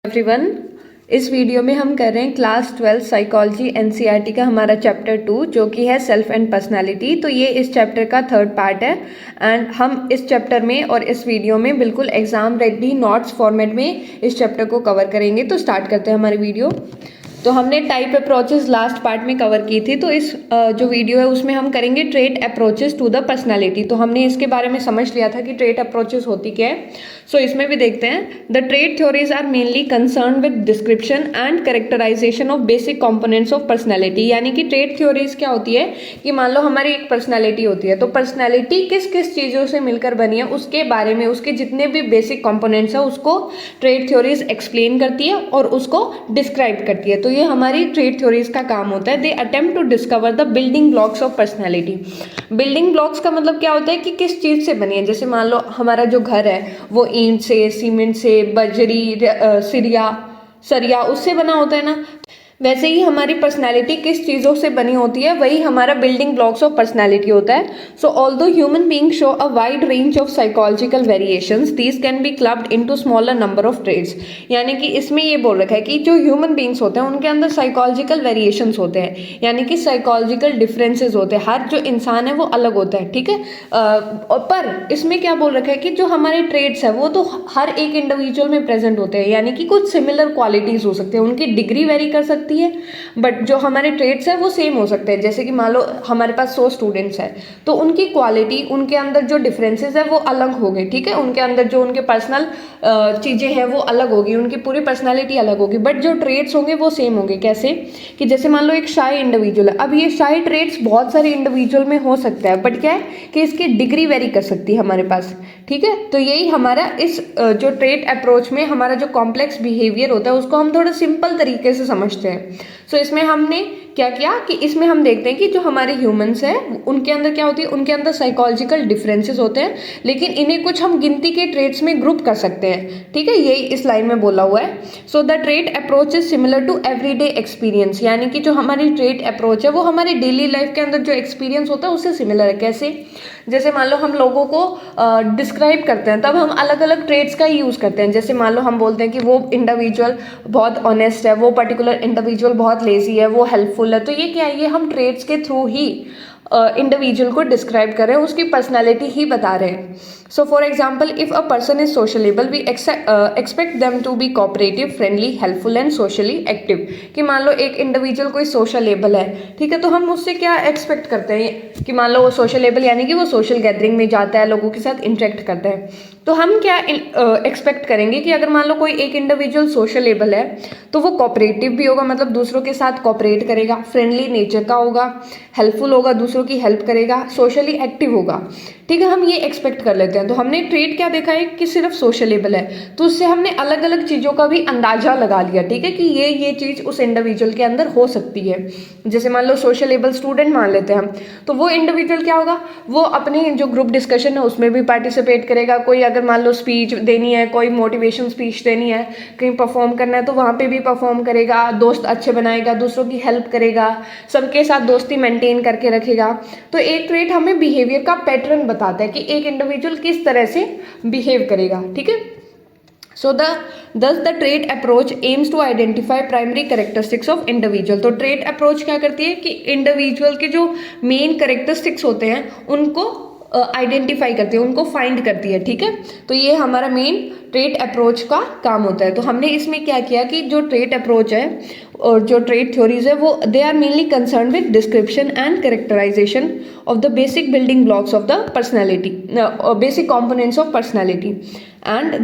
Everyone, इस video में हम कर रहे हैं क्लास 12 साइकोलॉजी एनसीईआरटी का हमारा चैप्टर 2 जो कि है सेल्फ एंड पर्सनालिटी। तो ये इस चैप्टर का थर्ड पार्ट है एंड हम इस चैप्टर में और इस वीडियो में बिल्कुल एग्जाम रेडी नोट्स फॉर्मेट में इस चैप्टर को कवर करेंगे। तो स्टार्ट करते हैं हमारी वीडियो। तो हमने टाइप अप्रोचेस लास्ट पार्ट में कवर की थी, तो इस जो वीडियो है उसमें हम करेंगे trait approaches to the personality. तो हमने इसके बारे में समझ लिया था कि ट्रेट अप्रोचेस होती क्या है। सो इसमें भी देखते हैं। The trait theories are mainly concern with description and characterisation of basic components of personality. यानी कि ट्रेट थ्योरीज क्या होती है कि मान लो हमारी एक पर्सनैलिटी होती है, तो पर्सनैलिटी किस किस चीज़ों से मिलकर बनी है उसके बारे में, उसके जितने भी बेसिक कंपोनेंट्स है उसको ट्रेट थ्योरीज एक्सप्लेन करती है और उसको डिस्क्राइब करती है। तो ये हमारी ट्रेट थ्योरीज का काम होता है। They attempt to discover the building blocks of personality. Building blocks का मतलब क्या होता है कि किस चीज़ से बनी है। जैसे मान लो हमारा जो घर है वो ईंट से, सीमेंट से, बजरी, सरिया उससे बना होता है ना। वैसे ही हमारी पर्सनैलिटी किस चीज़ों से बनी होती है वही हमारा बिल्डिंग ब्लॉक्स ऑफ पर्सनैलिटी होता है। सो although human being show a wide range of psychological variations, these can be clubbed into smaller number of traits. यानी कि इसमें ये बोल रखा है कि जो ह्यूमन बीइंग्स होते हैं उनके अंदर साइकोलॉजिकल वेरिएशंस होते हैं, यानी कि साइकोलॉजिकल डिफरेंसेस होते हैं। हर जो इंसान है वो अलग होता है, ठीक है। पर इसमें क्या बोल रखा है कि जो हमारे ट्रेट्स है वो तो हर एक इंडिविजुअल में प्रेजेंट होते हैं, यानी कि कुछ सिमिलर क्वालिटीज हो सकते हैं, उनकी डिग्री वेरी कर सकती है, बट जो हमारे ट्रेट्स है वो सेम हो सकते हैं। जैसे कि मान लो हमारे पास 100 स्टूडेंट्स हैं, तो उनकी क्वालिटी, उनके अंदर जो डिफरेंसेस है वो अलग होंगे, ठीक है। उनके अंदर जो उनके पर्सनल चीज़ें हैं वो अलग होगी, उनकी पूरी पर्सनालिटी अलग होगी, बट जो ट्रेट्स होंगे वो सेम होंगे। कैसे कि जैसे मान लो एक शाय इंडिविजुअल है, अब ये शाय ट्रेट्स बहुत सारे इंडिविजुअल में हो सकता है, बट क्या है कि इसकी डिग्री वेरी कर सकती है हमारे पास, ठीक है। तो यही हमारा इस जो ट्रेट अप्रोच में हमारा जो कॉम्प्लेक्स बिहेवियर होता है उसको हम थोड़ा सिंपल तरीके से समझते हैं। सो इसमें हमने क्या किया कि इसमें हम देखते हैं कि जो हमारे ह्यूमंस हैं उनके अंदर क्या होती है, उनके अंदर साइकोलॉजिकल डिफरेंसेस होते हैं, लेकिन इन्हें कुछ हम गिनती के ट्रेट्स में ग्रुप कर सकते हैं, ठीक है। यही इस लाइन में बोला हुआ है। So the trait approach is similar to everyday experience. यानी कि जो हमारी ट्रेट अप्रोच है वो हमारी डेली लाइफ के अंदर जो एक्सपीरियंस होता है उससे सिमिलर है। कैसे, जैसे मान लो हम लोगों को डिस्क्राइब करते हैं तब हम अलग अलग ट्रेट्स का ही यूज़ करते हैं। जैसे मान लो हम बोलते हैं कि वो इंडिविजुअल बहुत ऑनेस्ट है, वो पर्टिकुलर इंडिविजुअल बहुत लेजी है, वो हेल्पफुल है। तो ये क्या है, ये हम ट्रेट्स के थ्रू ही इंडिविजुअल को डिस्क्राइब कर रहे हैं, उसकी पर्सनैलिटी ही बता रहे हैं। So for example, if a person is sociable we expect them to be cooperative, friendly, helpful and socially active. कि मान लो एक इंडिविजुअल कोई सोशलेबल है, ठीक है, तो हम उससे क्या एक्सपेक्ट करते हैं कि मान लो वो सोशलेबल यानी कि वो सोशल गैदरिंग में जाता है, लोगों के साथ इंटरेक्ट करता है। तो हम क्या एक्सपेक्ट करेंगे कि अगर मान लो कोई एक इंडिविजुअल सोशलेबल है तो वो कोऑपरेटिव भी होगा, मतलब दूसरों के साथ कोऑपरेट करेगा, फ्रेंडली नेचर का होगा, हेल्पफुल होगा, दूसरों की हेल्प करेगा, सोशली एक्टिव होगा, ठीक है। हम ये एक्सपेक्ट कर लेते हैं। तो हमने ट्रेट क्या देखा है कि सिर्फ सोशलेबल है, तो उससे हमने अलग अलग चीज़ों का भी अंदाजा लगा लिया, ठीक है, कि ये चीज़ उस इंडिविजुअल के अंदर हो सकती है। जैसे मान लो सोशलेबल स्टूडेंट मान लेते हैं हम, तो वो इंडिविजुअल क्या होगा, वो अपनी जो ग्रुप डिस्कशन है उसमें भी पार्टिसिपेट करेगा। कोई अगर मान लो स्पीच देनी है, कोई मोटिवेशन स्पीच देनी है, कहीं परफॉर्म करना है तो वहाँ पे भी परफॉर्म करेगा, दोस्त अच्छे बनाएगा, दूसरों की हेल्प करेगा, सबके साथ दोस्ती मेंटेन करके रखेगा। तो एक ट्रेट हमें बिहेवियर का पैटर्न बताता है कि एक इंडिविजुअल किस तरह से बिहेव करेगा, ठीक है। सो thus the trait approach aims to identify primary characteristics of individual। तो ट्रेट अप्रोच क्या करती है कि इंडिविजुअल के जो मेन कैरेक्टरिस्टिक्स होते हैं उनको आइडेंटिफाई करती है, उनको फाइंड करती है, ठीक है। तो ये हमारा मेन ट्रेट अप्रोच का काम होता है। तो हमने इसमें क्या किया कि जो ट्रेट अप्रोच है और जो ट्रेट थ्योरीज है वो they are mainly concern with description and characterisation of the basic building blocks of the personality, basic components of personality, and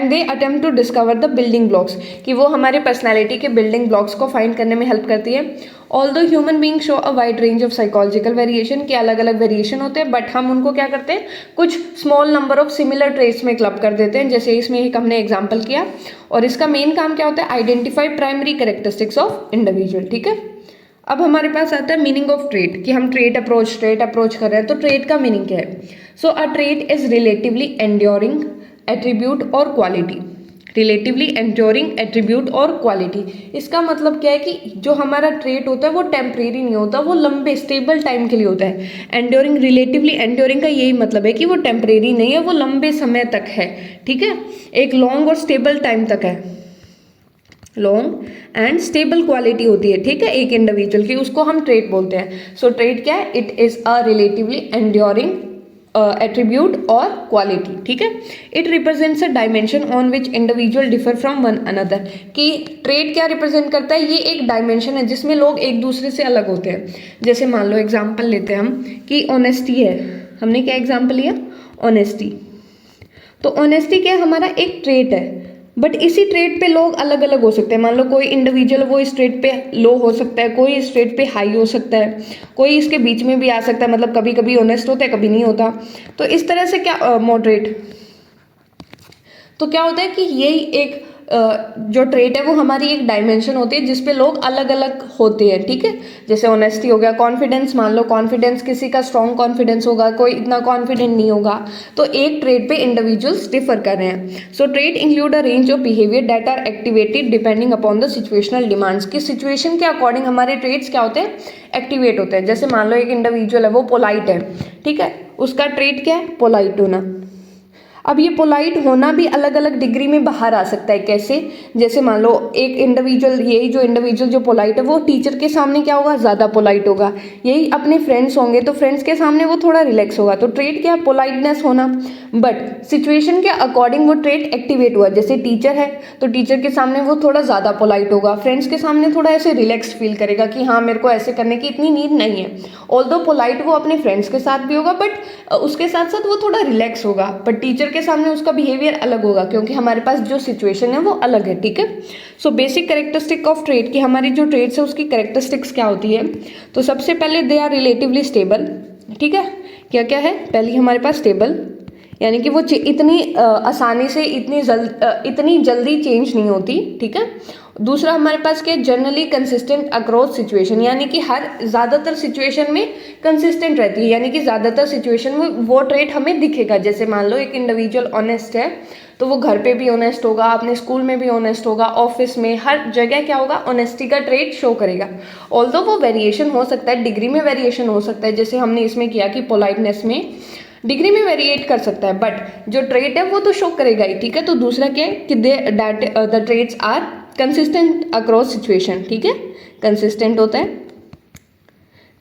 they attempt to discover the building blocks, कि वो हमारे personality के building blocks को find करने में help करती है। Although human being show a wide range of psychological variation, के अलग अलग वेरिएशन होते हैं, बट हम उनको क्या करते हैं, कुछ small number of similar traits में क्लब कर देते हैं। जैसे इसमें एक हमने एग्जाम्पल किया, और इसका मेन काम क्या होता है, identify primary characteristics of individual, ठीक है। अब हमारे पास आता है मीनिंग ऑफ ट्रेट, कि हम ट्रेट अप्रोच कर रहे हैं, तो ट्रेट का मीनिंग क्या है। So a trait is relatively enduring attribute और क्वालिटी, रिलेटिवली एंड्योरिंग एट्रीब्यूट और क्वालिटी। इसका मतलब क्या है कि जो हमारा ट्रेट होता है वो टेम्परेरी नहीं होता, वो लंबे स्टेबल टाइम के लिए होता है। एंड्योरिंग, रिलेटिवली एंड्योरिंग का यही मतलब है कि वो टेम्परेरी नहीं है, वो लंबे समय तक है, ठीक है, एक लॉन्ग और स्टेबल टाइम तक है, लॉन्ग एंड स्टेबल क्वालिटी होती है, ठीक है, एक इंडिविजुअल की, उसको हम ट्रेट बोलते हैं। सो ट्रेट क्या है? It is a relatively enduring attribute और क्वालिटी, ठीक है। It represents a dimension on which individual differ from one another. कि ट्रेट क्या रिप्रेजेंट करता है? ये एक डायमेंशन है जिसमें लोग एक दूसरे से अलग होते हैं। जैसे मान लो एग्जांपल लेते हैं हम कि ऑनेस्टी है, हमने क्या एग्जांपल लिया? ऑनेस्टी। तो ऑनेस्टी क्या है? हमारा एक ट्रेट है, बट इसी ट्रेट पे लोग अलग अलग हो सकते हैं। मान लो कोई इंडिविजुअल वो इस ट्रेट पे लो हो सकता है, कोई इस ट्रेट पे हाई हो सकता है, कोई इसके बीच में भी आ सकता है, मतलब कभी कभी ऑनेस्ट होता है, कभी नहीं होता। तो इस तरह से क्या मॉडरेट, तो क्या होता है कि यही एक जो ट्रेट है वो हमारी एक डायमेंशन होती है जिसपे लोग अलग अलग होते हैं, ठीक है। जैसे ऑनेस्टी हो गया, कॉन्फिडेंस, मान लो कॉन्फिडेंस, किसी का स्ट्रॉन्ग कॉन्फिडेंस होगा, कोई इतना कॉन्फिडेंट नहीं होगा। तो एक ट्रेट पे इंडिविजुअल्स डिफर कर रहे हैं। So trait include a range of behaviour that are activated depending upon the situational demands. की सिचुएशन के अकॉर्डिंग हमारे ट्रेट्स क्या होते हैं? एक्टिवेट होते हैं। जैसे मान लो एक इंडिविजुअल है, वो पोलाइट है, ठीक है, उसका ट्रेट क्या है? पोलाइट होना। अब ये पोलाइट होना भी अलग अलग डिग्री में बाहर आ सकता है। कैसे? जैसे मान लो एक इंडिविजुअल, यही जो इंडिविजुअल जो पोलाइट है वो टीचर के सामने क्या होगा? ज़्यादा पोलाइट होगा। यही अपने फ्रेंड्स होंगे तो फ्रेंड्स के सामने वो थोड़ा रिलैक्स होगा। तो ट्रेट क्या है? पोलाइटनेस होना। बट सिचुएशन के अकॉर्डिंग वो ट्रेट एक्टिवेट हुआ। जैसे टीचर है तो टीचर के सामने वो थोड़ा ज़्यादा पोलाइट होगा, फ्रेंड्स के सामने थोड़ा ऐसे रिलैक्स फील करेगा कि हाँ मेरे को ऐसे करने की इतनी नीड नहीं है। ऑल्दो पोलाइट वो अपने फ्रेंड्स के साथ भी होगा, बट उसके साथ साथ वो थोड़ा रिलैक्स होगा। बट टीचर के सामने उसका बिहेवियर अलग होगा, क्योंकि हमारे पास जो सिचुएशन है वो अलग है, ठीक है। So basic characteristic of trait, कि हमारी जो ट्रेट्स है उसकी कैरेक्टरिस्टिक्स क्या होती है? तो सबसे पहले दे आर रिलेटिवली स्टेबल, ठीक है। क्या क्या है? पहली हमारे पास स्टेबल, यानी कि वो इतनी आसानी से इतनी जल्दी चेंज नहीं होती, ठीक है। दूसरा हमारे पास क्या है? जनरली कंसिस्टेंट अक्रॉस सिचुएशन, यानी कि हर ज़्यादातर सिचुएशन में कंसिस्टेंट रहती है, यानी कि ज़्यादातर सिचुएशन में वो ट्रेट हमें दिखेगा। जैसे मान लो एक इंडिविजुअल ऑनेस्ट है तो वो घर पे भी ऑनेस्ट होगा, अपने स्कूल में भी ऑनेस्ट होगा, ऑफिस में, हर जगह क्या होगा? ऑनेस्टी का ट्रेट शो करेगा। ऑल्दो वो वेरिएशन हो सकता है, डिग्री में वेरिएशन हो सकता है, जैसे हमने इसमें किया कि पोलाइटनेस में डिग्री में वेरिएट कर सकता है, बट जो ट्रेट है वो तो शो करेगा ही, ठीक है। तो दूसरा क्या है कि the traits are consistent across situation, ठीक है, कंसिस्टेंट होता है।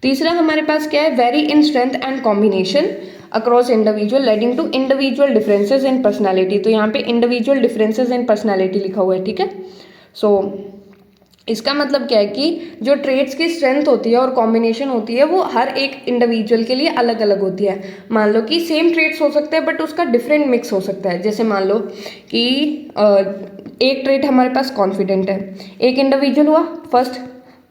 तीसरा हमारे पास क्या है? Vary in strength and combination across individual leading to individual differences in personality. तो यहाँ पे इंडिविजुअल डिफरेंसेस इन पर्सनैलिटी लिखा हुआ है, ठीक है। सो इसका मतलब क्या है कि जो ट्रेट्स की स्ट्रेंथ होती है और कॉम्बिनेशन होती है वो हर एक इंडिविजुअल के लिए अलग अलग होती है। मान लो कि सेम ट्रेट्स हो सकते हैं बट उसका डिफरेंट मिक्स हो सकता है। जैसे मान लो कि एक ट्रेट हमारे पास कॉन्फिडेंट है, एक इंडिविजुअल हुआ फर्स्ट,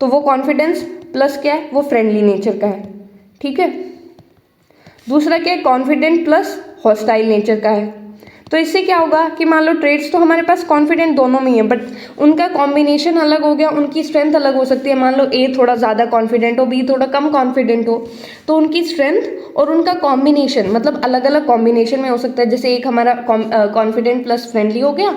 तो वो कॉन्फिडेंस प्लस क्या है? वो फ्रेंडली नेचर का है, ठीक है। दूसरा क्या है? कॉन्फिडेंट प्लस हॉस्टाइल नेचर का है। तो इससे क्या होगा कि मान लो ट्रेड्स तो हमारे पास कॉन्फिडेंट दोनों में ही है, बट उनका कॉम्बिनेशन अलग हो गया, उनकी स्ट्रेंथ अलग हो सकती है। मान लो ए थोड़ा ज़्यादा कॉन्फिडेंट हो, बी थोड़ा कम कॉन्फिडेंट हो, तो उनकी स्ट्रेंथ और उनका कॉम्बिनेशन मतलब अलग अलग कॉम्बिनेशन में हो सकता है। जैसे एक हमारा कॉन्फिडेंट प्लस फ्रेंडली हो गया,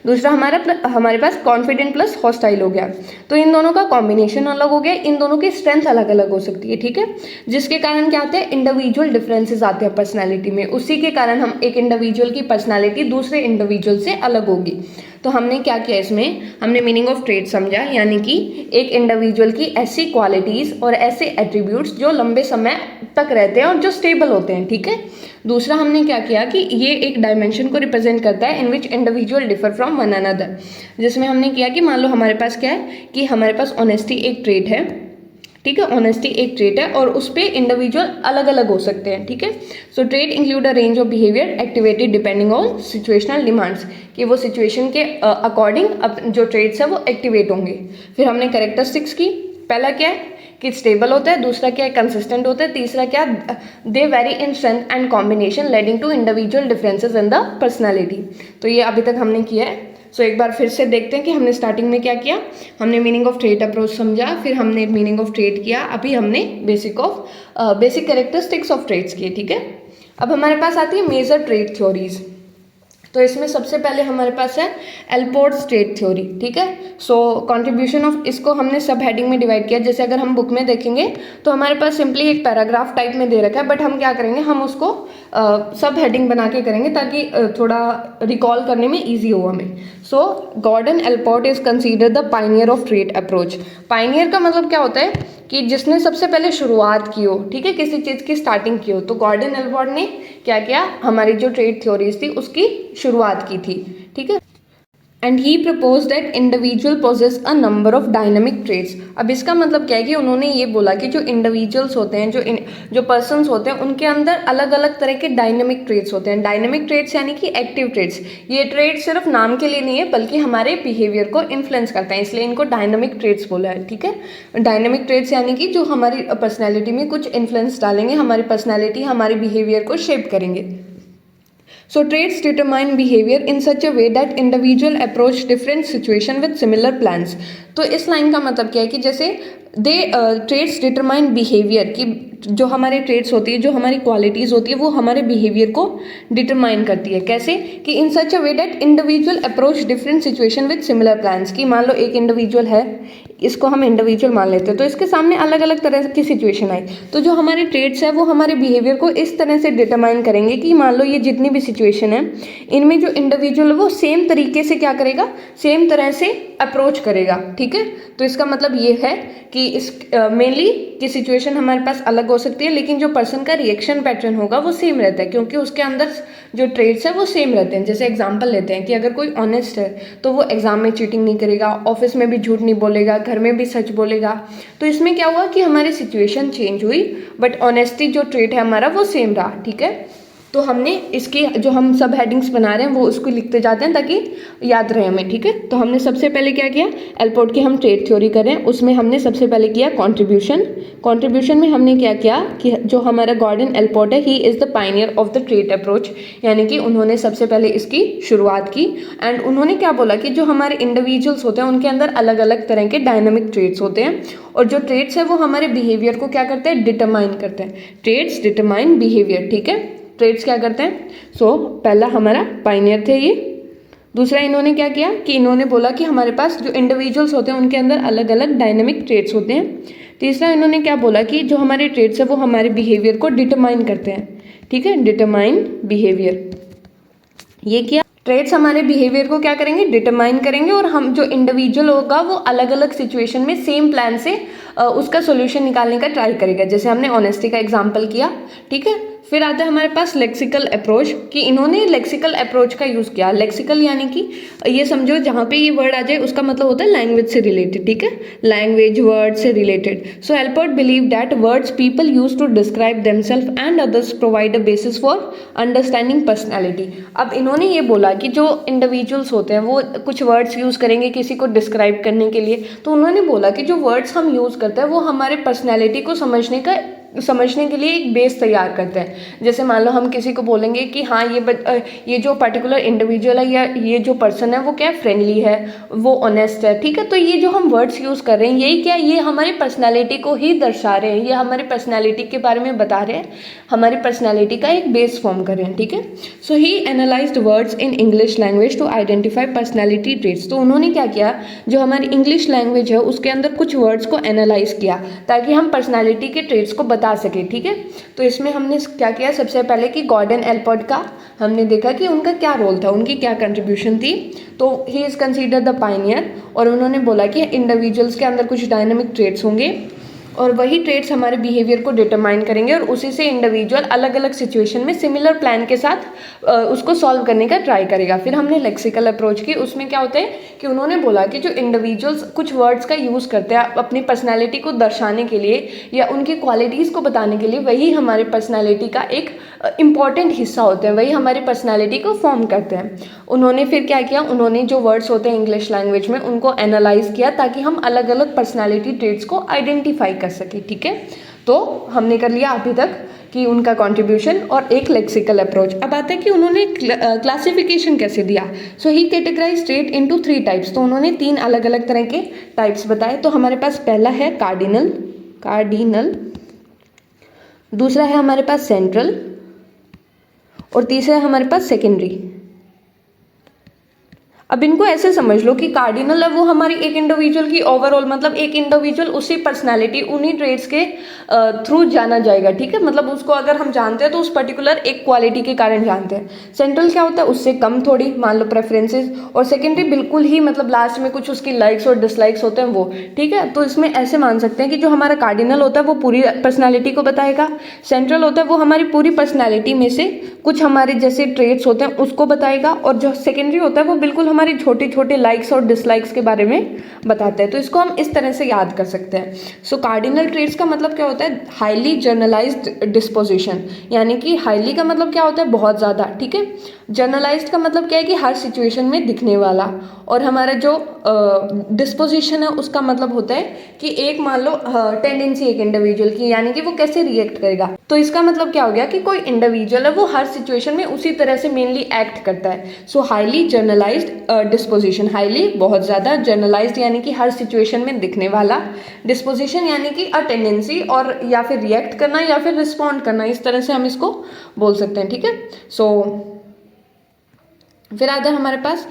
दूसरा हमारे पास कॉन्फिडेंट प्लस हॉस्टाइल हो गया, तो इन दोनों का कॉम्बिनेशन अलग हो गया, इन दोनों की स्ट्रेंथ अलग अलग हो सकती है, ठीक है। जिसके कारण क्या आते हैं? इंडिविजुअल डिफरेंसेस आते हैं पर्सनैलिटी में। उसी के कारण हम एक इंडिविजुअल की पर्सनैलिटी दूसरे इंडिविजुअल से अलग होगी। तो हमने क्या किया इसमें? हमने मीनिंग ऑफ ट्रेट समझा, यानी कि एक इंडिविजुअल की ऐसी क्वालिटीज़ और ऐसे एट्रीब्यूट्स जो लंबे समय तक रहते हैं और जो स्टेबल होते हैं, ठीक है। दूसरा हमने क्या किया कि ये एक डायमेंशन को रिप्रेजेंट करता है in which individual differ from one another, जिसमें हमने किया कि मान लो हमारे पास क्या है कि हमारे पास ऑनेस्टी एक ट्रेट है, ठीक है, ऑनेस्टी एक ट्रेट है और उस पर इंडिविजुअल अलग अलग हो सकते हैं, ठीक है। So trait include a range of behaviour activated depending on situational demands, कि वो सिचुएशन के अकॉर्डिंग जो ट्रेट्स है वो एक्टिवेट होंगे। फिर हमने कैरेक्टरिस्टिक्स की, पहला क्या है कि स्टेबल होता है, दूसरा क्या है कंसिस्टेंट होता है, तीसरा क्या they vary in strength and combination leading to individual differences in the personality. तो ये अभी तक हमने किया है। सो एक बार फिर से देखते हैं कि हमने स्टार्टिंग में क्या किया। हमने मीनिंग ऑफ ट्रेट अप्रोच समझा, फिर हमने मीनिंग ऑफ ट्रेट किया, अभी हमने बेसिक कैरेक्टरिस्टिक्स ऑफ ट्रेट्स किए, ठीक है। अब हमारे पास आती है मेजर ट्रेट थ्योरीज। तो इसमें सबसे पहले हमारे पास है एल्पोर्ट्स ट्रेड थ्योरी, ठीक है। सो कंट्रीब्यूशन ऑफ, इसको हमने सब हेडिंग में डिवाइड किया। जैसे अगर हम बुक में देखेंगे तो हमारे पास सिंपली एक पैराग्राफ टाइप में दे रखा है, बट हम क्या करेंगे, हम उसको सब हेडिंग बना के करेंगे ताकि थोड़ा रिकॉल करने में ईजी हो हमें। So Gordon Allport is consider the pioneer of trait approach. Pioneer का मतलब क्या होता है कि जिसने सबसे पहले शुरुआत की हो, ठीक है, किसी चीज़ की स्टार्टिंग की हो। तो गॉर्डन एल्पोर्ट ने क्या किया, हमारी जो ट्रेड थ्योरीज थी उसकी शुरुआत की थी, ठीक है। And he propose that individual possesses a number of dynamic traits. अब इसका मतलब क्या है कि उन्होंने ये बोला कि जो इंडिविजुअल्स होते हैं, जो पर्सन्स होते हैं, उनके अंदर अलग अलग तरह के डायनामिक ट्रेड्स होते हैं। डायनामिक ट्रेड्स यानी कि एक्टिव ट्रेड्स। ये ट्रेड सिर्फ नाम के लिए नहीं है बल्कि हमारे बिहेवियर को इन्फ्लुएंस करते हैं, इसलिए इनको डायनामिक ट्रेड्स बोला है, ठीक है। डायनामिक ट्रेड्स यानी कि जो हमारी पर्सनैलिटी में कुछ इन्फ्लुएंस डालेंगे, हमारी पर्सनैलिटी, हमारे बिहेवियर को शेप करेंगे। So traits determine behavior in such a way that individual approach different situation with similar plans. तो इस लाइन का मतलब क्या है कि जैसे ट्रेड्स डिटरमाइन बिहेवियर, कि जो हमारे ट्रेड्स होती है, जो हमारी क्वालिटीज़ होती है, वो हमारे बिहेवियर को डिटरमाइन करती है। कैसे कि in such a way that individual approach different situation with similar plans. कि मान लो एक इंडिविजुअल है, इसको हम इंडिविजुअल मान लेते हैं, तो इसके सामने अलग अलग तरह की सिचुएशन आई, तो जो हमारे ट्रेड्स है वो हमारे बिहेवियर को इस तरह से डिटरमाइन करेंगे कि मान लो ये जितनी भी सिचुएशन है, इनमें जो इंडिविजुअल है वो सेम तरीके से क्या करेगा, सेम तरह से अप्रोच करेगा, ठीक है। तो इसका मतलब ये है कि इस मेनली कि सिचुएशन हमारे पास अलग हो सकती है, लेकिन जो पर्सन का रिएक्शन पैटर्न होगा वो सेम रहता है, क्योंकि उसके अंदर जो ट्रेड्स है वो सेम रहते हैं। जैसे एग्जांपल लेते हैं कि अगर कोई ऑनेस्ट है तो वो एग्जाम में चीटिंग नहीं करेगा, ऑफिस में भी झूठ नहीं बोलेगा, घर में भी सच बोलेगा। तो इसमें क्या हुआ कि हमारी सिचुएशन चेंज हुई, बट ऑनेस्टी जो ट्रेड है हमारा वो सेम रहा, ठीक है। तो हमने इसकी जो हम सब हेडिंग्स बना रहे हैं वो उसको लिखते जाते हैं ताकि याद रहे हमें, ठीक है। तो हमने सबसे पहले क्या किया, एल्पोर्ट की हम ट्रेड थ्योरी कर रहे हैं, उसमें हमने सबसे पहले किया कंट्रीब्यूशन में हमने क्या किया कि जो हमारा गॉर्डन एल्पोर्ट है, he is the pioneer of the trade approach, यानी कि उन्होंने सबसे पहले इसकी शुरुआत की। एंड उन्होंने क्या बोला कि जो हमारे इंडिविजुअल्स होते हैं उनके अंदर अलग अलग तरह के डायनामिक ट्रेड्स होते हैं, और जो ट्रेड्स है वो हमारे बिहेवियर को क्या करते हैं, डिटरमाइन करते हैं। ट्रेड्स डिटरमाइन बिहेवियर, ठीक है। ट्रेड्स क्या करते हैं, पहला हमारा पायनियर थे ये। दूसरा इन्होंने क्या किया कि इन्होंने बोला कि हमारे पास जो इंडिविजुअल्स होते हैं उनके अंदर अलग अलग डायनेमिक ट्रेड्स होते हैं। तीसरा इन्होंने क्या बोला कि जो हमारे ट्रेड्स है वो हमारे बिहेवियर को डिटरमाइन करते हैं, ठीक है, डिटरमाइन बिहेवियर। ये क्या, ट्रेड्स हमारे बिहेवियर को क्या करेंगे, डिटरमाइन करेंगे, और हम जो इंडिविजुअल होगा वो अलग अलग सिचुएशन में सेम प्लान से उसका सोल्यूशन निकालने का ट्राई करेगा। जैसे हमने ऑनेस्टी का एग्जांपल किया, ठीक है। फिर आता है हमारे पास लेक्सिकल अप्रोच, कि इन्होंने लेक्सिकल अप्रोच का यूज़ किया। लेक्सिकल यानी कि ये समझो जहाँ पे ये वर्ड आ जाए उसका मतलब होता है लैंग्वेज से रिलेटेड, ठीक है, लैंग्वेज वर्ड से related. So Allport believe that words people use to describe themselves and others provide a basis for understanding personality. अब इन्होंने ये बोला कि जो इंडिविजुअल्स होते हैं वो कुछ वर्ड्स यूज़ करेंगे किसी को डिस्क्राइब करने के लिए, तो उन्होंने बोला कि जो वर्ड्स हम यूज़ करते हैं वो हमारे पर्सनैलिटी को समझने के लिए एक बेस तैयार करते हैं। जैसे मान लो हम किसी को बोलेंगे कि हाँ ये जो पर्टिकुलर इंडिविजुअल है या ये जो पर्सन है वो क्या फ्रेंडली है, वो ऑनेस्ट है, ठीक है। तो ये जो हम वर्ड्स यूज़ कर रहे हैं यही क्या, ये हमारी पर्सनालिटी को ही दर्शा रहे हैं, ये हमारी पर्सनालिटी के बारे में बता रहे हैं, हमारी पर्सनालिटी का एक बेस फॉर्म कर रहे हैं, ठीक है। So he analysed words in English language to identify personality traits. तो उन्होंने क्या किया, जो हमारी इंग्लिश लैंग्वेज है उसके अंदर कुछ वर्ड्स को एनालाइज किया ताकि हम पर्सनैलिटी के ट्रेट्स को बता सके, ठीक है। तो इसमें हमने क्या किया, सबसे पहले कि गॉर्डन एल्पोर्ट का हमने देखा कि उनका क्या रोल था, उनकी क्या कंट्रीब्यूशन थी। तो he is consider the Pioneer, और उन्होंने बोला कि इंडिविजुअल्स के अंदर कुछ डायनामिक ट्रेट्स होंगे और वही ट्रेट्स हमारे बिहेवियर को डिटरमाइन करेंगे, और उसी से इंडिविजुअल अलग अलग सिचुएशन में सिमिलर प्लान के साथ उसको सॉल्व करने का ट्राई करेगा। फिर हमने लेक्सिकल अप्रोच की, उसमें क्या होता है कि उन्होंने बोला कि जो इंडिविजुअल्स कुछ वर्ड्स का यूज़ करते हैं अपनी पर्सनैलिटी को दर्शाने के लिए या उनकी क्वालिटीज़ को बताने के लिए, वही हमारी पर्सनैलिटी का एक इम्पॉर्टेंट हिस्सा होते हैं, वही हमारी पर्सनैलिटी को फॉर्म करते हैं। उन्होंने फिर क्या किया, उन्होंने जो वर्ड्स होते हैं इंग्लिश लैंग्वेज में उनको एनालाइज किया ताकि हम अलग अलग पर्सनैलिटी ट्रेट्स को आइडेंटिफाई कर सके, ठीक है। तो हमने कर लिया अभी तक कि उनका कंट्रीब्यूशन और एक लेक्सिकल अप्रोच। अब आता है कि उन्होंने क्लासिफिकेशन कैसे दिया। सो ही कैटेगराइज ट्रेट इनटू 3 टाइप्स। तो उन्होंने 3 अलग अलग तरह के टाइप्स बताए। तो हमारे पास पहला है कार्डिनल, दूसरा है हमारे पास सेंट्रल, और तीसरा है हमारे पास सेकेंडरी। अब इनको ऐसे समझ लो कि कार्डिनल है वो हमारी एक इंडिविजुअल की ओवरऑल, मतलब एक इंडिविजुअल उसी पर्सनालिटी उन्हीं ट्रेड्स के थ्रू जाना जाएगा, ठीक है। मतलब उसको अगर हम जानते हैं तो उस पर्टिकुलर एक क्वालिटी के कारण जानते हैं। सेंट्रल क्या होता है, उससे कम थोड़ी, मान लो प्रेफरेंसेस, और सेकेंडरी बिल्कुल ही मतलब लास्ट में कुछ उसकी लाइक्स और डिसलाइक्स होते हैं वो, ठीक है। तो इसमें ऐसे मान सकते हैं कि जो हमारा कार्डिनल होता है वो पूरी पर्सनैलिटी को बताएगा, सेंट्रल होता है वो हमारी पूरी पर्सनैलिटी में से कुछ हमारे जैसे ट्रेड्स होते हैं उसको बताएगा, और जो सेकेंडरी होता है वो बिल्कुल हमारी छोटे छोटे लाइक्स और डिसलाइक्स के बारे में बताता है। तो इसको हम इस तरह से याद कर सकते हैं। सो कार्डिनल ट्रेड्स का मतलब क्या होता है, हाईली जनरलाइज्ड डिस्पोजिशन, यानी कि हाईली का मतलब क्या होता है, बहुत ज़्यादा, ठीक है। जनरलाइज्ड का मतलब क्या है कि हर सिचुएशन में दिखने वाला, और हमारा जो डिस्पोजिशन है उसका मतलब होता है कि एक मान लो टेंडेंसी एक इंडिविजुअल की, यानी कि वो कैसे रिएक्ट करेगा। तो इसका मतलब क्या हो गया कि कोई इंडिविजुअल है वो हर सिचुएशन में उसी तरह से मेनली एक्ट करता है। So highly generalised disposition, highly बहुत ज़्यादा, जनरलाइज्ड यानी कि हर सिचुएशन में दिखने वाला, डिस्पोजिशन यानी कि अ टेंडेंसी, और या फिर रिएक्ट करना या फिर रिस्पॉन्ड करना, इस तरह से हम इसको बोल सकते हैं, ठीक है। सो फिर आता है हमारे पास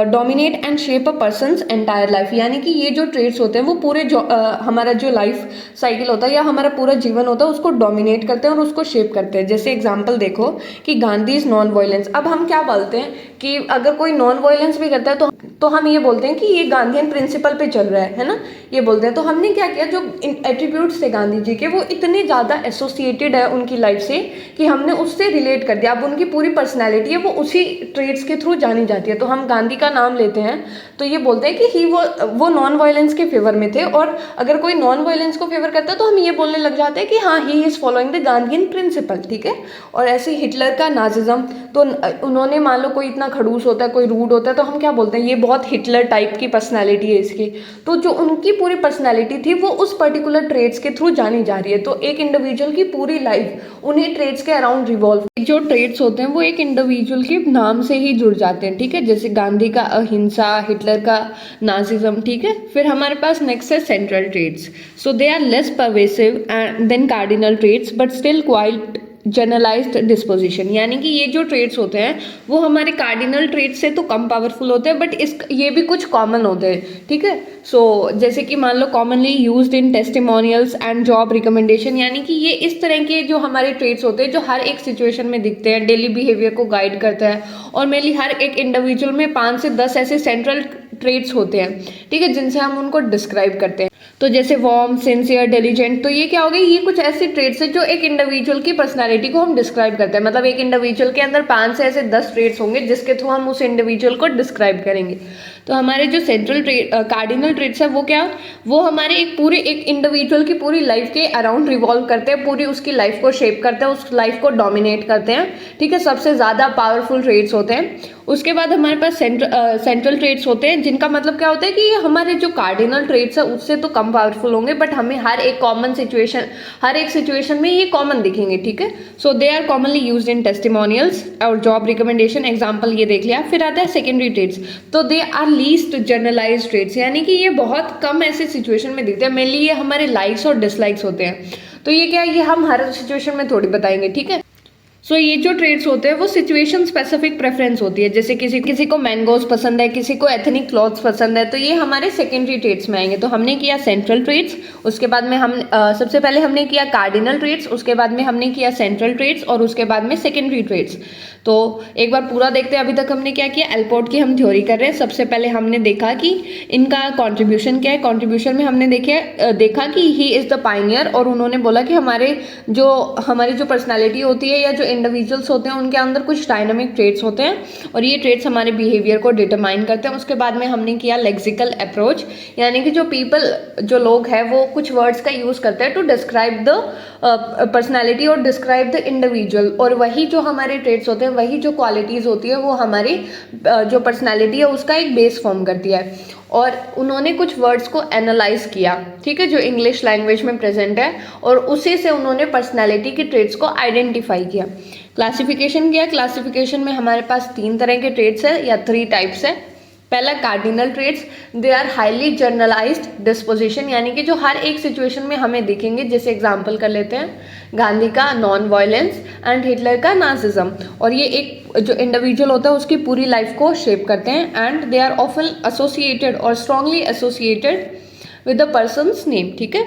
dominate and shape a person's entire life, यानी कि ये जो ट्रेड्स होते हैं वो पूरे जो हमारा जो लाइफ साइकिल होता है या हमारा पूरा जीवन होता है उसको डोमिनेट करते हैं और उसको शेप करते हैं। जैसे एग्जांपल देखो कि गांधी इज नॉन वायलेंस। अब हम क्या बोलते हैं कि अगर कोई नॉन वायलेंस भी करता है तो हम ये बोलते हैं कि ये गांधीयन प्रिंसिपल पे चल रहा है ना, ये बोलते हैं। तो हमने क्या किया, जो एट्रीब्यूट्स थे गांधी जी के वो इतने ज़्यादा एसोसिएटेड है उनकी लाइफ से कि हमने उससे रिलेट कर दिया। अब उनकी पूरी पर्सनैलिटी है वो उसी ट्रेड्स के थ्रू जानी जाती है। तो हम गांधी का नाम लेते हैं तो ये बोलते हैं कि वो नॉन वायलेंस के फेवर में थे, और अगर कोई नॉन वायलेंस को फेवर करता है तो हम ये बोलने लग जाते हैं कि हाँ he is following the Gandhian principle, ठीक है। और ऐसे हिटलर का नाजिज्म, तो उन्होंने मान लो कोई इतना खड़ूस होता है, कोई रूड होता है, तो हम क्या बोलते हैं ये बहुत हिटलर टाइप की पर्सनैलिटी है इसकी। तो जो उनकी पूरी पर्सनैलिटी थी वो उस पर्टिकुलर ट्रेड्स के थ्रू जानी जा रही है। तो एक इंडिविजुअल की पूरी लाइफ उन्हीं ट्रेड्स के अराउंड रिवॉल्व, जो ट्रेड्स होते हैं वो एक इंडिविजुअल के नाम से ही जुड़ जाते हैं, ठीक है। जैसे गांधी का अहिंसा, हिटलर का नाजिज्म, ठीक है। फिर हमारे पास नेक्स्ट है central traits. So they are less pervasive than cardinal traits but still quite generalised disposition, यानी कि ये जो ट्रेड्स होते हैं वो हमारे कार्डिनल ट्रेड्स से तो कम पावरफुल होते हैं, बट ये भी कुछ कॉमन होते हैं, ठीक है। सो जैसे कि मान लो commonly used in testimonials and job recommendation, यानी कि ये इस तरह के जो हमारे ट्रेड्स होते हैं जो हर एक सिचुएशन में दिखते हैं, डेली बिहेवियर को गाइड करते हैं, और मेनली हर एक इंडिविजुअल में 5 से 10 ऐसे सेंट्रल ट्रेड्स होते हैं, ठीक है, जिनसे हम उनको डिस्क्राइब करते हैं। तो जैसे वार्म, सिंसियर, डिलीजेंट, तो ये क्या हो गई, ये कुछ ऐसे ट्रेड्स हैं जो एक इंडिविजुअल की पर्सनालिटी को हम डिस्क्राइब करते हैं। मतलब एक इंडिविजुअल के अंदर 5 से ऐसे 10 ट्रेड्स होंगे जिसके थ्रू हम उस इंडिविजुअल को डिस्क्राइब करेंगे। तो हमारे जो सेंट्रल कार्डिनल ट्रेड्स है वो क्या, वो हमारे एक इंडिविजुअल की पूरी लाइफ के अराउंड रिवॉल्व करते हैं, पूरी उसकी लाइफ को शेप करते हैं, उस लाइफ को डोमिनेट करते हैं, ठीक है। सबसे ज़्यादा पावरफुल ट्रेड्स होते हैं। उसके बाद हमारे पास सेंट्रल ट्रेड्स होते हैं जिनका मतलब क्या होता है कि हमारे जो कार्डिनल ट्रेड्स है उससे तो कम पावरफुल होंगे, बट हमें हर एक सिचुएशन में ये कॉमन दिखेंगे, ठीक है। So they are commonly used in testimonials और जॉब रिकमेंडेशन, एग्जांपल ये देख लिया। फिर आता है सेकेंडरी ट्रेड्स, तो they are least generalised traits, यानी कि ये बहुत कम ऐसे सिचुएशन में दिखते हैं। मेनली ये हमारे लाइक्स और डिसलाइक्स होते हैं। तो ये क्या है, ये हम हर सिचुएशन में थोड़ी बताएंगे, ठीक है। सो ये जो ट्रेड्स होते हैं वो सिचुएशन स्पेसिफिक प्रेफरेंस होती है। जैसे किसी को मैंगोज पसंद है, किसी को एथनिक क्लॉथ्स पसंद है, तो ये हमारे सेकेंडरी ट्रेड्स में आएंगे। तो हमने किया सेंट्रल ट्रेड्स, उसके बाद में हम सबसे पहले हमने किया कार्डिनल ट्रेड्स, उसके बाद में हमने किया सेंट्रल ट्रेड्स, और उसके बाद में सेकेंडरी ट्रेड्स। तो एक बार पूरा देखते हैं। अभी तक हमने क्या किया, एल्पोर्ट की हम थ्योरी कर रहे हैं। सबसे पहले हमने देखा कि इनका कॉन्ट्रीब्यूशन क्या है। कॉन्ट्रीब्यूशन में हमने देखा कि ही इज़ द पायनियर, और उन्होंने बोला कि हमारी जो पर्सनालिटी होती है या जो इंडिविजुअल्स होते हैं उनके अंदर कुछ डायनामिक ट्रेड्स होते हैं, और ये ट्रेड्स हमारे बिहेवियर को डिटरमाइन करते हैं। उसके बाद में हमने किया लेक्सिकल अप्रोच, यानी कि जो लोग हैं वो कुछ वर्ड्स का यूज़ करते हैं टू डिस्क्राइब द पर्सनैलिटी और डिस्क्राइब द इंडिविजुअल, और वही जो हमारे ट्रेड्स होते हैं, वही जो क्वालिटीज़ होती है वो हमारी जो पर्सनैलिटी है उसका एक बेस फॉर्म करती है। और उन्होंने कुछ वर्ड्स को एनालाइज किया, ठीक है, जो इंग्लिश लैंग्वेज में प्रेजेंट है, और उसी से उन्होंने पर्सनैलिटी के ट्रेड्स को आइडेंटिफाई किया। क्लासिफिकेशन किया। क्लासिफिकेशन में हमारे पास 3 तरह के ट्रेड्स है या 3 टाइप्स है। पहला cardinal traits, they are highly generalised disposition, यानी कि जो हर एक सिचुएशन में हमें दिखेंगे। जैसे एग्जांपल कर लेते हैं गांधी का नॉन वायलेंस एंड हिटलर का नाजिज्म, और ये एक जो इंडिविजुअल होता है उसकी पूरी लाइफ को शेप करते हैं। And they are often associated और strongly associated with the person's name, ठीक है।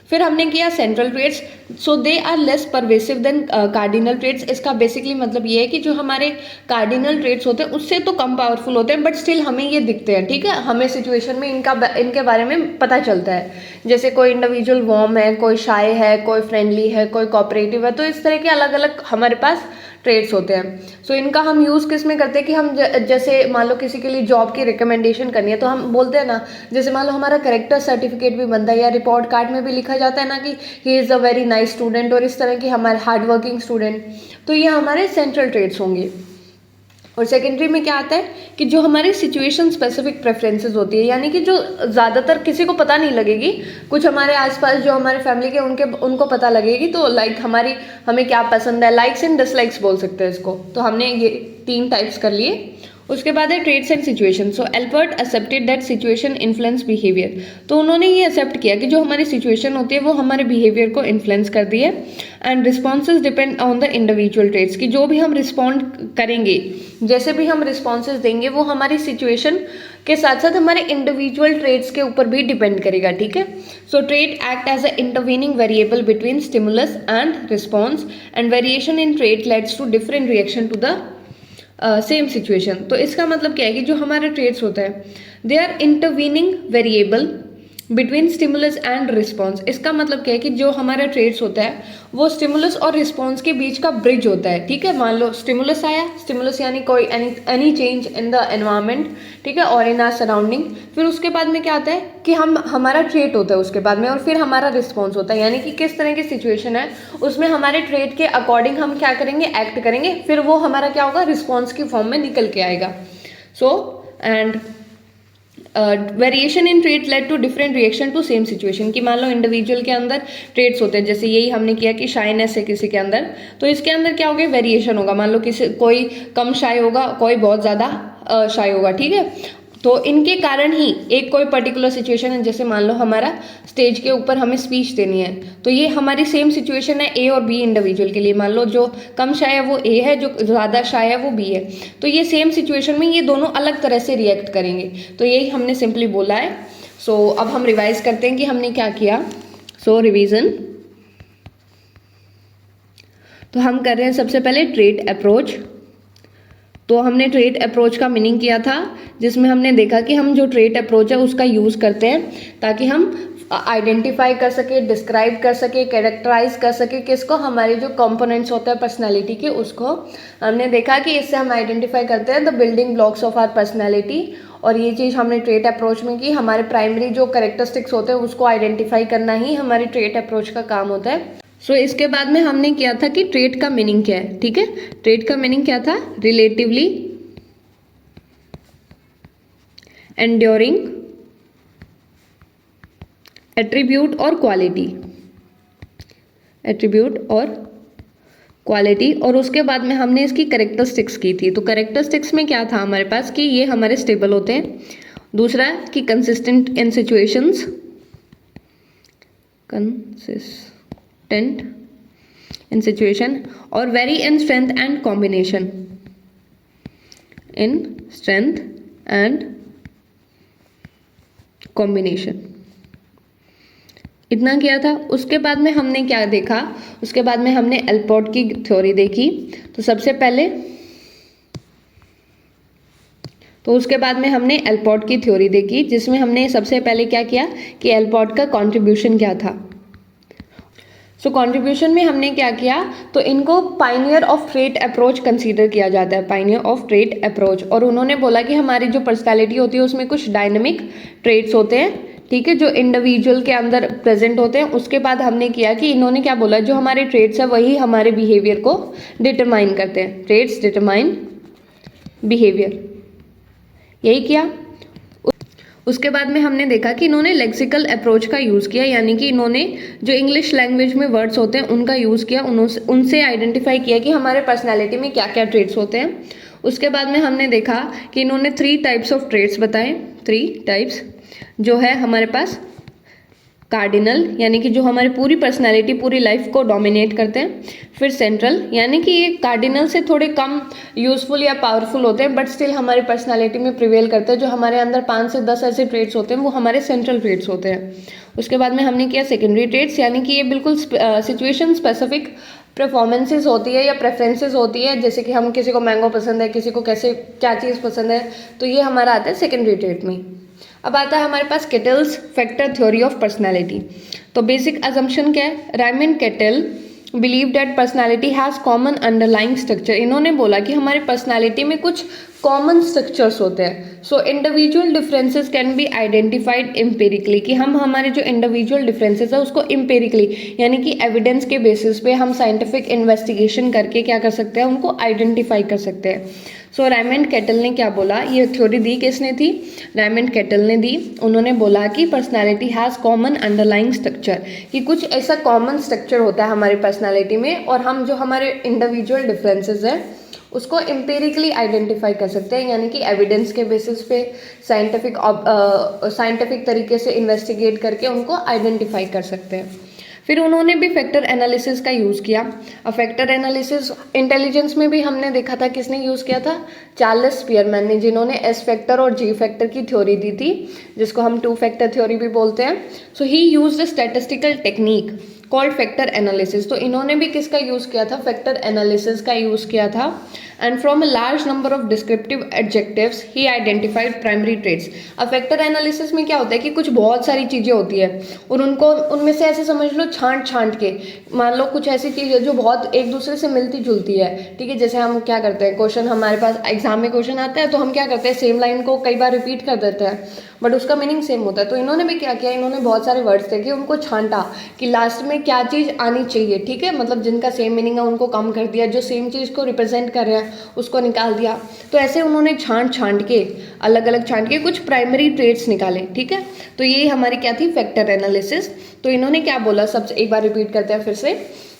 फिर हमने किया central traits, so they are less pervasive than cardinal traits. इसका बेसिकली मतलब ये है कि जो हमारे कार्डिनल ट्रेट्स होते हैं उससे तो कम पावरफुल होते हैं, बट स्टिल हमें ये दिखते हैं, ठीक है। हमें सिचुएशन में इनके बारे में पता चलता है। जैसे कोई इंडिविजुअल वार्म है, कोई शाय है, कोई फ्रेंडली है, कोई कोऑपरेटिव है, तो इस तरह के अलग अलग हमारे पास ट्रेड्स होते हैं। सो इनका हम यूज़ किस में करते हैं कि हम जैसे मान लो किसी के लिए जॉब की रिकमेंडेशन करनी है तो हम बोलते हैं ना, जैसे मान लो हमारा करेक्टर सर्टिफिकेट भी बनता है या रिपोर्ट कार्ड में भी लिखा जाता है ना कि he is a very nice student, और इस तरह की हमारे हार्ड वर्किंग स्टूडेंट, तो ये हमारे सेंट्रल ट्रेड्स होंगे। और सेकेंडरी में क्या आता है कि जो हमारी सिचुएशन स्पेसिफिक प्रेफरेंसेस होती है, यानी कि जो ज़्यादातर किसी को पता नहीं लगेगी, कुछ हमारे आसपास जो हमारे फैमिली के उनको पता लगेगी। तो लाइक हमें क्या पसंद है, लाइक्स एंड डिसलाइक्स बोल सकते हैं इसको। तो हमने ये 3 टाइप्स कर लिए। उसके बाद है traits and situation. So Allport accepted that situation influence behaviour, तो उन्होंने ये एक्सेप्ट किया कि जो हमारी सिचुएशन होती है वो हमारे बिहेवियर को इन्फ्लुएंस करती है। And responses depend on the individual traits, कि जो भी हम रिस्पॉन्ड करेंगे, जैसे भी हम रिस्पॉन्सेज देंगे वो हमारी सिचुएशन के साथ साथ हमारे इंडिविजुअल ट्रेड्स के ऊपर भी डिपेंड करेगा, ठीक है। So trait act as a intervening variable between stimulus and response, and variation in trait leads to different reaction to the same situation. तो इसका मतलब क्या है कि जो हमारे ट्रेड्स होता है they are intervening variable between stimulus and response. इसका मतलब क्या है कि जो हमारा ट्रेड्स होता है वो स्टिमुलस और रिस्पॉन्स के बीच का ब्रिज होता है, ठीक है। मान लो स्टिमुलस आया, स्टिमुलस यानी कोई any change in the environment, ठीक है, और इन आर सराउंडिंग। फिर उसके बाद में क्या आता है कि हमारा ट्रेड होता है उसके बाद में, और फिर हमारा रिस्पॉन्स होता है, यानी कि किस तरह की सिचुएशन है उसमें हमारे ट्रेड के अकॉर्डिंग हम क्या करेंगे, एक्ट करेंगे, फिर वो हमारा क्या होगा, रिस्पॉन्स की फॉर्म में निकल के आएगा। So and variation in trait lead to different reaction to same situation, कि मान लो इंडिविजुअल के अंदर ट्रेड्स होते हैं, जैसे यही हमने किया कि शाइनेस है किसी के अंदर, तो इसके अंदर क्या होगा, वेरिएशन होगा। मान लो कोई कम शाय होगा, कोई बहुत ज़्यादा शाय होगा, ठीक है। तो इनके कारण ही एक कोई पर्टिकुलर सिचुएशन है, जैसे मान लो हमारा स्टेज के ऊपर हमें स्पीच देनी है, तो ये हमारी सेम सिचुएशन है ए और बी इंडिविजुअल के लिए। मान लो जो कम शाय है वो ए है, जो ज़्यादा शाय है वो बी है, तो ये सेम सिचुएशन में ये दोनों अलग तरह से रिएक्ट करेंगे। तो यही हमने सिंपली बोला है। सो अब हम रिवाइज करते हैं कि हमने क्या किया। सो रिवीजन, तो हम कर रहे हैं सबसे पहले ट्रेड अप्रोच। तो हमने ट्रेड अप्रोच का मीनिंग किया था, जिसमें हमने देखा कि हम जो ट्रेड अप्रोच है उसका यूज़ करते हैं ताकि हम आइडेंटिफाई कर सके, डिस्क्राइब कर सके, कैरेक्टराइज कर सके किसको, हमारे जो कंपोनेंट्स होते हैं पर्सनालिटी के, उसको हमने देखा कि इससे हम आइडेंटिफाई करते हैं the building blocks of our personality. और ये चीज़ हमने ट्रेड अप्रोच में की। हमारे प्राइमरी जो कैरेक्टरिस्टिक्स होते हैं उसको आइडेंटिफाई करना ही हमारी ट्रेड अप्रोच का काम होता है। सो इसके बाद में हमने किया था कि ट्रेड का मीनिंग क्या है, ठीक है। ट्रेड का मीनिंग क्या था, रिलेटिवली एंड्योरिंग एट्रीब्यूट और क्वालिटी, एट्रीब्यूट और क्वालिटी। और उसके बाद में हमने इसकी कैरेक्टरिस्टिक्स की थी। तो कैरेक्टरिस्टिक्स में क्या था हमारे पास कि ये हमारे स्टेबल होते हैं। दूसरा कि consistent in situations, consistent in situation, और vary in strength and combination, in strength and combination. इतना किया था। उसके बाद में हमने क्या देखा, उसके बाद में हमने एल्पोर्ट की थ्योरी देखी। तो सबसे पहले तो उसके बाद में हमने एल्पोर्ट की थ्योरी देखी, जिसमें हमने सबसे पहले क्या किया कि एल्पोर्ट का कंट्रीब्यूशन क्या था। सो कंट्रीब्यूशन में हमने क्या किया, तो इनको Pioneer of trait approach consider किया जाता है, पायनियर ऑफ ट्रेड अप्रोच। और उन्होंने बोला कि हमारी जो पर्सनैलिटी होती है उसमें कुछ डायनेमिक ट्रेड्स होते हैं, ठीक है, जो इंडिविजुअल के अंदर प्रेजेंट होते हैं। उसके बाद हमने किया कि इन्होंने क्या बोला, जो हमारे ट्रेड्स है वही हमारे बिहेवियर को डिटरमाइन करते हैं, ट्रेड्स डिटरमाइन बिहेवियर, यही किया। उसके बाद में हमने देखा कि इन्होंने लेक्सिकल अप्रोच का यूज़ किया, यानी कि इन्होंने जो इंग्लिश लैंग्वेज में वर्ड्स होते हैं उनका यूज़ किया, उनसे आइडेंटिफाई किया कि हमारे पर्सनालिटी में क्या क्या ट्रेड्स होते हैं। उसके बाद में हमने देखा कि इन्होंने 3 टाइप्स ऑफ ट्रेट्स बताए, 3 टाइप्स जो है हमारे पास कार्डिनल यानी कि जो हमारी पूरी पर्सनैलिटी पूरी लाइफ को डोमिनेट करते हैं, फिर सेंट्रल यानी कि ये कार्डिनल से थोड़े कम यूजफुल या पावरफुल होते हैं बट स्टिल हमारी पर्सनैलिटी में प्रिवेल करते हैं। जो हमारे अंदर 5 से 10 ऐसे ट्रेट्स होते हैं वो हमारे सेंट्रल ट्रेट्स होते हैं। उसके बाद में हमने किया सेकेंडरी ट्रेट्स यानी कि ये बिल्कुल सिचुएशन स्पेसिफिक परफॉर्मेंसेस होती है या प्रेफरेंसेस होती है, जैसे कि हम किसी को मैंगो पसंद है, किसी को कैसे क्या चीज़ पसंद है, तो ये हमारा आता है सेकेंडरी ट्रेट में। अब आता है हमारे पास Cattell's factor theory of personality. तो बेसिक अजम्पशन क्या है, Raymond Cattell believe that personality has common underlying structure. इन्होंने बोला कि हमारी पर्सनैलिटी में कुछ कॉमन स्ट्रक्चर्स होते हैं। So individual differences can be identified empirically, कि हम हमारे जो इंडिविजुअल डिफरेंसेस है उसको एम्पेरिकली यानी कि एविडेंस के बेसिस पे हम साइंटिफिक इन्वेस्टिगेशन करके क्या कर सकते हैं, उनको आइडेंटिफाई कर सकते हैं। सो रायमंड केटल ने क्या बोला, ये थ्योरी दी किसने थी, रायमंड केटल ने दी। उन्होंने बोला कि personality has common underlying structure, कि कुछ ऐसा कॉमन स्ट्रक्चर होता है हमारी पर्सनैलिटी में और हम जो हमारे इंडिविजुअल डिफरेंसेस है उसको एम्पेरिकली आइडेंटिफाई कर सकते हैं, यानी कि एविडेंस के बेसिस पे साइंटिफिक तरीके से इन्वेस्टिगेट करके उनको आइडेंटिफाई कर सकते हैं। फिर उन्होंने भी फैक्टर एनालिसिस का यूज़ किया। अब फैक्टर एनालिसिस इंटेलिजेंस में भी हमने देखा था, किसने यूज़ किया था, चार्ल्स स्पीयरमैन ने, जिन्होंने एस फैक्टर और जी फैक्टर की थ्योरी दी थी, जिसको हम 2 फैक्टर थ्योरी भी बोलते हैं। So he used statistical technique called factor analysis. तो इन्होंने भी किसका यूज़ किया था, फैक्टर एनालिसिस का यूज़ किया था। And from a large number of descriptive adjectives he identified primary traits. अब फैक्टर एनालिसिस में क्या होता है कि कुछ बहुत सारी चीज़ें होती है और उनको उनमें से ऐसे समझ लो छांट के, मान लो कुछ ऐसी चीज़ है जो बहुत एक दूसरे से मिलती जुलती है, ठीक है। जैसे हम क्या करते हैं, क्वेश्चन हमारे पास एग्जाम में क्वेश्चन आता है तो हम क्या करते हैं, सेम लाइन को कई बार रिपीट कर देते हैं बट उसका मीनिंग सेम होता है। तो इन्होंने भी क्या किया, इन्होंने बहुत सारे वर्ड्स देखे, उनको छांटा कि लास्ट में क्या चीज़ आनी चाहिए, ठीक है। मतलब जिनका सेम मीनिंग है उनको कम कर दिया, जो सेम चीज़ को रिप्रेजेंट कर रहे हैं उसको निकाल दिया। तो ऐसे उन्होंने छांट के अलग अलग छांट के कुछ प्राइमरी ट्रेट्स निकाले, ठीक है। तो ये हमारी क्या थी, फैक्टर एनालिसिस। तो इन्होंने क्या बोला, सबसे एक बार रिपीट करते हैं फिर से,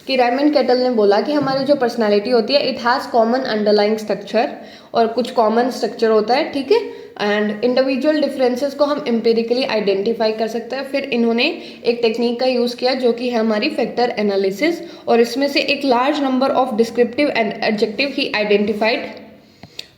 कि रायमंड केटल ने बोला कि हमारी जो पर्सनालिटी होती है it has common underlying structure, और कुछ कॉमन स्ट्रक्चर होता है, ठीक है। एंड इंडिविजुअल डिफरेंसेस को हम एम्पेरिकली आइडेंटिफाई कर सकते हैं। फिर इन्होंने एक टेक्निक का यूज़ किया जो कि है हमारी फैक्टर एनालिसिस, और इसमें से एक large number of descriptive and adjective he identified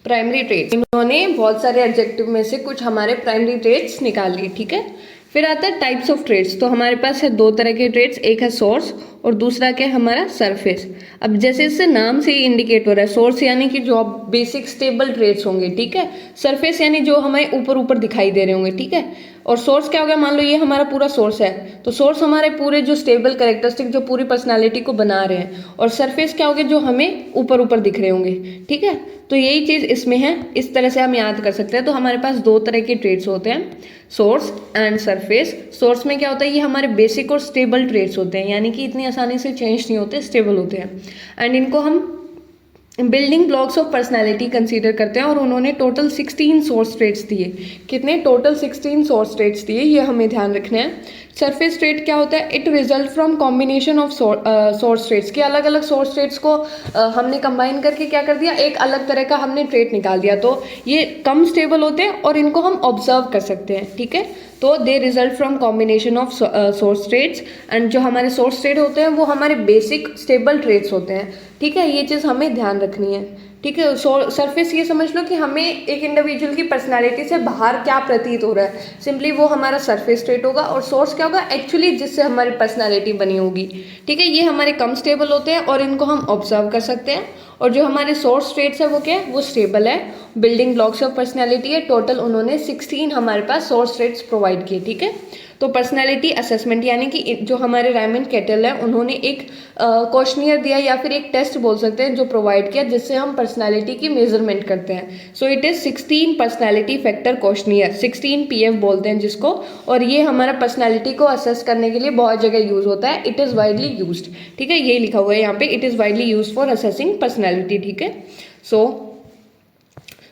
primary traits. इन्होंने बहुत सारे एडजेक्टिव में से कुछ हमारे प्राइमरी ट्रेट्स निकाल लिए, ठीक है। फिर आता है टाइप्स ऑफ ट्रेट्स। तो हमारे पास है 2 तरह के ट्रेट्स, एक है सोर्स और दूसरा क्या है हमारा सरफेस। अब जैसे इससे नाम से ही इंडिकेट हो रहा है, सोर्स यानी कि जो बेसिक स्टेबल ट्रेट्स होंगे, ठीक है। सरफेस यानी जो हमें ऊपर ऊपर दिखाई दे रहे होंगे, ठीक है। और सोर्स क्या हो गया, मान लो ये हमारा पूरा सोर्स है, तो सोर्स हमारे पूरे जो स्टेबल कैरेक्टरिस्टिक जो पूरी पर्सनालिटी को बना रहे हैं, और सरफेस क्या हो गया, जो हमें ऊपर ऊपर दिख रहे होंगे, ठीक है। तो यही चीज़ इसमें है, इस तरह से हम याद कर सकते हैं। तो हमारे पास 2 तरह के ट्रेट्स होते हैं, सोर्स एंड सरफेस। सोर्स में क्या होता है, ये हमारे बेसिक और स्टेबल ट्रेट्स होते हैं, यानी कि इतनी आसानी से चेंज नहीं होते, स्टेबल होते हैं। एंड इनको हम building blocks of personality consider करते हैं, और उन्होंने टोटल 16 सोर्स ट्रेट्स दिए। कितने, टोटल 16 सोर्स ट्रेट्स दिए, ये हमें ध्यान रखना है। सरफेस ट्रेट क्या होता है, it result from combination of source traits, के अलग अलग सोर्स ट्रेट्स को हमने कंबाइन करके क्या कर दिया, एक अलग तरह का हमने ट्रेट निकाल दिया। तो ये कम स्टेबल होते हैं और इनको हम ऑब्जर्व कर सकते हैं, ठीक है। तो they result from combination of source traits, and जो हमारे सोर्स ट्रेट होते हैं वो हमारे बेसिक स्टेबल ट्रेट्स होते हैं, ठीक है। ये चीज़ हमें ध्यान रखनी है, ठीक है। सरफेस ये समझ लो कि हमें एक इंडिविजुअल की पर्सनालिटी से बाहर क्या प्रतीत हो रहा है, सिंपली वो हमारा सरफेस ट्रेट होगा। और सोर्स क्या होगा, एक्चुअली जिससे हमारी पर्सनालिटी बनी होगी, ठीक है। ये हमारे कम स्टेबल होते हैं और इनको हम ऑब्जर्व कर सकते हैं। और जो हमारे सोर्स ट्रेट्स है वो क्या है, वो स्टेबल है, बिल्डिंग ब्लॉक्स ऑफ पर्सनालिटी है। टोटल उन्होंने 16 हमारे पास सोर्स ट्रेट्स प्रोवाइड किए, ठीक है। तो पर्सनालिटी असेसमेंट यानी कि जो हमारे रायमंड केटल है उन्होंने एक क्वेश्चनियर दिया या फिर एक टेस्ट बोल सकते हैं जो प्रोवाइड किया, जिससे हम पर्सनालिटी की मेजरमेंट करते हैं। So it is 16 personality factor questionnaire, 16 PF बोलते हैं जिसको। और ये हमारा पर्सनालिटी को असेस करने के लिए बहुत जगह यूज़ होता है, इट इज़ वाइडली यूज्ड, ठीक है। ये लिखा हुआ है यहाँ पे, it is widely use for assessing personality, ठीक है।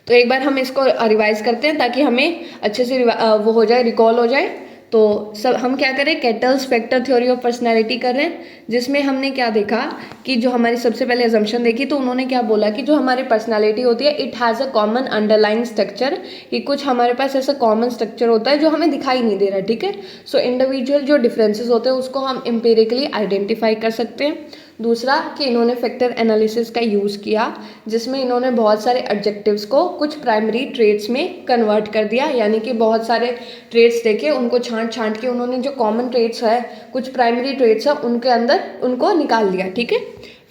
तो एक बार हम इसको रिवाइज करते हैं ताकि हमें अच्छे से वो हो जाए, रिकॉल हो जाए। तो सब हम क्या करें, kettles factor theory of personality कर रहे हैं, जिसमें हमने क्या देखा कि जो हमारी सबसे पहले अजम्पशन देखी तो उन्होंने क्या बोला कि जो हमारी पर्सनैलिटी होती है it has a common underline structure, कि कुछ हमारे पास ऐसा कॉमन स्ट्रक्चर होता है जो हमें दिखाई नहीं दे रहा, ठीक है। सो इंडिविजुअल जो डिफरेंसेस होते हैं उसको हम एम्पिरिकली आइडेंटिफाई कर सकते हैं। दूसरा कि इन्होंने फैक्टर एनालिसिस का यूज़ किया, जिसमें इन्होंने बहुत सारे एडजेक्टिव्स को कुछ प्राइमरी ट्रेट्स में कन्वर्ट कर दिया, यानी कि बहुत सारे ट्रेट्स देखे, उनको छांट छांट के उन्होंने जो कॉमन ट्रेट्स है, कुछ प्राइमरी ट्रेट्स है, उनके अंदर उनको निकाल दिया, ठीक है।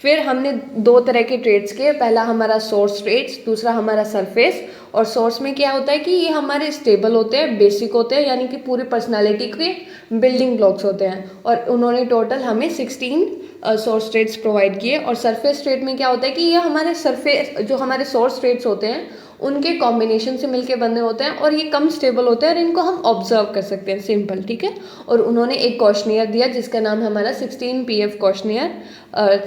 फिर हमने दो तरह के ट्रेट्स किए, पहला हमारा सोर्स ट्रेट्स, दूसरा हमारा सरफेस। और सोर्स में क्या होता है कि ये हमारे स्टेबल होते हैं, बेसिक होते हैं, यानी कि पूरी पर्सनालिटी के बिल्डिंग ब्लॉक्स होते हैं। और उन्होंने टोटल हमें 16 सोर्स ट्रेट्स प्रोवाइड किए। और सरफेस ट्रेट में क्या होता है कि ये हमारे सरफेस जो हमारे सोर्स ट्रेट्स होते हैं उनके कॉम्बिनेशन से मिलके बने होते हैं, और ये कम स्टेबल होते हैं और इनको हम ऑब्जर्व कर सकते हैं, सिंपल, ठीक है। और उन्होंने एक क्वेश्चनियर दिया जिसका नाम है हमारा 16 PF क्वेश्चनियर,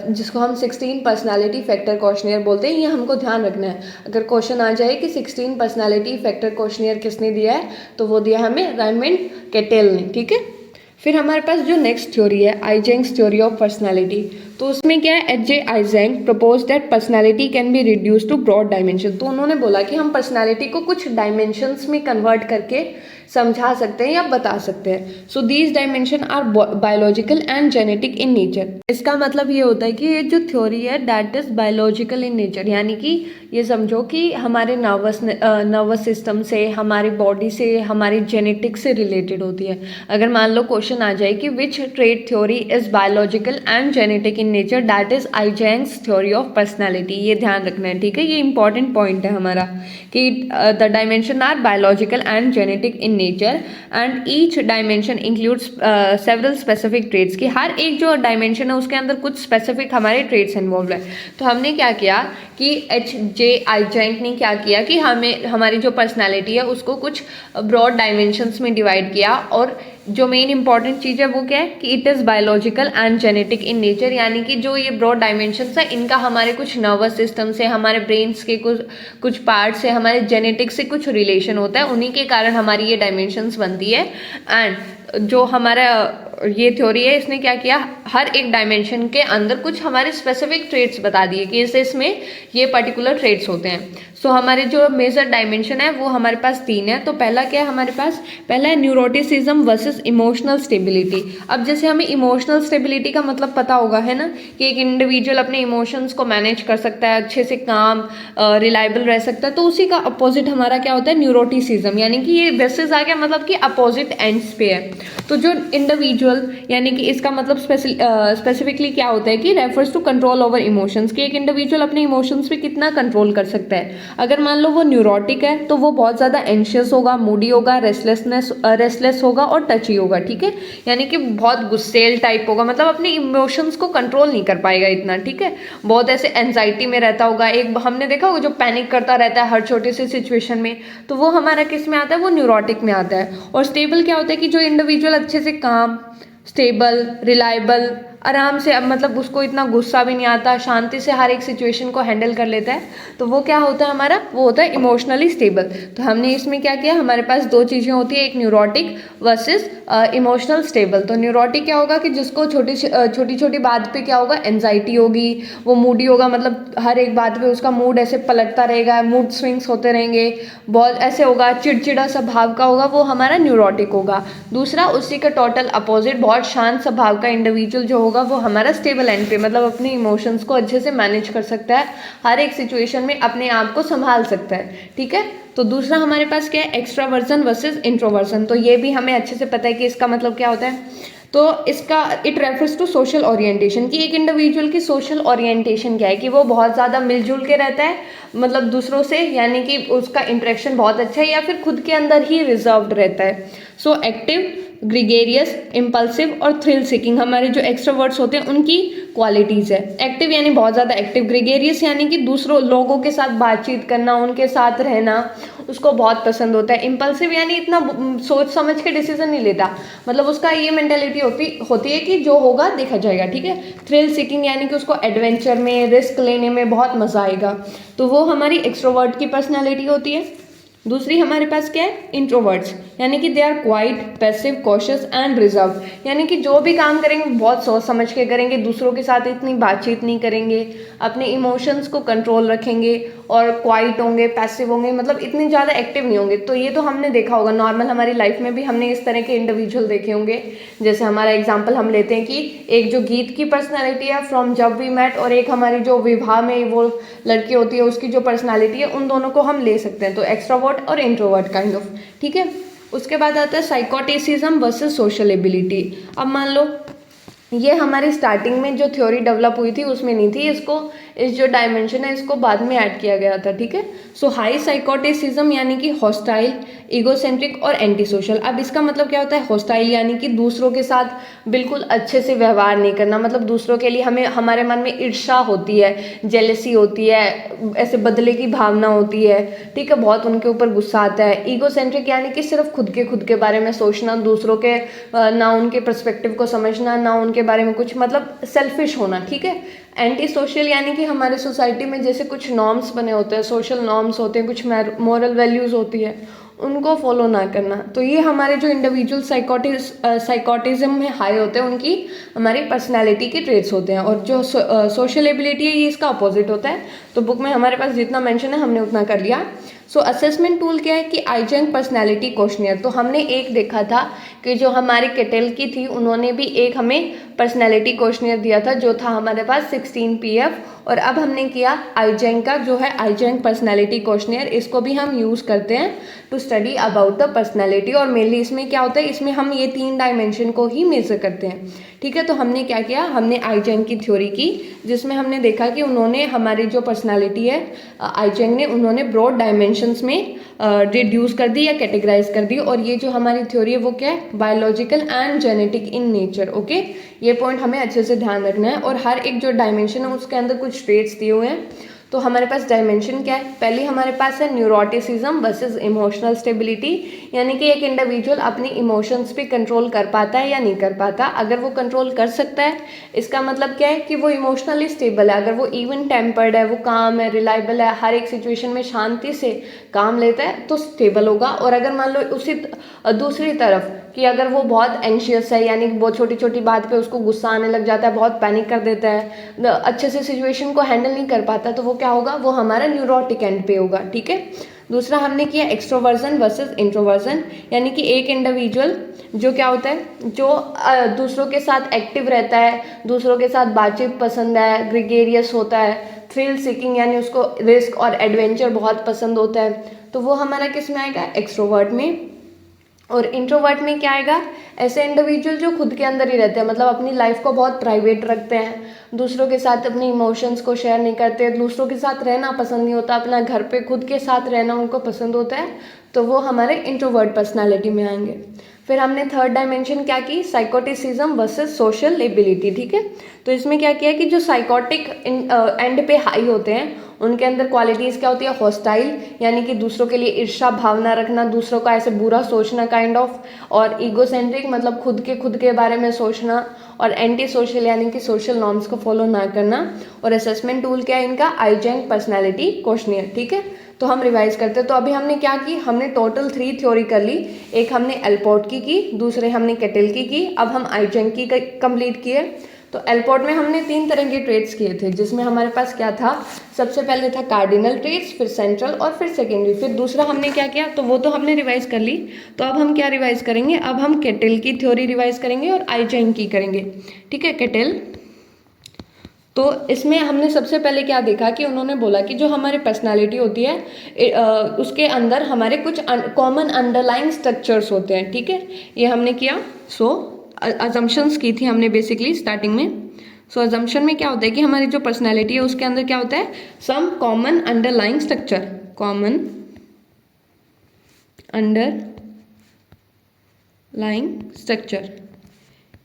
जिसको हम 16 पर्सनालिटी फैक्टर क्वेश्चनियर बोलते हैं। ये हमको ध्यान रखना है, अगर क्वेश्चन आ जाए कि 16 पर्सनालिटी फैक्टर क्वेश्चनियर किसने दिया है, तो वो दिया हमें रायमंड केटेल ने, ठीक है। फिर हमारे पास जो नेक्स्ट थ्योरी है, आइजेंक्स थ्योरी ऑफ पर्सनालिटी, तो उसमें क्या है, H.J. Eysenck propose that personality can be reduce to broad dimension. तो उन्होंने बोला कि हम पर्सनालिटी को कुछ डायमेंशंस में कन्वर्ट करके समझा सकते हैं या बता सकते हैं। So these dimension are biological and genetic in nature. इसका मतलब ये होता है कि ये जो थ्योरी है that is biological in nature, यानी कि ये समझो कि हमारे नर्वस सिस्टम से, हमारी बॉडी से, हमारी जेनेटिक से रिलेटेड होती है। अगर मान लो क्वेश्चन आ जाए कि which trait theory is biological and genetic in nature, that is Eysenck's theory of personality. ये ध्यान रखना है, ठीक है, ये इंपॉर्टेंट पॉइंट है हमारा कि the dimension are biological and genetic in nature and each dimension includes several specific traits, कि हर एक जो डायमेंशन है उसके अंदर कुछ स्पेसिफिक हमारे ट्रेट्स इन्वॉल्व है। तो हमने क्या किया कि H.J. आइजेंक ने क्या किया कि हमें हमारी जो पर्सनालिटी है उसको कुछ ब्रॉड डायमेंशंस में डिवाइड किया, और जो मेन इंपॉर्टेंट चीज़ है वो क्या है कि it is biological and genetic in nature, यानी कि जो ये ब्रॉड डायमेंशंस है इनका हमारे कुछ नर्वस सिस्टम से, हमारे ब्रेन्स के कुछ पार्ट से, हमारे जेनेटिक्स से कुछ रिलेशन होता है, उन्हीं के कारण हमारी ये डायमेंशंस बनती है। एंड जो हमारा ये थ्योरी है इसने क्या किया, हर एक डायमेंशन के अंदर कुछ हमारे स्पेसिफिक ट्रेट्स बता दिए कि इसमें ये पर्टिकुलर ट्रेट्स होते हैं। सो हमारे जो मेजर डायमेंशन है वो हमारे पास 3 है। तो पहला क्या है हमारे पास, पहला है न्यूरोटिसिज्म वर्सेस इमोशनल स्टेबिलिटी। अब जैसे हमें इमोशनल स्टेबिलिटी का मतलब पता होगा, है ना, कि एक इंडिविजुअल अपने इमोशंस को मैनेज कर सकता है, अच्छे से काम रिलायबल रह सकता है, तो उसी का अपोजिट हमारा क्या होता है, न्यूरोटिसिज्म, यानी कि ये वर्सेस आ गया, मतलब कि अपोजिट एंड्स पे है। तो जो इंडिविजुअल, यानी कि इसका मतलब स्पेसिफिकली क्या होता है कि refers to control over emotions, कि एक इंडिविजुअल अपने इमोशंस पे कितना कंट्रोल कर सकता है। अगर मान लो वो न्यूरोटिक है तो वो बहुत ज़्यादा एंशियस होगा, मूडी होगा, रेस्टलेस होगा और टची होगा, ठीक है, यानी कि बहुत गुस्सेल टाइप होगा, मतलब अपने इमोशंस को कंट्रोल नहीं कर पाएगा इतना, ठीक है, बहुत ऐसे एंजाइटी में रहता होगा। एक हमने देखा होगा जो पैनिक करता रहता है हर छोटे से सिचुएशन में, तो वो हमारा किस में आता है, वो न्यूरोटिक में आता है। और स्टेबल क्या होता है कि जो इंडिविजुअल अच्छे से काम, स्टेबल, रिलायबल, आराम से, अब मतलब उसको इतना गुस्सा भी नहीं आता, शांति से हर एक सिचुएशन को हैंडल कर लेता है, तो वो क्या होता है हमारा, वो होता है इमोशनली स्टेबल। तो हमने इसमें क्या किया, हमारे पास 2 चीज़ें होती है, एक न्यूरोटिक वर्सेस इमोशनल स्टेबल। तो न्यूरोटिक क्या होगा कि जिसको छोटी छोटी बात पे क्या होगा, एंजाइटी होगी, वो मूडी होगा, मतलब हर एक बात पे उसका मूड ऐसे पलटता रहेगा, मूड स्विंग्स होते रहेंगे, बहुत ऐसे होगा, चिड़चिड़ा स्वभाव का होगा, वो हमारा न्यूरोटिक होगा। दूसरा उसी का टोटल अपोजिट, बहुत शांत स्वभाव का इंडिविजुअल जो होगा वो हमारा स्टेबल एंड पे, मतलब अपने इमोशंस को अच्छे से मैनेज कर सकता है, हर एक सिचुएशन में अपने आप को संभाल सकता है, ठीक है। तो दूसरा हमारे पास क्या है, एक्स्ट्रावर्जन वर्सेस इंट्रोवर्जन। तो ये भी हमें अच्छे से पता है कि इसका मतलब क्या होता है। तो इसका it refers to social orientation, कि एक इंडिविजुअल की सोशल ओरिएंटेशन क्या है कि वो बहुत ज़्यादा मिलजुल के रहता है, मतलब दूसरों से, यानी कि उसका इंटरेक्शन बहुत अच्छा है, या फिर खुद के अंदर ही रिजर्व्ड रहता है। सो एक्टिव, ग्रीगेरियस, इम्पल्सिव और थ्रिल सीकिंग हमारे जो एक्स्ट्रोवर्ट्स होते हैं उनकी क्वालिटीज़ है। एक्टिव यानी बहुत ज़्यादा एक्टिव, ग्रीगेरियस यानी कि दूसरों लोगों के साथ बातचीत करना, उनके साथ रहना उसको बहुत पसंद होता है। इम्पल्सिव यानी इतना सोच समझ के डिसीजन नहीं लेता, मतलब उसका ये मेंटेलिटी होती है कि जो होगा देखा जाएगा, ठीक है। थ्रिल सीकिंग यानी कि उसको एडवेंचर में, रिस्क लेने में बहुत मज़ा आएगा, तो वो हमारी एक्सट्रोवर्ट की पर्सनैलिटी होती है। दूसरी हमारे पास क्या है, इंट्रोवर्ट्स, यानी कि they are quite, passive, cautious and reserve, यानी कि जो भी काम करेंगे बहुत सोच समझ के करेंगे, दूसरों के साथ इतनी बातचीत नहीं करेंगे, अपने इमोशंस को कंट्रोल रखेंगे और क्वाइट होंगे, पैसिव होंगे, मतलब इतनी ज़्यादा एक्टिव नहीं होंगे। तो ये तो हमने देखा होगा नॉर्मल हमारी लाइफ में भी हमने इस तरह के इंडिविजुअल देखे होंगे। जैसे हमारा एग्जाम्पल हम लेते हैं कि एक जो गीत की पर्सनैलिटी है फ्रॉम जब वी मेट, और एक हमारी जो विवाह में वो लड़की होती है उसकी जो पर्सनैलिटी है, उन दोनों को हम ले सकते हैं। तो एक्सट्रोवर्ट और इंट्रोवर्ट काइंड ऑफ, ठीक है। उसके बाद आता है साइकोटिसिज्म वर्सेस सोशल एबिलिटी। अब मान लो ये हमारी स्टार्टिंग में जो थ्योरी डेवलप हुई थी उसमें नहीं थी, इसको इस जो डायमेंशन है इसको बाद में ऐड किया गया था, ठीक है। सो हाई साइकोटिसिज्म यानी कि हॉस्टाइल, इगोसेंट्रिक और एंटी सोशल। अब इसका मतलब क्या होता है, हॉस्टाइल यानी कि दूसरों के साथ बिल्कुल अच्छे से व्यवहार नहीं करना, मतलब दूसरों के लिए हमें हमारे मन में ईर्ष्या होती है, जेलेसी होती है, ऐसे बदले की भावना होती है, ठीक है, बहुत उनके ऊपर गुस्सा आता है। ईगोसेंट्रिक यानी कि सिर्फ खुद के बारे में सोचना, दूसरों के ना उनके पर्सपेक्टिव को समझना, ना उनके बारे में कुछ, मतलब सेल्फिश होना, ठीक है। एंटी सोशल यानी कि हमारे सोसाइटी में जैसे कुछ नॉर्म्स बने होते हैं, सोशल नॉर्म्स होते हैं, कुछ मॉरल वैल्यूज़ होती है, उनको फॉलो ना करना। तो ये हमारे जो इंडिविजुअल साइकोटिज्म में हाई होते हैं उनकी हमारी पर्सनैलिटी के ट्रेट्स होते हैं, और जो सोशल एबिलिटी है ये इसका अपोजिट होता है। तो बुक में हमारे पास जितना मेंशन है हमने उतना कर लिया। सो असेसमेंट टूल क्या है कि आइजेंक पर्सनैलिटी क्वेश्चनियर। तो हमने एक देखा था कि जो हमारी केटेल की थी उन्होंने भी एक हमें पर्सनैलिटी क्वेश्चनियर दिया था जो था हमारे पास 16 PF, और अब हमने किया आइजेंक का जो है आइजेंक पर्सनैलिटी क्वेश्चनियर, इसको भी हम यूज़ करते हैं to study about the personality. और मेनली इसमें क्या होता है, इसमें हम ये 3 डायमेंशन को ही मेजर करते हैं, ठीक है। तो हमने क्या किया, हमने आइजेंक की थ्योरी की जिसमें हमने देखा कि उन्होंने हमारी जो पर्सनैलिटी है आइजेंक ने, उन्होंने ब्रॉड डायमेंशंस में रिड्यूस कर दी या कैटेगराइज कर दी। और ये जो हमारी थ्योरी है वो क्या है, biological and genetic in nature, okay. ये पॉइंट हमें अच्छे से ध्यान रखना है। और हर एक जो डायमेंशन है उसके अंदर कुछ ट्रेट्स दिए हुए हैं। तो हमारे पास डायमेंशन क्या है, पहले हमारे पास है न्यूरोटिसिज्म वर्सेस इमोशनल स्टेबिलिटी, यानी कि एक इंडिविजुअल अपनी इमोशंस पे कंट्रोल कर पाता है या नहीं कर पाता। अगर वो कंट्रोल कर सकता है इसका मतलब क्या है कि वो इमोशनली स्टेबल है। अगर वो इवन टेम्पर्ड है, वो काम है, रिलायबल है, हर एक सिचुएशन में शांति से काम लेता है तो स्टेबल होगा। और अगर मान लो उसी दूसरी तरफ कि अगर वो बहुत एंशियस है, यानी कि बहुत छोटी छोटी बात पे उसको गुस्सा आने लग जाता है, बहुत पैनिक कर देता है, अच्छे से सिचुएशन को हैंडल नहीं कर पाता, तो वो क्या होगा, वो हमारा न्यूरोटिक एंड पे होगा, ठीक है। दूसरा हमने किया एक्सट्रोवर्जन वर्सेस इंट्रोवर्जन, यानी कि एक इंडिविजुअल जो क्या होता है, जो दूसरों के साथ एक्टिव रहता है, दूसरों के साथ बातचीत पसंद है, ग्रिगेरियस होता है, थ्रिल सीकिंग यानी उसको रिस्क और एडवेंचर बहुत पसंद होता है, तो वो हमारा किस में आएगा, एक्सट्रोवर्ट में। और इंट्रोवर्ट में क्या आएगा, ऐसे इंडिविजुअल जो खुद के अंदर ही रहते हैं, मतलब अपनी लाइफ को बहुत प्राइवेट रखते हैं, दूसरों के साथ अपने इमोशंस को शेयर नहीं करते, दूसरों के साथ रहना पसंद नहीं होता, अपना घर पे खुद के साथ रहना उनको पसंद होता है, तो वो हमारे इंट्रोवर्ट पर्सनालिटी में आएंगे। फिर हमने थर्ड डायमेंशन क्या की, साइकोटिसिज्म वर्सेस सोशल एबिलिटी, ठीक है। तो इसमें क्या किया कि जो साइकोटिक एंड पे हाई होते हैं उनके अंदर क्वालिटीज़ क्या होती है, हॉस्टाइल यानी कि दूसरों के लिए ईर्ष्या भावना रखना, दूसरों का ऐसे बुरा सोचना काइंड ऑफ, और ईगोसेंट्रिक मतलब खुद के बारे में सोचना, और एंटी सोशल यानी कि सोशल नॉर्म्स को फॉलो ना करना। और असेसमेंट टूल क्या है इनका, आइजेंक पर्सनैलिटी क्वेश्चनियर, ठीक है। तो हम रिवाइज करते हैं। तो अभी हमने क्या की, हमने टोटल 3 थ्योरी कर ली, एक हमने एल्पोर्ट की, दूसरे हमने केटेल की, अब हम आइजेंक की कंप्लीट किए। तो एल्पोर्ट में हमने 3 तरह के ट्रेड्स किए थे, जिसमें हमारे पास क्या था, सबसे पहले था कार्डिनल ट्रेड्स, फिर सेंट्रल और फिर सेकेंडरी। फिर दूसरा हमने क्या किया, तो वो तो हमने रिवाइज कर ली। तो अब हम क्या रिवाइज करेंगे, अब हम केटेल की थ्योरी रिवाइज करेंगे और आइजेंक की करेंगे, ठीक है। केटेल, तो इसमें हमने सबसे पहले क्या देखा कि उन्होंने बोला कि जो हमारी पर्सनालिटी होती है उसके अंदर हमारे कुछ कॉमन अंडरलाइंग स्ट्रक्चर्स होते हैं, ठीक है, ये हमने किया। सो अजम्पशंस की थी हमने बेसिकली स्टार्टिंग में। सो अजम्पशन में क्या होता है कि हमारी जो पर्सनालिटी है उसके अंदर क्या होता है, some common underlying structure, common underlying structure,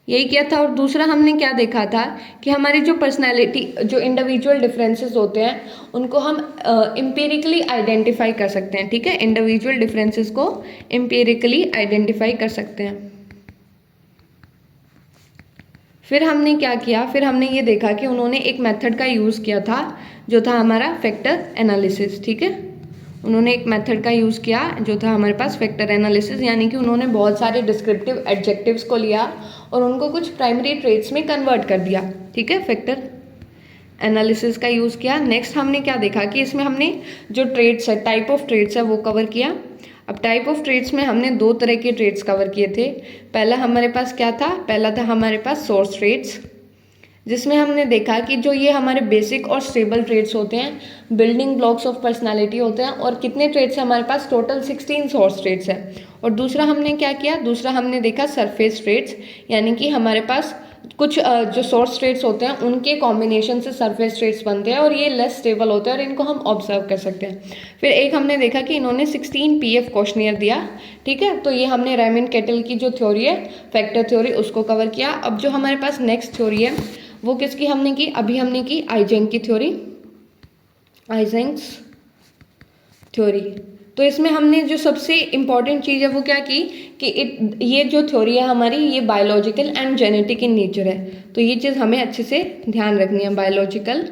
यही किया था। और दूसरा हमने क्या देखा था कि हमारी जो पर्सनैलिटी, जो इंडिविजुअल डिफरेंसेस होते हैं उनको हम एम्पिरिकली आइडेंटिफाई कर सकते हैं, ठीक है। इंडिविजुअल डिफरेंसेस को एम्पिरिकली आइडेंटिफाई कर सकते हैं। फिर हमने क्या किया, फिर हमने ये देखा कि उन्होंने एक मेथड का यूज़ किया था जो था हमारा फैक्टर एनालिसिस, ठीक है। उन्होंने एक मेथड का यूज़ किया जो था हमारे पास फैक्टर एनालिसिस, यानी कि उन्होंने बहुत सारे डिस्क्रिप्टिव एडजेक्टिव्स को लिया और उनको कुछ प्राइमरी ट्रेट्स में कन्वर्ट कर दिया। ठीक है, फैक्टर एनालिसिस का यूज़ किया। नेक्स्ट हमने क्या देखा कि इसमें हमने जो ट्रेट्स है, टाइप ऑफ ट्रेट्स है, वो कवर किया। अब टाइप ऑफ ट्रेट्स में हमने दो तरह के ट्रेट्स कवर किए थे। पहला हमारे पास क्या था, पहला था हमारे पास सोर्स ट्रेट्स, जिसमें हमने देखा कि जो ये हमारे बेसिक और स्टेबल ट्रेट्स होते हैं, बिल्डिंग ब्लॉक्स ऑफ पर्सनालिटी होते हैं, और कितने ट्रेट्स हैं हमारे पास, टोटल 16 सोर्स ट्रेट्स हैं। और दूसरा हमने क्या किया, दूसरा हमने देखा सरफेस ट्रेट्स, यानी कि हमारे पास कुछ जो सोर्स ट्रेट्स होते हैं उनके कॉम्बिनेशन से सरफेस ट्रेट्स बनते हैं और ये लेस स्टेबल होते हैं और इनको हम ऑब्जर्व कर सकते हैं। फिर एक हमने देखा कि इन्होंने 16 PF क्वेश्चनियर दिया। ठीक है, तो ये हमने रैमन केटल की जो थ्योरी है, फैक्टर थ्योरी, उसको कवर किया। अब जो हमारे पास नेक्स्ट थ्योरी है वो किसकी हमने की, अभी हमने की आइजेंक की थ्योरी, आइजेंक्स थ्योरी। तो इसमें हमने जो सबसे इम्पॉर्टेंट चीज़ है वो क्या की कि ये जो थ्योरी है हमारी, ये biological and genetic in nature है। तो ये चीज़ हमें अच्छे से ध्यान रखनी है, biological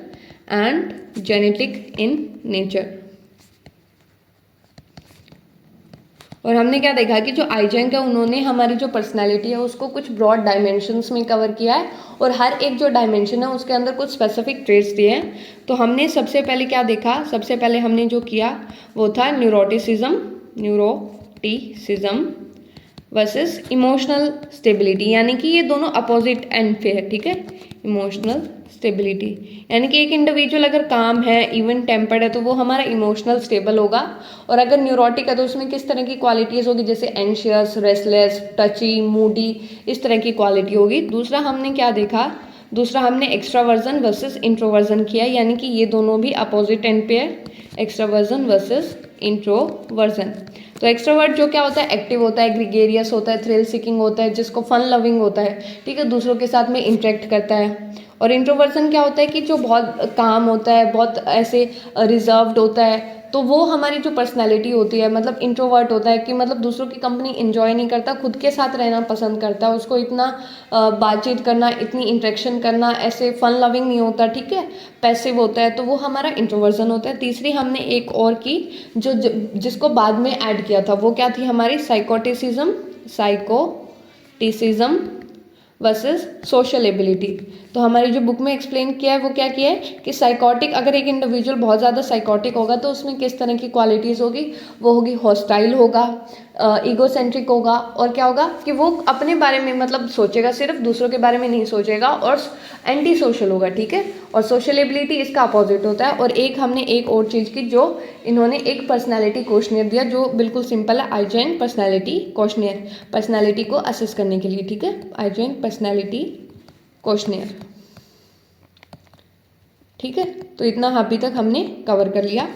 and genetic in nature. और हमने क्या देखा कि जो आइजेंक है उन्होंने हमारी जो पर्सनैलिटी है उसको कुछ ब्रॉड डायमेंशंस में कवर किया है और हर एक जो डायमेंशन है उसके अंदर कुछ स्पेसिफिक ट्रेट्स दिए हैं। तो हमने सबसे पहले क्या देखा, सबसे पहले हमने जो किया वो था न्यूरोटिसिज्म वर्सेस इमोशनल स्टेबिलिटी, यानी कि ये दोनों अपोजिट एंड पे है। ठीक है, इमोशनल स्टेबिलिटी यानी कि एक इंडिविजुअल अगर काम है, इवन टेम्पर्ड है, तो वो हमारा इमोशनल स्टेबल होगा, और अगर न्यूरोटिक है तो उसमें किस तरह की क्वालिटीज़ होगी, जैसे एंशियस, रेस्टलेस, टची, मूडी, इस तरह की क्वालिटी होगी। दूसरा हमने क्या देखा, दूसरा हमने एक्स्ट्रावर्जन वर्सेस इंट्रोवर्जन किया, यानी कि ये दोनों भी अपोजिट एंड पे है, एक्स्ट्रावर्जन वर्सेस इंट्रोवर्जन। तो एक्स्ट्रोवर्ट जो क्या होता है, एक्टिव होता है, ग्रिगेरियस होता है, थ्रिल सीकिंग होता है, जिसको फन लविंग होता है, ठीक है, दूसरों के साथ में इंटरेक्ट करता है। और इंट्रोवर्जन क्या होता है कि जो बहुत काम होता है, बहुत ऐसे रिजर्व्ड होता है, तो वो हमारी जो पर्सनैलिटी होती है, मतलब इंट्रोवर्ट होता है कि मतलब दूसरों की कंपनी इंजॉय नहीं करता, खुद के साथ रहना पसंद करता है, उसको इतना बातचीत करना, इतनी इंटरेक्शन करना, ऐसे फन लविंग नहीं होता, ठीक है, पैसिव होता है, तो वो हमारा इंट्रोवर्जन होता है। तीसरी हमने एक और की जिसको बाद में ऐड किया था, वो क्या थी हमारी, साइकोटिसिज्म वर्सेस सोशल एबिलिटी। तो हमारी जो बुक में एक्सप्लेन किया है वो क्या किया है कि साइकोटिक, अगर एक इंडिविजुअल बहुत ज़्यादा साइकोटिक होगा तो उसमें किस तरह की क्वालिटीज़ होगी, वो होगी हॉस्टाइल होगा, ईगोसेंट्रिक होगा, और क्या होगा कि वो अपने बारे में मतलब सोचेगा, सिर्फ दूसरों के बारे में नहीं सोचेगा, और एंटी सोशल होगा। ठीक है, और सोशल एबिलिटी इसका अपोजिट होता है। और एक हमने एक और चीज़ की, जो इन्होंने एक पर्सनैलिटी क्वेश्चनियर दिया जो बिल्कुल सिंपल है, आइजेंक पर्सनैलिटी क्वेश्चनियर, पर्सनैलिटी को असेस करने के लिए। ठीक है, आइजेंक पर्सनैलिटी क्वेश्चनियर। ठीक है, तो इतना अभी तक हमने कवर कर लिया।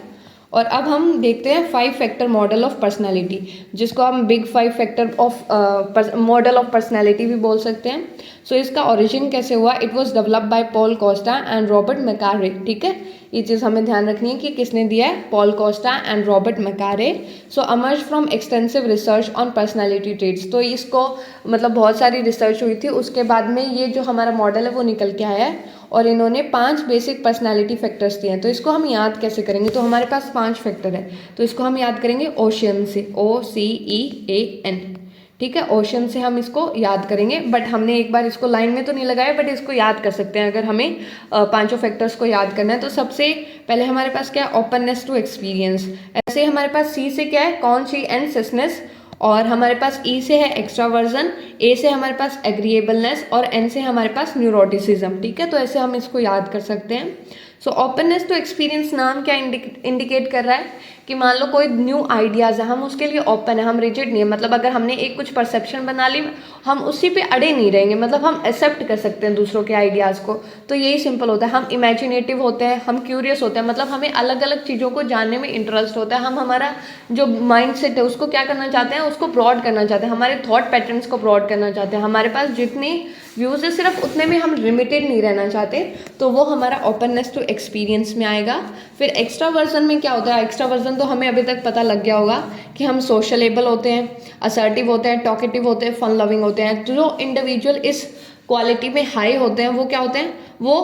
और अब हम देखते हैं 5 फैक्टर मॉडल ऑफ पर्सनैलिटी, जिसको हम big 5 factor of model of personality भी बोल सकते हैं। सो इसका ओरिजिन कैसे हुआ, it was developed by Paul Costa and Robert McCrae. ठीक है, ये चीज़ हमें ध्यान रखनी है कि किसने दिया है, Paul Costa and Robert McCrae. So emerge from extensive research on personality traits. तो इसको मतलब बहुत सारी रिसर्च हुई थी, उसके बाद में ये जो हमारा मॉडल है वो निकल के आया है, और इन्होंने 5 बेसिक पर्सनैलिटी फैक्टर्स दिए हैं। तो इसको हम याद कैसे करेंगे, तो हमारे पास 5 फैक्टर है, तो इसको हम याद करेंगे ओशियन से, OCEAN। ठीक है, ओशियन से हम इसको याद करेंगे, बट हमने एक बार इसको लाइन में तो नहीं लगाया, बट इसको याद कर सकते हैं अगर हमें पांचों फैक्टर्स को याद करना है। तो सबसे पहले हमारे पास क्या है, ओपननेस टू एक्सपीरियंस। ऐसे हमारे पास C से क्या है, कॉन्शियसनेस, और हमारे पास E से है एक्स्ट्रावर्जन, A से हमारे पास एग्रीएबलनेस, और N से हमारे पास न्यूरोटिसिज्म। ठीक है, तो ऐसे हम इसको याद कर सकते हैं। सो ओपननेस टू एक्सपीरियंस नाम क्या इंडिकेट कर रहा है कि मान लो कोई न्यू आइडियाज़ है, हम उसके लिए ओपन है, हम रिजिड नहीं है, मतलब अगर हमने एक कुछ परसेप्शन बना ली, हम उसी पे अड़े नहीं रहेंगे, मतलब हम एक्सेप्ट कर सकते हैं दूसरों के आइडियाज़ को। तो यही सिंपल होता है, हम इमेजिनेटिव होते हैं, हम क्यूरियस होते हैं, मतलब हमें अलग अलग चीज़ों को जानने में इंटरेस्ट होता है, हम हमारा जो माइंड सेट है उसको क्या करना चाहते हैं, उसको ब्रॉड करना चाहते हैं, हमारे थॉट पैटर्न्स को ब्रॉड करना चाहते हैं, हमारे पास जितनी व्यूज़ है सिर्फ उतने में हम लिमिटेड नहीं रहना चाहते, तो वो हमारा ओपननेस टू एक्सपीरियंस में आएगा। फिर एक्स्ट्रावर्जन में क्या होता है, एक्स्ट्रावर्जन तो हमें अभी तक पता लग गया होगा कि हम सोशलेबल होते हैं, असर्टिव होते हैं, टॉकेटिव होते हैं, फन लविंग होते हैं। जो इंडिविजुअल इस क्वालिटी में हाई होते हैं वो क्या होते हैं, वो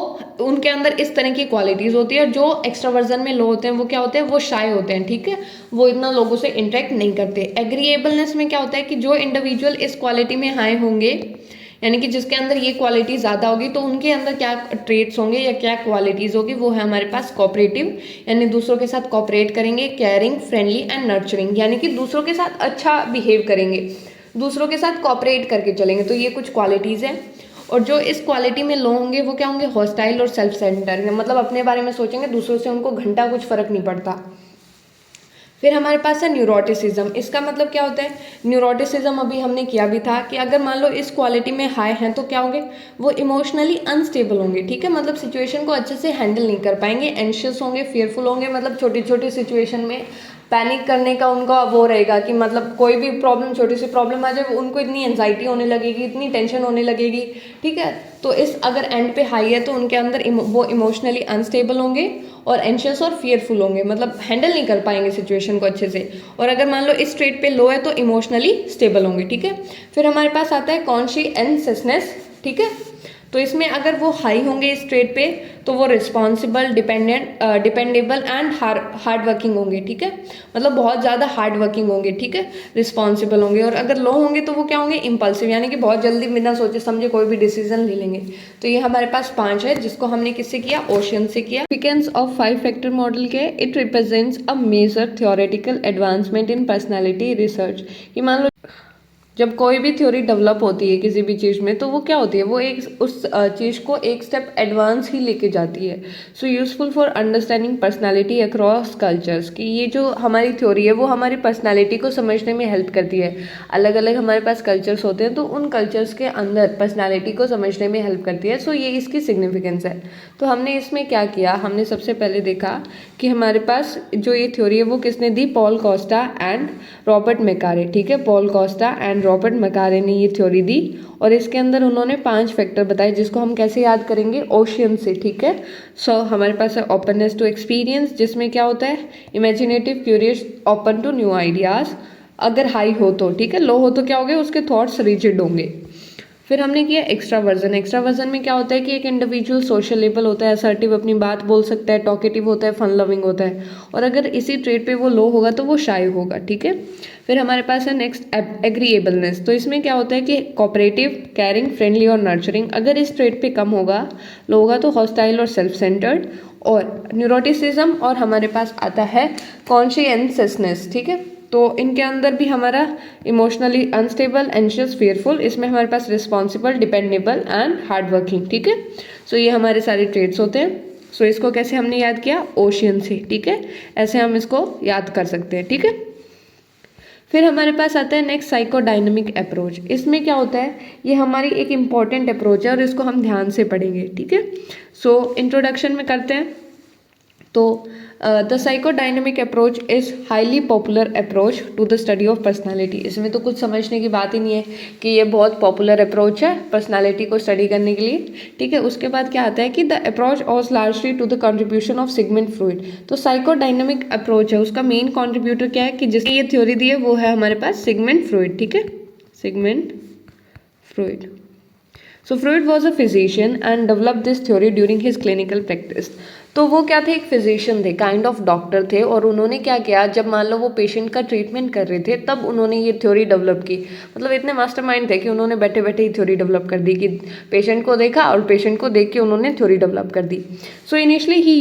उनके अंदर इस तरह की क्वालिटीज़ होती है। और जो एक्सट्रावर्जन में लोग होते हैं वो क्या होते हैं, वो शाय होते हैं, ठीक है, वो इतना लोगों से इंटरेक्ट नहीं करते। एग्रीएबलनेस में क्या होता है कि जो इंडिविजुअल इस क्वालिटी में हाई होंगे, यानी कि जिसके अंदर ये क्वालिटी ज़्यादा होगी, तो उनके अंदर क्या ट्रेट्स होंगे या क्या क्वालिटीज़ होगी, वो है हमारे पास कोऑपरेटिव, यानी दूसरों के साथ कोऑपरेट करेंगे, केयरिंग, फ्रेंडली एंड नर्चरिंग, यानी कि दूसरों के साथ अच्छा बिहेव करेंगे, दूसरों के साथ कोऑपरेट करके चलेंगे। तो ये कुछ क्वालिटीज़ हैं। और जो इस क्वालिटी में लो होंगे वो क्या होंगे, हॉस्टाइल और सेल्फ सेंटर, मतलब अपने बारे में सोचेंगे, दूसरों से उनको घंटा कुछ फर्क नहीं पड़ता। फिर हमारे पास है न्यूरोटिसिज्म। इसका मतलब क्या होता है, न्यूरोटिसिज्म अभी हमने किया भी था कि अगर मान लो इस क्वालिटी में हाई हैं तो क्या होंगे, वो इमोशनली अनस्टेबल होंगे, ठीक है, मतलब सिचुएशन को अच्छे से हैंडल नहीं कर पाएंगे, एंशियस होंगे, फियरफुल होंगे, मतलब छोटी छोटी सिचुएशन में पैनिक करने का उनका वो रहेगा कि मतलब कोई भी प्रॉब्लम, छोटी सी प्रॉब्लम आ जाए, उनको इतनी एंजाइटी होने लगेगी, इतनी टेंशन होने लगेगी, ठीक है। तो इस अगर एंड पे हाई है तो उनके अंदर वो इमोशनली अनस्टेबल होंगे और एंशियस और फियरफुल होंगे, मतलब हैंडल नहीं कर पाएंगे सिचुएशन को अच्छे से। और अगर मान लो इस ट्रेट पे लो है तो इमोशनली स्टेबल होंगे, ठीक है। फिर हमारे पास आता है कॉन्शियसनेस, ठीक है। तो इसमें अगर वो हाई होंगे इस ट्रेट पे तो वो responsible, dependable and hard working होंगे, ठीक है, मतलब बहुत ज़्यादा हार्ड वर्किंग होंगे, ठीक है, रिस्पॉन्सिबल होंगे। और अगर लो होंगे तो वो क्या होंगे, इम्पल्सिव, यानी कि बहुत जल्दी बिना सोचे समझे कोई भी डिसीजन ले लेंगे। तो ये हमारे पास 5 है, जिसको हमने किससे किया, ओशियन से किया। सिग्निफिकेंस ऑफ 5 फैक्टर मॉडल के, it represents a major theoretical advancement in personality research. कि मान लो जब कोई भी थ्योरी डेवलप होती है किसी भी चीज़ में, तो वो क्या होती है, वो एक उस चीज़ को एक स्टेप एडवांस ही लेके जाती है। So useful for understanding personality across cultures. कि ये जो हमारी थ्योरी है वो हमारी पर्सनालिटी को समझने में हेल्प करती है। अलग अलग हमारे पास कल्चर्स होते हैं, तो उन कल्चर्स के अंदर पर्सनालिटी को समझने में हेल्प करती है। सो ये इसकी सिग्निफिकेंस है। तो हमने इसमें क्या किया, हमने सबसे पहले देखा कि हमारे पास जो ये थ्योरी है वो किसने दी, Paul Costa and Robert McCrae, ठीक है, पॉल कोस्टा एंड रॉबर्ट मैकारे ने ये थ्योरी दी। और इसके अंदर उन्होंने 5 फैक्टर बताए, जिसको हम कैसे याद करेंगे, ओशियन से, ठीक है। सो हमारे पास है ओपननेस टू एक्सपीरियंस, जिसमें क्या होता है, imaginative, curious, open to new ideas, अगर हाई हो तो, ठीक है, लो हो तो क्या होंगे, उसके थॉट्स रिजिड होंगे। फिर हमने किया एक्स्ट्रावर्जन। एक्स्ट्रावर्जन में क्या होता है कि एक इंडिविजुअल सोशलेबल होता है, असर्टिव, अपनी बात बोल सकता है, टॉकेटिव होता है, फन लविंग होता है। और अगर इसी ट्रेट पे वो लो होगा तो वो शाय होगा, ठीक है। फिर हमारे पास है नेक्स्ट एग्रीएबलनेस। तो इसमें क्या होता है कि कोऑपरेटिव, केयरिंग, फ्रेंडली और नर्चरिंग। अगर इस ट्रेट पे कम होगा, लो होगा तो हॉस्टाइल और सेल्फ सेंटर्ड। और न्यूरोटिसिज्म और हमारे पास आता है कॉन्शियसनेस, ठीक है। तो इनके अंदर भी हमारा इमोशनली अनस्टेबल, एंशियस, फियरफुल, इसमें हमारे पास responsible, dependable and hard working, ठीक है। सो ये हमारे सारे ट्रेड्स होते हैं। सो इसको कैसे हमने याद किया, ओशियन से, ठीक है, ऐसे हम इसको याद कर सकते हैं, ठीक है। फिर हमारे पास आता है नेक्स्ट साइकोडायनेमिक अप्रोच। इसमें क्या होता है, ये हमारी एक इम्पॉर्टेंट अप्रोच है और इसको हम ध्यान से पढ़ेंगे, ठीक है। सो इंट्रोडक्शन में करते हैं। तो the psychodynamic approach is highly popular approach to the study of personality. इसमें तो कुछ समझने की बात ही नहीं है कि ये बहुत पॉपुलर अप्रोच है पर्सनालिटी को स्टडी करने के लिए, ठीक है। उसके बाद क्या आता है कि the approach owes largely to the contribution of Sigmund Freud. तो साइकोडायनेमिक अप्रोच है, उसका मेन कंट्रीब्यूटर क्या है कि जिसने ये थ्योरी दी है वो है हमारे पास सिगमंड फ्रॉइड, ठीक है, Sigmund Freud. So Freud was a physician and developed this theory during his clinical practice. तो वो क्या थे, एक फिजिशियन थे, काइंड ऑफ डॉक्टर थे। और उन्होंने क्या किया, जब मान लो वो पेशेंट का ट्रीटमेंट कर रहे थे तब उन्होंने ये थ्योरी डेवलप की। मतलब इतने मास्टरमाइंड थे कि उन्होंने बैठे बैठे ही थ्योरी डेवलप कर दी, कि पेशेंट को देखा और पेशेंट को देख के उन्होंने थ्योरी डेवलप कर दी। So initially he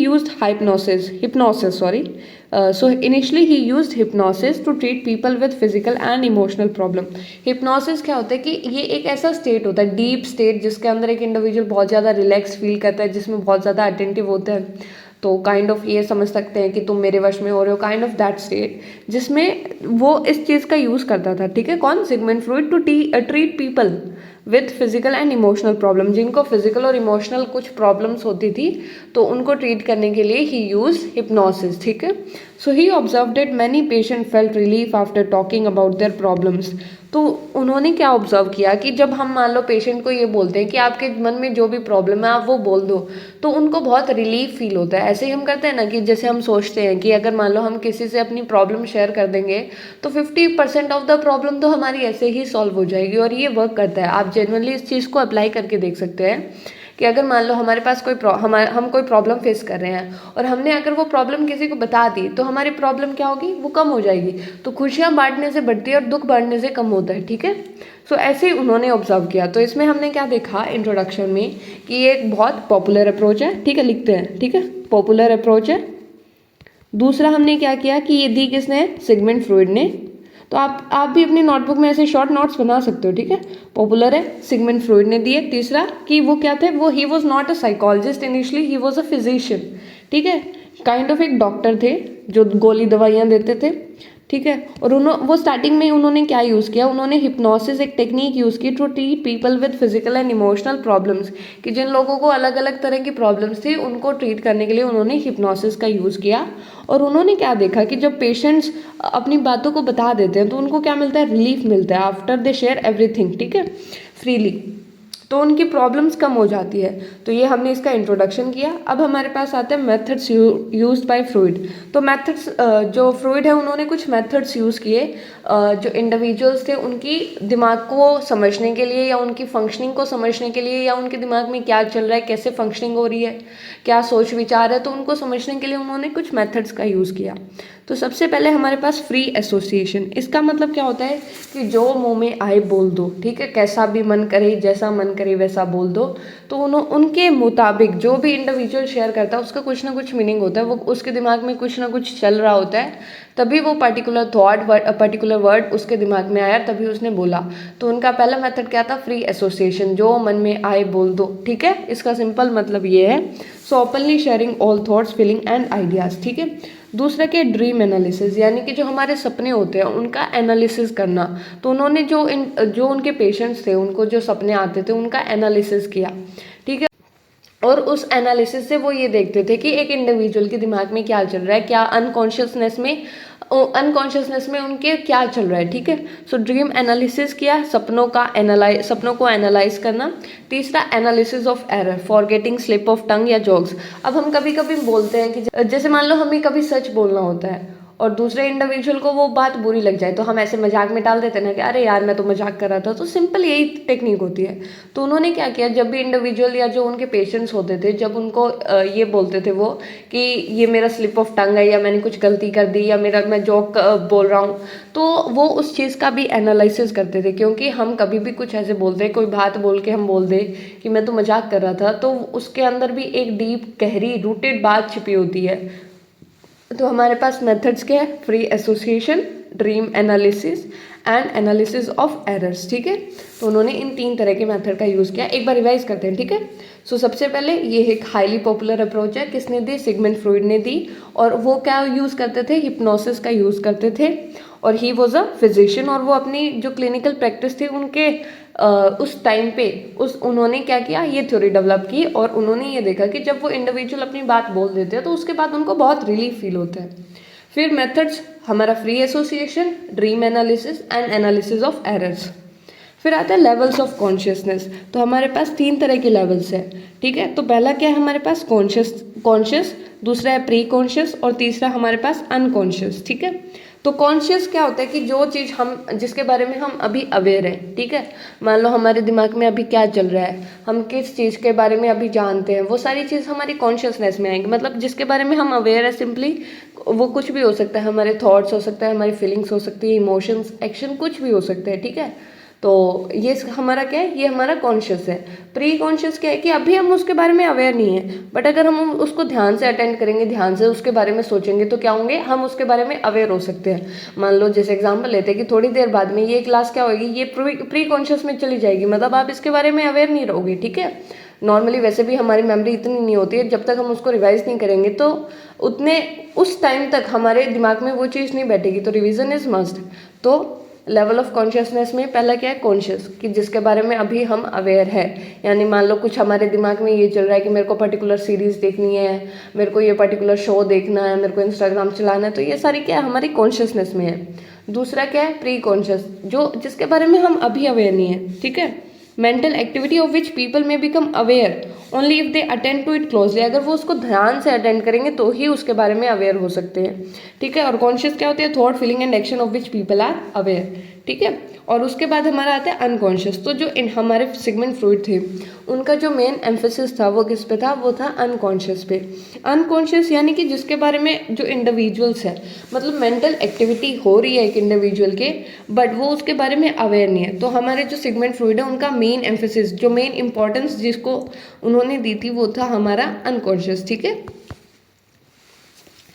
used hypnosis to treat people with physical and emotional problem. Hypnosis क्या होता है कि ये एक ऐसा स्टेट होता है, डीप स्टेट, जिसके अंदर एक इंडिविजुअल बहुत ज़्यादा रिलैक्स फील करता है, जिसमें बहुत ज़्यादा अटेंटिव होता है। तो काइंड ऑफ ये समझ सकते हैं कि तुम मेरे वश में हो रहे हो, काइंड ऑफ दैट स्टेट, जिसमें वो इस चीज़ का यूज़ करता था, ठीक है, कौन, Sigmund Freud, to treat people with physical and emotional problem. जिनको फिजिकल और इमोशनल कुछ प्रॉब्लम्स होती थी तो उनको ट्रीट करने के लिए ही यूज हिप्नोसिस, ठीक है। So he observed that many patient felt relief after talking about their problems. तो उन्होंने क्या ऑब्जर्व किया कि जब हम मान लो पेशेंट को ये बोलते हैं कि आपके मन में जो भी प्रॉब्लम है आप वो बोल दो, तो उनको बहुत रिलीफ फील होता है। ऐसे ही हम करते हैं ना कि जैसे हम सोचते हैं कि अगर मान लो हम किसी से अपनी प्रॉब्लम शेयर कर देंगे तो 50% ऑफ द प्रॉब्लम तो हमारी ऐसे ही सॉल्व हो जाएगी, और ये वर्क करता है। आप जेन्युइनली इस चीज़ को अप्लाई करके देख सकते हैं कि अगर मान लो हमारे पास हम कोई प्रॉब्लम फेस कर रहे हैं और हमने अगर वो प्रॉब्लम किसी को बता दी तो हमारी प्रॉब्लम क्या होगी, वो कम हो जाएगी। तो खुशियाँ बांटने से बढ़ती है और दुख बांटने से कम होता है, ठीक है। सो ऐसे ही उन्होंने ऑब्जर्व किया। तो इसमें हमने क्या देखा इंट्रोडक्शन में कि ये एक बहुत पॉपुलर अप्रोच है, ठीक है, लिखते हैं, ठीक है, पॉपुलर अप्रोच है। दूसरा हमने क्या किया कि ये दी किसने, सिगमंड फ्रॉइड ने। तो आप भी अपनी नोटबुक में ऐसे शॉर्ट नोट्स बना सकते हो, ठीक है। पॉपुलर है, सिगमंड फ्रॉइड ने दिए। तीसरा कि वो क्या थे, वो he was not a psychologist initially, he was a physician, ठीक है, काइंड ऑफ एक डॉक्टर थे जो गोली दवाइयाँ देते थे, ठीक है। और वो स्टार्टिंग में उन्होंने क्या यूज़ किया, उन्होंने हिप्नोसिस एक टेक्निक यूज़ की to treat people with physical and emotional problems, कि जिन लोगों को अलग अलग तरह की प्रॉब्लम्स थी उनको ट्रीट करने के लिए उन्होंने हिप्नोसिस का यूज़ किया। और उन्होंने क्या देखा कि जब पेशेंट्स अपनी बातों को बता देते हैं तो उनको क्या मिलता है, रिलीफ मिलता है आफ्टर दे शेयर एवरीथिंग, ठीक है, फ्रीली, तो उनकी प्रॉब्लम्स कम हो जाती है। तो ये हमने इसका इंट्रोडक्शन किया। अब हमारे पास आते हैं मेथड्स यूज्ड बाय फ्रॉइड। तो मेथड्स जो फ्रॉइड है उन्होंने कुछ मेथड्स यूज़ किए जो इंडिविजुअल्स थे उनकी दिमाग को समझने के लिए या उनकी फंक्शनिंग को समझने के लिए, या उनके दिमाग में क्या चल रहा है, कैसे फंक्शनिंग हो रही है, क्या सोच विचार है, तो उनको समझने के लिए उन्होंने कुछ मेथड्स का यूज़ किया। तो सबसे पहले हमारे पास फ्री एसोसिएशन। इसका मतलब क्या होता है कि जो मुंह में आए बोल दो, ठीक है, कैसा भी मन करे, जैसा मन करे वैसा बोल दो। तो उनके मुताबिक जो भी इंडिविजुअल शेयर करता है उसका कुछ ना कुछ मीनिंग होता है, वो उसके दिमाग में कुछ ना कुछ चल रहा होता है, तभी वो पर्टिकुलर थॉट पर्टिकुलर वर्ड उसके दिमाग में आया, तभी उसने बोला। तो उनका पहला मेथड क्या था, फ्री एसोसिएशन, जो मन में आए बोल दो, ठीक है। इसका सिंपल मतलब ये है, so openly sharing all thoughts feeling and ideas, ठीक है। दूसरा क्या, ड्रीम एनालिसिस, यानी कि जो हमारे सपने होते हैं उनका एनालिसिस करना। तो उन्होंने जो उनके पेशेंट्स थे उनको जो सपने आते थे उनका एनालिसिस किया, ठीक है। और उस एनालिसिस से वो ये देखते थे कि एक इंडिविजुअल के दिमाग में क्या चल रहा है, क्या अनकॉन्शियसनेस में उनके क्या चल रहा है, ठीक है। सो ड्रीम एनालिसिस किया, सपनों को एनालाइज करना। तीसरा analysis of error, forgetting, slip of tongue या जोक्स। अब हम कभी कभी बोलते हैं कि जैसे मान लो हमें कभी सच बोलना होता है और दूसरे इंडिविजुअल को वो बात बुरी लग जाए तो हम ऐसे मजाक में डाल देते हैं ना कि अरे यार मैं तो मजाक कर रहा था। तो सिंपल यही टेक्निक होती है। तो उन्होंने क्या किया, जब भी इंडिविजुअल या जो उनके पेशेंट्स होते थे जब उनको ये बोलते थे वो कि ये मेरा स्लिप ऑफ टंग है या मैंने कुछ गलती कर दी या मैं जोक बोल रहा हूँ, तो वो उस चीज़ का भी एनालिसिस करते थे। क्योंकि हम कभी भी कुछ ऐसे बोलते हैं, कोई बात बोल के हम बोल दे कि मैं तो मजाक कर रहा था, तो उसके अंदर भी एक डीप गहरी रूटेड बात छिपी होती है। तो हमारे पास मेथड्स क्या है, free association, dream analysis and analysis of errors, ठीक है। तो उन्होंने इन 3 तरह के मेथड का यूज़ किया। एक बार रिवाइज करते हैं, ठीक है। सो सबसे पहले ये एक हाईली पॉपुलर अप्रोच है, किसने दी, सिगमंड फ्रॉइड ने दी। और वो क्या यूज़ करते थे, हिप्नोसिस का यूज़ करते थे। और ही वॉज अ फिजिशियन, और वो अपनी जो क्लिनिकल प्रैक्टिस थी उनके उस टाइम पे उन्होंने क्या किया, ये थ्योरी डेवलप की। और उन्होंने ये देखा कि जब वो इंडिविजुअल अपनी बात बोल देते हैं तो उसके बाद उनको बहुत रिलीफ फील होता है। फिर मेथड्स हमारा free association, dream analysis and analysis of errors. फिर आता है लेवल्स ऑफ कॉन्शियसनेस। तो हमारे पास 3 तरह के लेवल्स है, ठीक है। तो पहला क्या है हमारे पास, कॉन्शियस, दूसरा है प्री कॉन्शियस और तीसरा हमारे पास अनकॉन्शियस, ठीक है। तो कॉन्शियस क्या होता है कि जो चीज़ जिसके बारे में हम अभी अवेयर हैं, ठीक है। मान लो हमारे दिमाग में अभी क्या चल रहा है, हम किस चीज़ के बारे में अभी जानते हैं, वो सारी चीज़ हमारी कॉन्शियसनेस में आएंगी। मतलब जिसके बारे में हम अवेयर है, सिंपली वो कुछ भी हो सकता है, हमारे थॉट्स हो सकता है, हमारी फीलिंग्स हो सकती है, इमोशंस, एक्शन, कुछ भी हो सकते हैं, ठीक है। तो ये हमारा क्या है, ये हमारा कॉन्शियस है। प्री कॉन्शियस क्या है कि अभी हम उसके बारे में अवेयर नहीं है, बट अगर हम उसको ध्यान से अटेंड करेंगे, ध्यान से उसके बारे में सोचेंगे तो क्या होंगे, हम उसके बारे में अवेयर हो सकते हैं। मान लो जैसे एग्जांपल लेते हैं कि थोड़ी देर बाद में ये क्लास क्या होगी, ये प्री कॉन्शियस में चली जाएगी, मतलब आप इसके बारे में अवेयर नहीं रहोगे, ठीक है। नॉर्मली वैसे भी हमारी मेमोरी इतनी नहीं होती है, जब तक हम उसको रिवाइज नहीं करेंगे तो उस टाइम तक हमारे दिमाग में वो चीज़ नहीं बैठेगी। तो रिविजन इज मस्ट। तो लेवल ऑफ कॉन्शियसनेस में पहला क्या है, कॉन्शियस, कि जिसके बारे में अभी हम अवेयर है। यानी मान लो कुछ हमारे दिमाग में ये चल रहा है कि मेरे को पर्टिकुलर सीरीज देखनी है, मेरे को ये पर्टिकुलर शो देखना है, मेरे को इंस्टाग्राम चलाना है, तो ये सारी क्या है, हमारी कॉन्शियसनेस में है। दूसरा क्या है, प्री कॉन्शियस, जिसके बारे में हम अभी अवेयर नहीं है, ठीक है। Mental activity of which people में become aware only if they attend to it closely. अगर वो उसको ध्यान से अटेंड करेंगे तो ही उसके बारे में अवेयर हो सकते हैं, ठीक है। और कॉन्शियस क्या होती है, thought, feeling and action of which people are aware, ठीक है। और उसके बाद हमारा आता है अनकॉन्शियस। तो जो इन हमारे सिगमंड फ्रॉइड थे उनका जो मेन एम्फेसिस था वो किस पे था, वो था अनकॉन्शियस पे। अनकॉन्शियस यानी कि जिसके बारे में जो इंडिविजुअल्स है, मतलब मेंटल एक्टिविटी हो रही है एक इंडिविजुअल के, बट वो उसके बारे में अवेयर नहीं है। तो हमारे जो सिगमंड फ्रॉइड है उनका मेन एम्फेसिस, जो मेन इंपॉर्टेंस जिसको उन्होंने दी थी वो था हमारा अनकॉन्शियस। ठीक है,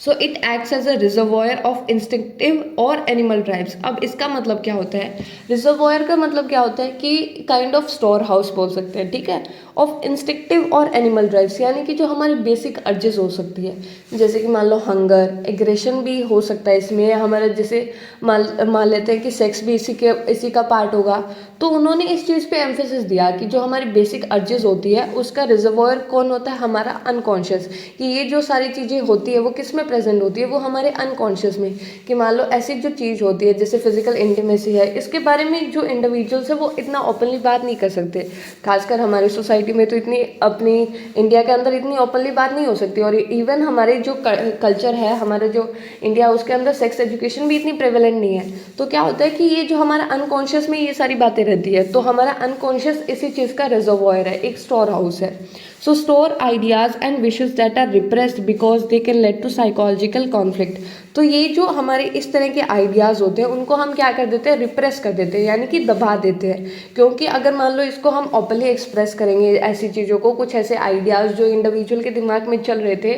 so it acts as a reservoir of instinctive और एनिमल ड्राइव्स। अब इसका मतलब क्या होता है, रिजर्वॉयर का मतलब क्या होता है कि काइंड ऑफ स्टोर हाउस बोल सकते हैं, ठीक है, ऑफ इंस्टिंक्टिव और एनिमल ड्राइव्स, यानी कि जो हमारी बेसिक अर्जेस हो सकती है, जैसे कि मान लो हंगर, एग्रेशन भी हो सकता है इसमें, हमारा जैसे मान लेते हैं कि सेक्स भी इसी का पार्ट होगा। तो उन्होंने इस चीज़ पे एम्फेसिस दिया कि जो हमारी बेसिक अर्जेस होती है उसका रिजर्वॉयर कौन होता है, हमारा अनकॉन्शियस। कि ये जो सारी चीज़ें होती है वो किस में प्रेजेंट होती है, वो हमारे अनकॉन्शियस में। कि मान लो ऐसी जो चीज़ होती है जैसे फिजिकल इंटीमेसी है, इसके बारे में जो इंडिविजुअल्स है वो इतना ओपनली बात नहीं कर सकते। खासकर हमारी सोसाइटी में तो इतनी, अपनी इंडिया के अंदर इतनी ओपनली बात नहीं हो सकती। और इवन हमारे जो कल्चर है, हमारे जो इंडिया, उसके अंदर सेक्स एजुकेशन भी इतनी प्रेवलेंट नहीं है। तो क्या होता है कि ये जो हमारा अनकॉन्शियस में ये सारी बातें रहती है, तो हमारा अनकॉन्शियस इसी चीज़ का रिजर्वॉयर है, एक स्टोर हाउस है। So store ideas and wishes that are repressed because they can lead to psychological conflict. तो ये जो हमारे इस तरह के आइडियाज़ होते हैं उनको हम क्या कर देते हैं, रिप्रेस कर देते हैं, यानी कि दबा देते हैं। क्योंकि अगर मान लो इसको हम ओपनली एक्सप्रेस करेंगे, ऐसी चीज़ों को, कुछ ऐसे आइडियाज़ जो इंडिविजुअल के दिमाग में चल रहे थे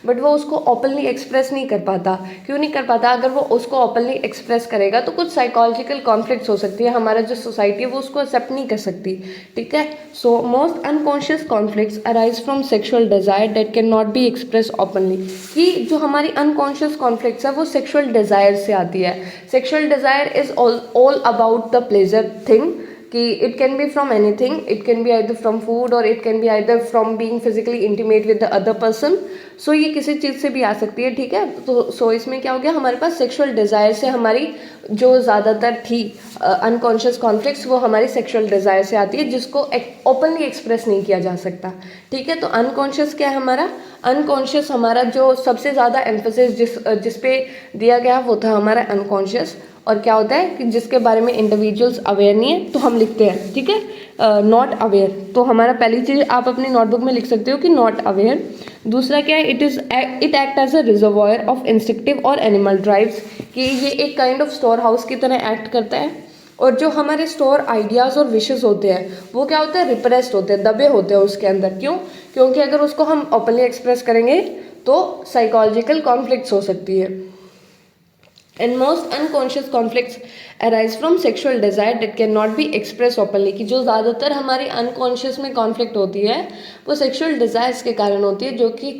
बट वो उसको ओपनली एक्सप्रेस नहीं कर पाता। क्यों नहीं कर पाता, अगर वो उसको ओपनली एक्सप्रेस करेगा तो कुछ साइकोलॉजिकल कॉन्फ्लिक्ट्स हो सकती है, हमारा जो सोसाइटी है वो उसको एक्सेप्ट नहीं कर सकती। ठीक है, so most unconscious conflicts arise from sexual desire that can not be express openly. कि जो हमारी अनकॉन्शियस कॉन्फ्लिक्ट्स है वो सेक्शुअल डिजायर से आती है। Sexual desire is all about the pleasure thing, कि it can be from anything, it can be either from food और it can be either from being physically intimate with the other person. So ये किसी चीज़ से भी आ सकती है। ठीक है, तो सो इसमें क्या हो गया, हमारे पास सेक्शुअल डिज़ायर से हमारी जो ज़्यादातर थी अनकॉन्शियस कॉन्फ्लिक्ट्स वो हमारी सेक्शुअल डिज़ायर से आती है, जिसको ओपनली एक्सप्रेस नहीं किया जा सकता। ठीक है, तो अनकॉन्शियस क्या है हमारा, अनकॉन्शियस हमारा जो सबसे ज़्यादा एम्फेसिस जिस पे दिया गया वो था हमारा अनकॉन्शियस। और क्या होता है कि जिसके बारे में इंडिविजुअल्स अवेयर नहीं है तो हम लिखते हैं, ठीक है, नॉट अवेयर। तो हमारा पहली चीज़ आप अपनी नोटबुक में लिख सकते हो कि नॉट अवेयर। दूसरा क्या है, it act as a reservoir of instinctive और एनिमल ड्राइव्स, कि ये एक काइंड ऑफ स्टोर हाउस की तरह एक्ट करता है। और जो हमारे स्टोर आइडियाज़ और विशेस होते हैं वो क्या होते हैं, रिप्रेस्ड होते हैं, दबे होते हैं उसके अंदर। क्यों, क्योंकि अगर उसको हम ओपनली एक्सप्रेस करेंगे तो साइकोलॉजिकल कॉन्फ्लिक्ट्स हो सकती है। And most unconscious conflicts arise from sexual desire that cannot be expressed openly। कि जो ज़्यादातर हमारे अनकॉन्शियस में कॉन्फ्लिक्ट होती है वो सेक्सुअल डिज़ायर्स के कारण होती है, जो कि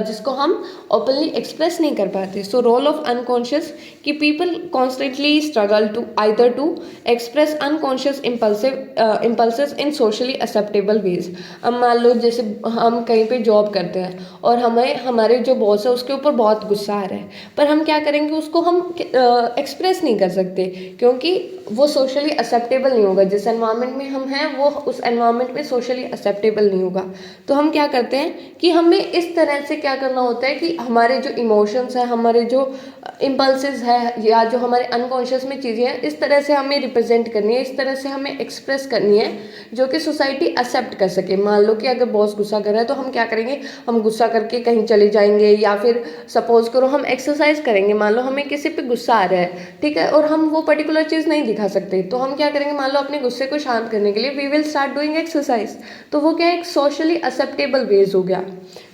जिसको हम ओपनली एक्सप्रेस नहीं कर पाते। सो रोल ऑफ अनकॉन्शियस, कि people constantly struggle to either to express unconscious impulsive in socially acceptable ways. अब मान लो जैसे हम कहीं पे जॉब करते हैं और हमें हमारे जो बॉस है उसके ऊपर बहुत गुस्सा आ रहा है, पर हम क्या करेंगे, उसको हम एक्सप्रेस नहीं कर सकते क्योंकि वो सोशली एक्सेप्टेबल नहीं होगा। जिस एनवायरनमेंट में हम हैं वो उस एनवायरनमेंट में सोशली एक्सेप्टेबल नहीं होगा। तो हम क्या करते हैं कि हमें इस तरह से क्या करना होता है कि हमारे जो इमोशंस है, हमारे जो इम्पल्सिस है, या जो हमारे अनकॉन्शियस में चीज़ें हैं, इस तरह से हमें रिप्रेजेंट करनी है, इस तरह से हमें एक्सप्रेस करनी है जो कि सोसाइटी एक्सेप्ट कर सके। मान लो कि अगर बॉस गुस्सा कर रहा है तो हम क्या करेंगे, हम गुस्सा करके कहीं चले जाएंगे, या फिर सपोज करो हम एक्सरसाइज करेंगे। मान लो हमें किसी पे गुस्सा आ रहा है, ठीक है, और हम वो पर्टिकुलर चीज़ नहीं दिखा सकते, तो हम क्या करेंगे, मान लो अपने गुस्से को शांत करने के लिए we will start doing exercise. तो वो क्या एक सोशली एक्सेप्टेबल वेज हो गया।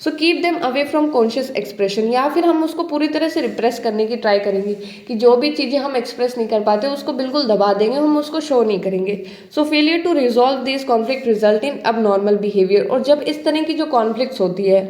So keep them away from conscious expression, या फिर हम उसको पूरी तरह से रिप्रेस करने की ट्राई करेंगे कि जो भी चीज़ें हम एक्सप्रेस नहीं कर पाते उसको बिल्कुल दबा देंगे, हम उसको शो नहीं करेंगे। So failure to resolve this conflict result in abnormal behaviour. और जब इस तरह की जो कॉन्फ्लिक्ट्स होती है,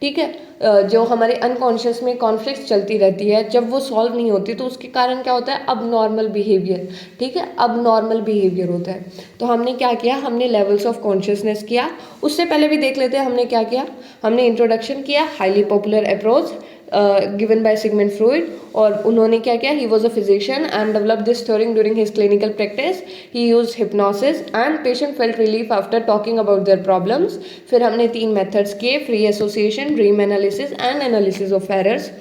ठीक है, जो हमारे अनकॉन्शियस में कॉन्फ्लिक्ट्स चलती रहती है, जब वो सॉल्व नहीं होती तो उसके कारण क्या होता है, अब नॉर्मल बिहेवियर। ठीक है, अब नॉर्मल बिहेवियर होता है। तो हमने क्या किया, हमने लेवल्स ऑफ कॉन्शियसनेस किया। उससे पहले भी देख लेते हैं हमने क्या किया, हमने इंट्रोडक्शन किया, highly popular approach given by Sigmund Freud. और उन्होंने क्या किया, he was a physician and develop this theory during his clinical practice. He use hypnosis and patient felt relief after talking about their problems. फिर हमने 3 methods किए, free association, dream analysis and analysis of errors.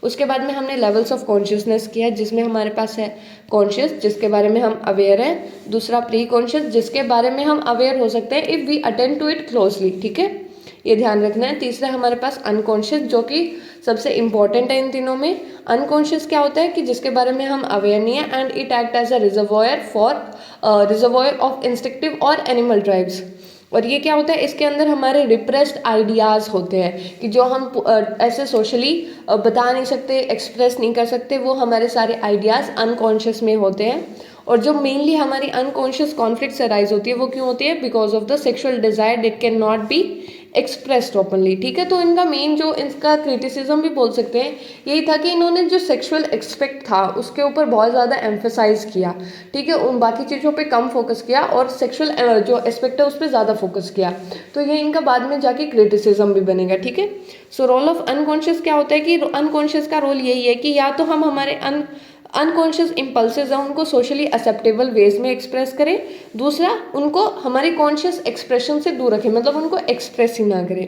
उसके बाद में हमने levels of consciousness किया, जिसमें हमारे पास है कॉन्शियस, जिसके बारे में हम अवेयर हैं, दूसरा प्री कॉन्शियस, जिसके बारे में हम अवेयर हो सकते हैं if we attend to it closely, ठीक है, ये ध्यान रखना है। तीसरा हमारे पास अनकॉन्शियस, जो कि सबसे इंपॉर्टेंट है इन तीनों में। अनकॉन्शियस क्या होता है कि जिसके बारे में हम अवेयर नहीं है, and it act as a reservoir of instinctive और एनिमल ड्राइव्स। और ये क्या होता है, इसके अंदर हमारे रिप्रेस्ड आइडियाज़ होते हैं कि जो हम ऐसे सोशली बता नहीं सकते, एक्सप्रेस नहीं कर सकते, वो हमारे सारे आइडियाज़ अनकॉन्शियस में होते हैं। और जो मेनली हमारी अनकॉन्शियस कॉन्फ्लिक्ट्स अराइज होती है वो क्यों होती है, because of the sexual desire it can not be expressed openly, ठीक है। तो इनका मेन जो इनका क्रिटिसिज्म भी बोल सकते हैं यही था कि इन्होंने जो सेक्सुअल एक्सपेक्ट था उसके ऊपर बहुत ज़्यादा एम्फेसाइज किया, ठीक है, उन बाकी चीज़ों पे कम फोकस किया और सेक्सुअल जो एस्पेक्ट है उस पर ज़्यादा फोकस किया। तो ये इनका बाद में जाके क्रिटिसिज्म भी बनेगा, ठीक है। सो रोल ऑफ अनकॉन्शियस क्या होता है कि अनकॉन्शियस का रोल यही है कि या तो हम हमारे अनकॉन्शियस इम्पल्सेस हैं उनको सोशली एक्सेप्टेबल वेज में एक्सप्रेस करें, दूसरा उनको हमारे कॉन्शियस एक्सप्रेशन से दूर रखें, मतलब उनको एक्सप्रेस ही ना करें।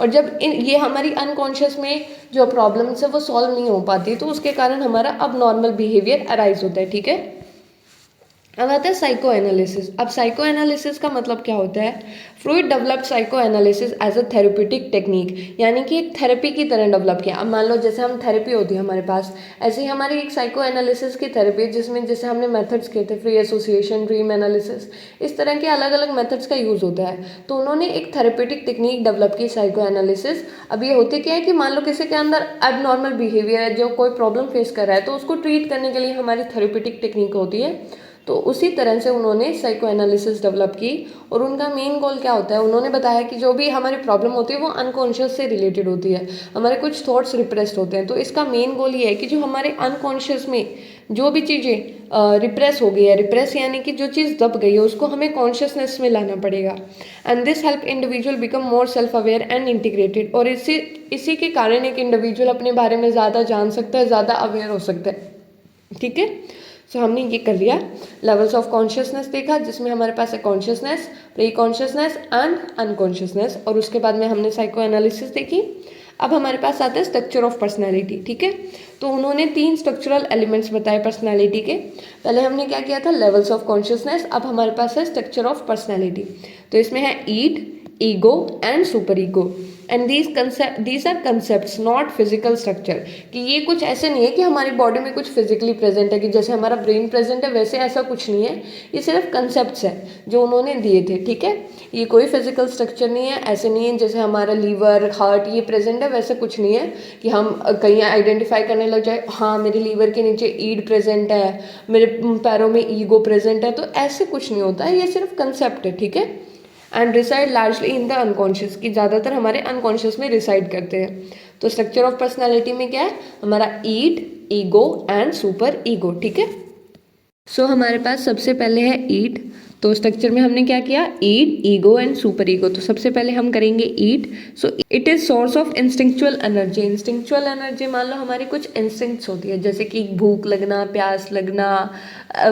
और जब ये हमारी अनकॉन्शियस में जो प्रॉब्लम्स है वो सॉल्व नहीं हो पाती तो उसके कारण हमारा अब नॉर्मल बिहेवियर अराइज होता है, ठीक है। अब आता है साइको एनालिसिस। अब साइको एनालिसिस का मतलब क्या होता है, Freud develop psychoanalysis as a therapeutic technique, यानी कि एक थेरेपी की तरह डेवलप किया। अब मान लो जैसे हम थेरेपी होती है हमारे पास, ऐसे ही हमारी एक साइको एनालिसिस की थेरेपी है, जिसमें जैसे हमने मेथड्स किए थे, फ्री एसोसिएशन, ड्रीम एनालिसिस, इस तरह के अलग अलग मेथड्स का यूज़ होता है। तो उन्होंने एक थेरेप्यूटिक टेक्निक डेवलप की साइको एनालिसिस। अब ये होती क्या है कि मान लो किसी के अंदर एबनॉर्मल बिहेवियर है, जो कोई प्रॉब्लम फेस कर रहा है, तो उसको ट्रीट करने के लिए हमारी थेरेप्यूटिक टेक्निक होती है। तो उसी तरह से उन्होंने साइको एनालिसिस डेवलप की। और उनका मेन गोल क्या होता है, उन्होंने बताया कि जो भी हमारी प्रॉब्लम होती है वो अनकॉन्शियस से रिलेटेड होती है, हमारे कुछ थॉट्स रिप्रेस्ड होते हैं। तो इसका मेन गोल ये है कि जो हमारे अनकॉन्शियस में जो भी चीज़ें रिप्रेस हो गई है, रिप्रेस यानी कि जो चीज़ दब गई है, उसको हमें कॉन्शियसनेस में लाना पड़ेगा। And this help individual become more self aware and integrated. और इसी के कारण एक इंडिविजुअल अपने बारे में ज़्यादा जान सकता है, ज़्यादा अवेयर हो सकता है, ठीक है। सो हमने ये कर लिया, लेवल्स ऑफ कॉन्शियसनेस देखा, जिसमें हमारे पास है consciousness, pre consciousness and unconsciousness. और उसके बाद में हमने साइको एनालिसिस देखी। अब हमारे पास आता है स्ट्रक्चर ऑफ पर्सनैलिटी, ठीक है। तो उन्होंने 3 स्ट्रक्चरल एलिमेंट्स बताए पर्सनैलिटी के। पहले हमने क्या किया था, लेवल्स ऑफ कॉन्शियसनेस। अब हमारे पास है स्ट्रक्चर ऑफ पर्सनैलिटी। तो इसमें है id, ego and super ego. And these are concepts not physical structure, कि ये कुछ ऐसे नहीं है कि हमारी बॉडी में कुछ फिजिकली प्रेजेंट है, कि जैसे हमारा ब्रेन प्रेजेंट है वैसे ऐसा कुछ नहीं है। ये सिर्फ कंसेप्ट्स हैं जो उन्होंने दिए थे, ठीक है। ये कोई फिजिकल स्ट्रक्चर नहीं है, ऐसे नहीं है जैसे हमारा लीवर, हार्ट ये प्रेजेंट है, वैसे कुछ नहीं है कि हम कहीं आइडेंटिफाई करने लग जाए, हाँ मेरे लीवर के नीचे ईड प्रेजेंट है, मेरे पैरों में ईगो प्रेजेंट है। तो ऐसे कुछ नहीं होता है, ये सिर्फ कंसेप्ट है, ठीक है। And reside largely in the unconscious, की ज़्यादातर हमारे अनकॉन्शियस में रिसाइड करते हैं। तो स्ट्रक्चर ऑफ पर्सनैलिटी में क्या है, हमारा id, ego and super ego, ठीक है। सो हमारे पास सबसे पहले है ईड। तो स्ट्रक्चर में हमने क्या किया, id, ego and super ego. तो सबसे पहले हम करेंगे id. So it is source of instinctual energy. Instinctual energy मान लो हमारी कुछ इंस्टिंक्ट्स होती है, जैसे कि भूख लगना, प्यास लगना,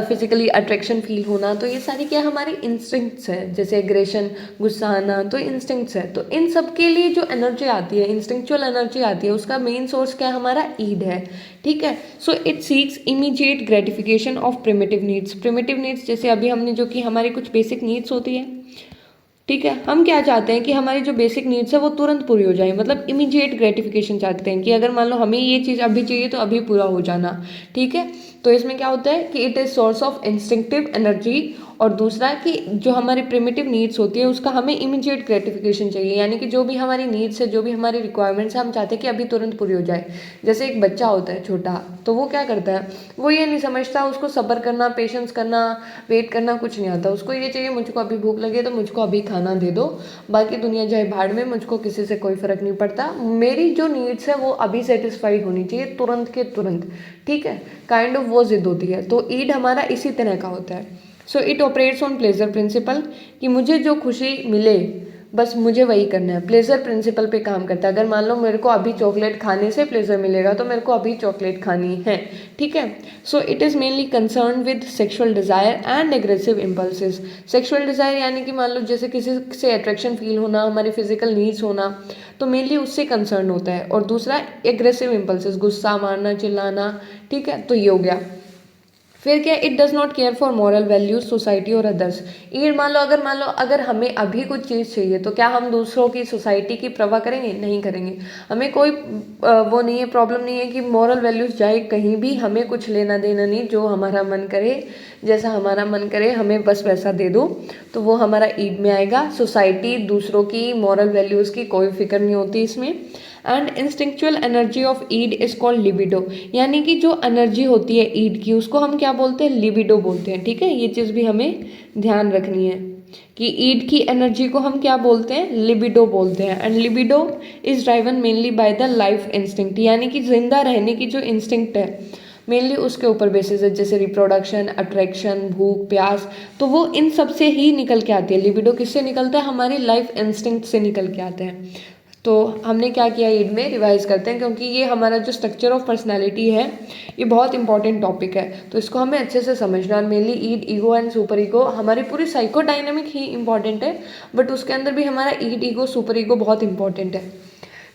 फिजिकली अट्रैक्शन फील होना, तो ये सारी क्या हमारी इंस्टिंक्ट्स है, जैसे एग्रेशन, गुस्सा आना, तो इंस्टिंक्ट्स है। तो इन सब के लिए जो एनर्जी आती है, इंस्टिंक्चुअल एनर्जी आती है, उसका मेन सोर्स क्या है, हमारा ईड है, ठीक है। So it seeks immediate gratification of primitive needs. Primitive needs जैसे अभी हमने जो कि हमारी कुछ बेसिक नीड्स होती है, ठीक है, हम क्या चाहते हैं कि हमारी जो बेसिक नीड्स है वो तुरंत पूरी हो जाए, मतलब इमीडिएट ग्रेटिफिकेशन चाहते हैं कि अगर मान लो हमें ये चीज़ अभी चाहिए तो अभी पूरा हो जाना, ठीक है। तो इसमें क्या होता है कि it is source of instinctive energy. और दूसरा कि जो हमारी प्रिमिटिव नीड्स होती है उसका हमें इमीडिएट ग्रेटिफिकेशन चाहिए, यानी कि जो भी हमारी नीड्स है, जो भी हमारी रिक्वायरमेंट्स है, हम चाहते हैं कि अभी तुरंत पूरी हो जाए। जैसे एक बच्चा होता है छोटा, तो वो क्या करता है, वो ये नहीं समझता, उसको सब्र करना, पेशेंस करना, वेट करना कुछ नहीं आता। उसको ये चाहिए, मुझको अभी भूख लगे तो मुझको अभी खाना दे दो, बाकी दुनिया जाए भाड़ में, मुझको किसी से कोई फ़र्क नहीं पड़ता, मेरी जो नीड्स है वो अभी सेटिस्फाइड होनी चाहिए, तुरंत के तुरंत, ठीक है। काइंड ऑफ वो जिद होती है। तो ईड हमारा इसी तरह का होता है। So it operates on pleasure principal, कि मुझे जो खुशी मिले बस मुझे वही करना है, प्लेजर प्रिंसिपल पे काम करता है। अगर मान लो मेरे को अभी चॉकलेट खाने से प्लेजर मिलेगा तो मेरे को अभी चॉकलेट खानी है, ठीक है। So it is mainly concern with sexual desire and aggressive impulses. Sexual desire यानी कि मान लो जैसे किसी से अट्रैक्शन फील होना, हमारे फिजिकल नीड्स होना, तो मेनली उससे कंसर्न होता है। और दूसरा एग्रेसिव इम्पल्सेस, गुस्सा, मारना, चिल्लाना, ठीक है, तो ये हो गया। फिर क्या, it does not care for moral values, society और अदर्स। ये मान लो अगर हमें अभी कुछ चीज़ चाहिए तो क्या हम दूसरों की, सोसाइटी की परवाह करेंगे? नहीं करेंगे। हमें कोई वो नहीं है, प्रॉब्लम नहीं है कि मॉरल वैल्यूज जाए कहीं भी, हमें कुछ लेना देना नहीं, जो हमारा मन करे, जैसा हमारा मन करे हमें बस वैसा दे दो, तो वो हमारा ईड में आएगा। सोसाइटी, दूसरों की मॉरल वैल्यूज़ की कोई फिक्र नहीं होती इसमें। And instinctual energy of id is called libido, यानी कि जो एनर्जी होती है ईड की उसको हम क्या बोलते हैं? लिबिडो बोलते हैं, ठीक है। ये चीज़ भी हमें ध्यान रखनी है कि ईड की एनर्जी को हम क्या बोलते हैं? लिबिडो बोलते हैं। And libido is driven mainly by the life instinct, यानी कि जिंदा रहने की जो इंस्टिंक्ट है मेनली उसके ऊपर बेसिस है, जैसे रिप्रोडक्शन, अट्रैक्शन, भूख, प्यास, तो वो इन सब से ही निकल के आती है। लिबिडो किससे निकलता है? हमारी लाइफ इंस्टिंक्ट से निकल के आते हैं। तो हमने क्या किया, ईड में रिवाइज करते हैं, क्योंकि ये हमारा जो स्ट्रक्चर ऑफ पर्सनैलिटी है ये बहुत इंपॉर्टेंट टॉपिक है, तो इसको हमें अच्छे से समझना है। Mainly id, ego and super ego, हमारी पूरी साइको डायनामिक ही इंपॉर्टेंट है, बट उसके अंदर भी हमारा ईड, ईगो, सुपर ईगो बहुत इंपॉर्टेंट है,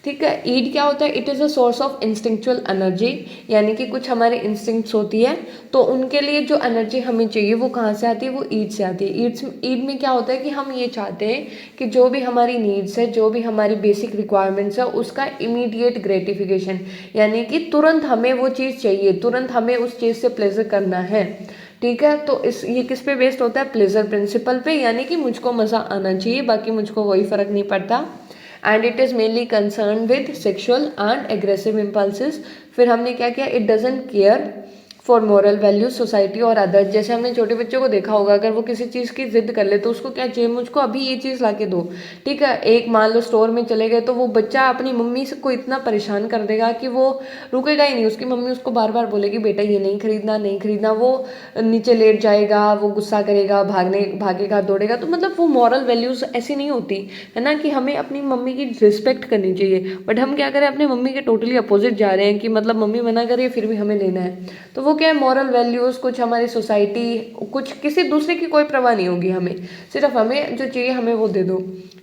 ठीक है। ईड क्या होता है? It is a source of instinctual energy, यानी कि कुछ हमारे इंस्टिंक्ट्स होती है, तो उनके लिए जो एनर्जी हमें चाहिए वो कहाँ से आती है? वो ईड से आती है। ईड में क्या होता है कि हम ये चाहते हैं कि जो भी हमारी नीड्स है, जो भी हमारी बेसिक रिक्वायरमेंट्स है, उसका इमीडिएट ग्रेटिफिकेशन, यानी कि तुरंत हमें वो चीज़ चाहिए, तुरंत हमें उस चीज़ से प्लेजर करना है, ठीक है। तो ये किस पे बेस्ड होता है? प्लेजर प्रिंसिपल पे, यानी कि मुझको मज़ा आना चाहिए, बाकी मुझको कोई फ़र्क नहीं पड़ता। And it is mainly concern with sexual and aggressive impulses. फिर हमने क्या किया? It doesn't care for moral values, society और अदर्स। जैसे हमने छोटे बच्चों को देखा होगा, अगर वो किसी चीज़ की जिद कर ले तो उसको क्या चाहिए? मुझको अभी ये चीज़ ला के दो, ठीक है। एक मान लो स्टोर में चले गए तो वो बच्चा अपनी मम्मी से को इतना परेशान कर देगा कि वो रुकेगा ही नहीं, उसकी मम्मी उसको बार बार बोलेगी बेटा ये नहीं खरीदना, नहीं खरीदना, वो नीचे लेट जाएगा, वो गुस्सा करेगा, भागेगा, दौड़ेगा। तो मतलब वो मॉरल वैल्यूज़ ऐसी नहीं होती है ना, कि हमें अपनी मम्मी की रिस्पेक्ट करनी चाहिए, बट हम क्या करें? अपने मम्मी के टोटली अपोजिट जा रहे हैं कि मतलब मम्मी मना कर रही है फिर भी हमें लेना है। तो वो क्या है? मॉरल वैल्यूज़, कुछ हमारी सोसाइटी, कुछ किसी दूसरे की कोई परवाह नहीं होगी हमें, सिर्फ हमें जो चाहिए हमें वो दे दो,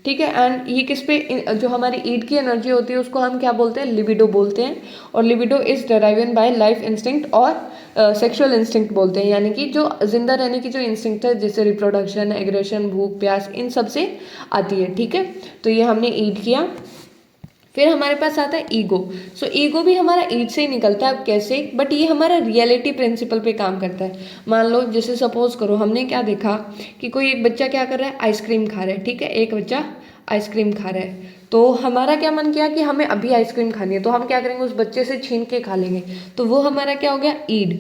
ठीक है। एंड ये किस पे, जो हमारी ईड की एनर्जी होती है उसको हम क्या बोलते हैं? लिबिडो बोलते हैं। और libido is derived by life instinct और सेक्सुअल इंस्टिंक्ट बोलते हैं, यानी कि जो जिंदा रहने की जो इंस्टिंक्ट है, जैसे रिप्रोडक्शन, एग्रेशन, भूख, प्यास, इन सब से आती है, ठीक है। तो ये हमने ईड किया। फिर हमारे पास आता है ईगो। सो ईगो भी हमारा ईड से ही निकलता है। अब कैसे? बट ये हमारा रियलिटी प्रिंसिपल पे काम करता है। मान लो जैसे सपोज करो, हमने क्या देखा कि कोई एक बच्चा क्या कर रहा है? आइसक्रीम खा रहा है, ठीक है। एक बच्चा आइसक्रीम खा रहा है, तो हमारा क्या मन किया कि हमें अभी आइसक्रीम खानी है, तो हम क्या करेंगे? उस बच्चे से छीन के खा लेंगे, तो वो हमारा क्या हो गया? ईड।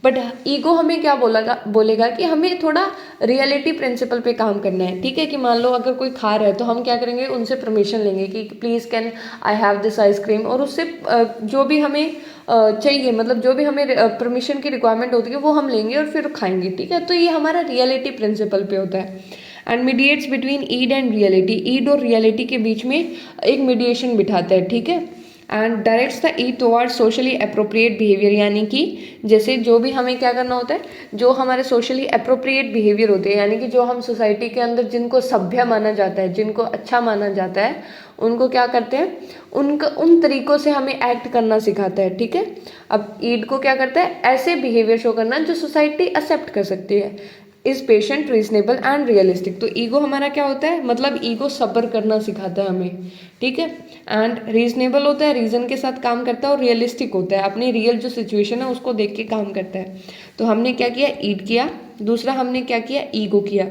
बट ईगो हमें क्या बोलेगा कि हमें थोड़ा रियलिटी प्रिंसिपल पे काम करना है, ठीक है। कि मान लो अगर कोई खा रहा है तो हम क्या करेंगे? उनसे परमिशन लेंगे कि please can I have this ice cream, और उससे जो भी हमें चाहिए, मतलब जो भी हमें परमिशन की रिक्वायरमेंट होती है वो हम लेंगे और फिर खाएंगे, ठीक है। तो ये हमारा रियलिटी प्रिंसिपल पे होता है। And mediates between id and reality, id और रियलिटी के बीच में एक मीडिएशन बिठाता है, ठीक है। And directs the id towards socially appropriate behaviour, यानी कि जैसे जो भी हमें क्या करना होता है, जो हमारे सोशली अप्रोप्रिएट बिहेवियर होते हैं, यानी कि जो हम सोसाइटी के अंदर जिनको सभ्य माना जाता है, जिनको अच्छा माना जाता है, उनको क्या करते हैं? उन तरीकों से हमें एक्ट करना सिखाता है, ठीक है। अब ईड को क्या करता है? ऐसे बिहेवियर शो करना जो सोसाइटी एक्सेप्ट कर सकती है। Is patient, reasonable and realistic. तो ईगो हमारा क्या होता है? मतलब ईगो सब्र करना सिखाता है हमें, ठीक है। एंड रीजनेबल होता है, रीजन के साथ काम करता है, और रियलिस्टिक होता है, अपनी रियल जो सिचुएशन है उसको देख के काम करता है। तो हमने क्या किया? ईड किया। दूसरा हमने क्या किया? ईगो किया।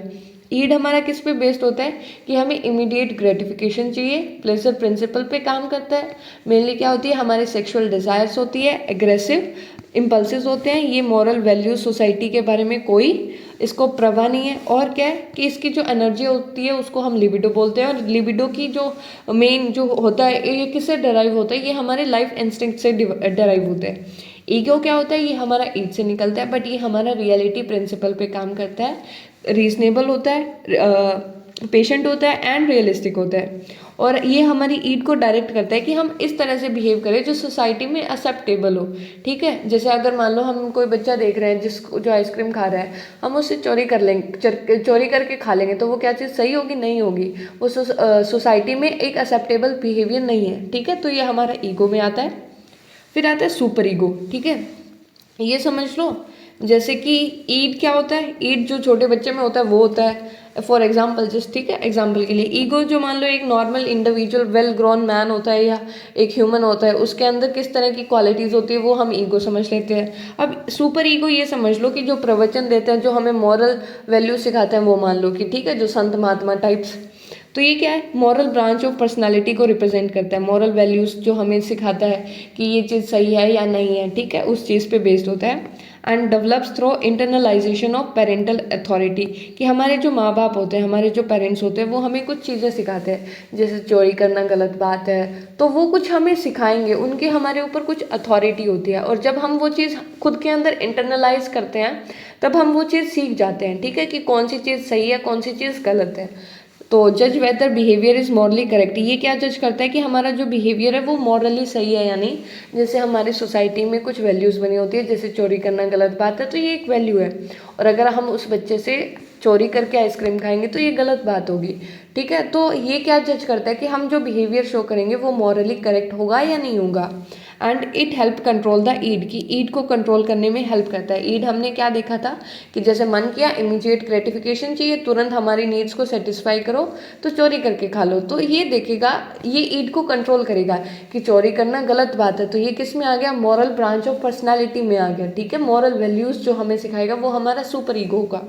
ईड हमारा किस पे बेस्ड होता है कि हमें इमीडिएट ग्रेटिफिकेशन चाहिए, प्लेजर प्रिंसिपल पे काम करता है। मेनली क्या होती है? हमारे सेक्सुअल डिज़ायर्स होती है, एग्रेसिव इम्पल्सिस होते हैं। ये मॉरल वैल्यूज, सोसाइटी के बारे में कोई इसको परवाह नहीं है। और क्या है कि इसकी जो एनर्जी होती है उसको हम लिबिडो बोलते हैं। और लिबिडो की जो मेन जो होता है ये किससे डराइव होता है? ये हमारे लाइफ इंस्टिंक्ट से डराइव होता है। ईगो क्या होता है? ये हमारा ईड से निकलता है, बट ये हमारा रियलिटी प्रिंसिपल पे काम करता है, रीजनेबल होता है, पेशेंट होता है एंड रियलिस्टिक होता है। और ये हमारी ईड को डायरेक्ट करता है कि हम इस तरह से बिहेव करें जो सोसाइटी में एक्सेप्टेबल हो। ठीक है, जैसे अगर मान लो हम कोई बच्चा देख रहे हैं जिसको जो आइसक्रीम खा रहा है, हम उससे चोरी कर लेंगे, चोरी करके खा लेंगे, तो वो क्या चीज़ सही होगी? नहीं होगी। वो सोसाइटी में एक एक्सेप्टेबल बिहेवियर नहीं है। ठीक है, तो ये हमारा ईगो में आता है। फिर आता है सुपर ईगो। ठीक है, ये समझ लो जैसे कि ईड क्या होता है, ईड जो छोटे बच्चे में होता है वो होता है फॉर एग्जाम्पल जस्ट। ठीक है, एग्जाम्पल के लिए ईगो जो मान लो एक normal individual well grown man होता है या एक ह्यूमन होता है, उसके अंदर किस तरह की क्वालिटीज़ होती है वो हम ईगो समझ लेते हैं। अब सुपर ईगो ये समझ लो कि जो प्रवचन देते हैं, जो हमें मॉरल वैल्यू सिखाते हैं, वो मान लो कि ठीक है, जो संत महात्मा टाइप्स, तो ये क्या है? मॉरल ब्रांच ऑफ पर्सनालिटी को रिप्रेजेंट करता है। मॉरल वैल्यूज जो हमें सिखाता है कि ये चीज़ सही है या नहीं है। ठीक है, उस चीज़ पे बेस्ड होता है। And develops through internalisation of parental authority, कि हमारे जो माँ बाप होते हैं, हमारे जो पेरेंट्स होते हैं, वो हमें कुछ चीज़ें सिखाते हैं। जैसे चोरी करना गलत बात है, तो वो कुछ हमें सिखाएंगे, उनकी हमारे ऊपर कुछ अथॉरिटी होती है। और जब हम वो चीज़ खुद के अंदर इंटरनलाइज करते हैं, तब हम वो चीज़ सीख जाते हैं। ठीक है, कि कौन सी चीज़ सही है, कौन सी चीज़ गलत है। तो जज whether behaviour is morally correct, ये क्या जज करता है कि हमारा जो बिहेवियर है वो मॉरली सही है या नहीं। जैसे हमारी सोसाइटी में कुछ वैल्यूज़ बनी होती है, जैसे चोरी करना गलत बात है, तो ये एक वैल्यू है। और अगर हम उस बच्चे से चोरी करके आइसक्रीम खाएंगे तो ये गलत बात होगी। ठीक है, तो ये क्या जज करता है कि हम जो बिहेवियर शो करेंगे वो मॉरली करेक्ट होगा या नहीं होगा। And it help control the id, की ईड को कंट्रोल करने में हेल्प करता है। ईड हमने क्या देखा था कि जैसे मन किया इमीडिएट ग्रेटिफिकेशन चाहिए, तुरंत हमारी नीड्स को सेटिस्फाई करो, तो चोरी करके खा लो। तो ये देखेगा, ये ईड को कंट्रोल करेगा कि चोरी करना गलत बात है। तो ये किस में आ गया? मॉरल ब्रांच ऑफ पर्सनैलिटी में आ गया। ठीक है, मॉरल वैल्यूज जो हमें सिखाएगा वो हमारा सुपर ईगो होगा।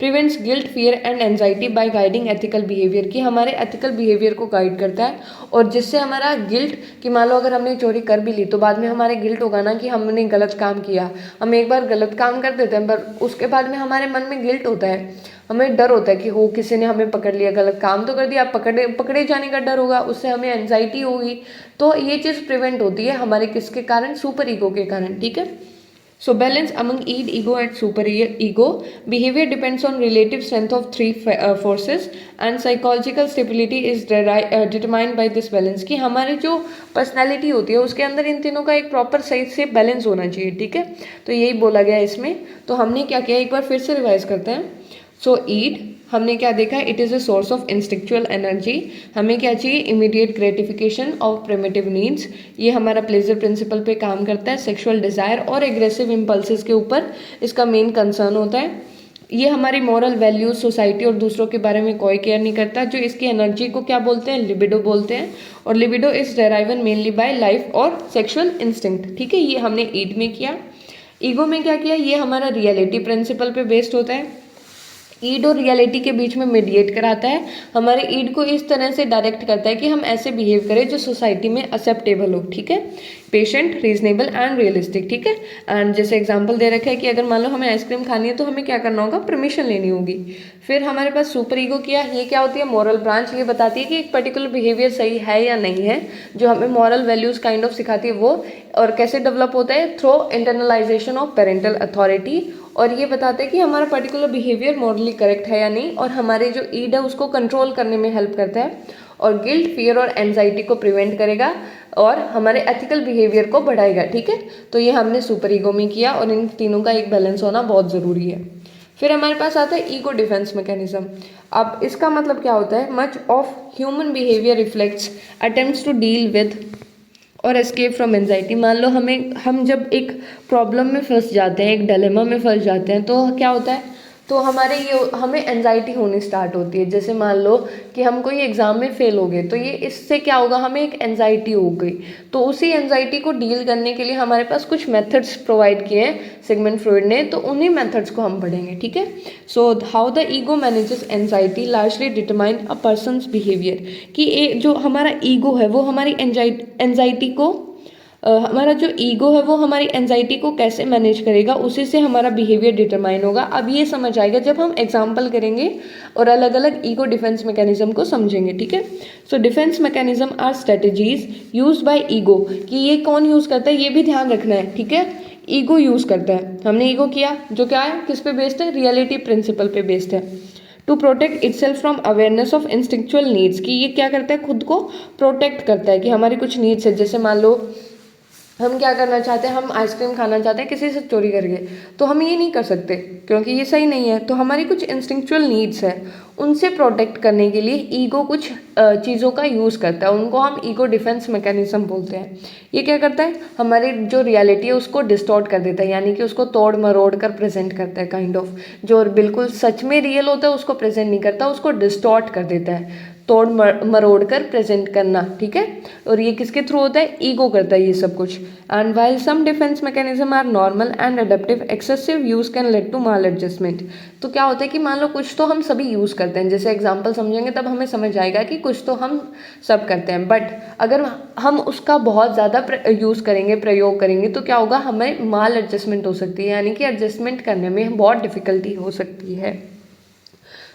Prevents guilt, fear and anxiety by guiding ethical behaviour, कि हमारे एथिकल बिहेवियर को गाइड करता है। और जिससे हमारा गिल्ट, कि मान लो अगर हमने चोरी कर भी ली तो बाद में हमारे गिल्ट होगा ना कि हमने गलत काम किया। हम एक बार गलत काम कर देते हैं, पर उसके बाद में हमारे मन में गिल्ट होता है, हमें डर होता है कि हो किसी ने हमें पकड़ लिया, गलत काम तो कर दिया, पकड़े जाने का डर होगा, उससे हमें एंजाइटी होगी। तो ये चीज़ प्रिवेंट होती है हमारे किसके कारण? सुपर ईगो के कारण। ठीक है, so balance among id, ego and super ego behavior depends on relative strength of three forces and psychological stability is determined by this balance, कि हमारे जो पर्सनालिटी होती है उसके अंदर इन तीनों का एक प्रॉपर सही से बैलेंस होना चाहिए। ठीक है, तो यही बोला गया है इसमें। तो हमने क्या किया, एक बार फिर से रिवाइज करते हैं। सो ईड हमने क्या देखा? It is a source of instinctual energy. हमें क्या चाहिए? Immediate gratification of primitive needs. ये हमारा प्लेजर प्रिंसिपल पे काम करता है। सेक्सुअल डिज़ायर और एग्रेसिव इम्पल्सेस के ऊपर इसका मेन कंसर्न होता है। ये हमारी मॉरल वैल्यूज, सोसाइटी और दूसरों के बारे में कोई केयर नहीं करता। जो इसकी एनर्जी को क्या बोलते हैं? लिबिडो बोलते हैं। और libido is derived mainly by life और सेक्शुअल इंस्टिंक्ट। ठीक है, ये हमने ईड में किया। ईगो में क्या किया? ये हमारा रियलिटी प्रिंसिपल पे बेस्ड होता है। ईड और रियलिटी के बीच में मीडिएट कराता है। हमारे ईड को इस तरह से डायरेक्ट करता है कि हम ऐसे बिहेव करें जो सोसाइटी में एक्सेप्टेबल हो। ठीक है, पेशेंट, रीजनेबल एंड रियलिस्टिक। ठीक है, एंड जैसे एग्जांपल दे रखा है कि अगर मान लो हमें आइसक्रीम खानी है तो हमें क्या करना होगा? परमिशन लेनी होगी। फिर हमारे पास सुपर ईगो किया, ये क्या होती है? Moral branch. ये बताती है कि एक पर्टिकुलर बिहेवियर सही है या नहीं है, जो हमें मॉरल वैल्यूज काइंड ऑफ सिखाती है वो। और कैसे डेवलप होता है? Through internalisation of parental authority. और ये बताते हैं कि हमारा पर्टिकुलर बिहेवियर मॉरली करेक्ट है या नहीं, और हमारे जो ईड है उसको कंट्रोल करने में हेल्प करता है। और गिल्ट, फियर और एंजाइटी को प्रिवेंट करेगा और हमारे एथिकल बिहेवियर को बढ़ाएगा। ठीक है, तो ये हमने सुपर ईगो में किया और इन तीनों का एक बैलेंस होना बहुत ज़रूरी है। फिर हमारे पास आता है ईगो डिफेंस मैकेनिज्म। अब इसका मतलब क्या होता है? Much of human behaviour reflects attempts to deal with और एस्केप फ्रॉम एंजाइटी। मान लो हम जब एक प्रॉब्लम में फंस जाते हैं, एक डिलेमा में फंस जाते हैं, तो क्या होता है? तो हमें एंजाइटी होनी स्टार्ट होती है। जैसे मान लो कि हम कोई एग्ज़ाम में फेल हो गए, तो ये इससे क्या होगा? हमें एक एंजाइटी हो गई। तो उसी एंजाइटी को डील करने के लिए हमारे पास कुछ मेथड्स प्रोवाइड किए हैं सिगमंड फ्रॉइड ने, तो उन्हीं मेथड्स को हम पढ़ेंगे। ठीक है, so how the ego manages anxiety largely determine a person's behaviour, कि जो हमारा ईगो है वो हमारी एंजाइटी को हमारा जो ईगो है वो हमारी एंजाइटी को कैसे मैनेज करेगा, उसी से हमारा बिहेवियर डिटरमाइन होगा। अब ये समझ आएगा जब हम एग्जाम्पल करेंगे और अलग अलग ईगो डिफेंस मैकेनिज्म को समझेंगे। ठीक है, so defence mechanism are strategies use by ego, कि ये कौन यूज़ करता है ये भी ध्यान रखना है। ठीक है, ईगो यूज़ करता है। हमने ईगो किया जो क्या है? किस पे बेस्ड है? रियलिटी प्रिंसिपल पे बेस्ड है। To protect itself from awareness of instinctual needs, कि ये क्या करता है, खुद को प्रोटेक्ट करता है कि हमारी कुछ नीड्स है। जैसे मान लो हम क्या करना चाहते हैं, हम आइसक्रीम खाना चाहते हैं किसी से चोरी करके, तो हम ये नहीं कर सकते क्योंकि ये सही नहीं है। तो हमारी कुछ इंस्टिंक्चुअल नीड्स है, उनसे प्रोटेक्ट करने के लिए ईगो कुछ चीज़ों का यूज़ करता है, उनको हम ईगो डिफेंस मैकेनिज्म बोलते हैं। ये क्या करता है, हमारी जो रियलिटी है उसको डिस्टॉर्ट कर देता है, यानी कि उसको तोड़ मरोड़ कर प्रेजेंट करता है, काइंड ऑफ जो बिल्कुल सच में रियल होता है उसको प्रेजेंट नहीं करता, उसको डिस्टॉर्ट कर देता है, तोड़ मरोड़ कर प्रेजेंट करना, ठीक है। और ये किसके थ्रू होता है, ईगो करता है ये सब कुछ। And while some defence mechanism are normal and adaptive, excessive use can lead to maladjustment. तो क्या होता है कि मान लो कुछ तो हम सभी यूज़ करते हैं, जैसे एग्जांपल समझेंगे तब हमें समझ आएगा कि कुछ तो हम सब करते हैं, बट अगर हम उसका बहुत ज़्यादा यूज़ करेंगे, प्रयोग करेंगे, तो क्या होगा, हमें माल एडजस्टमेंट हो सकती है, यानी कि एडजस्टमेंट करने में बहुत डिफिकल्टी हो सकती है।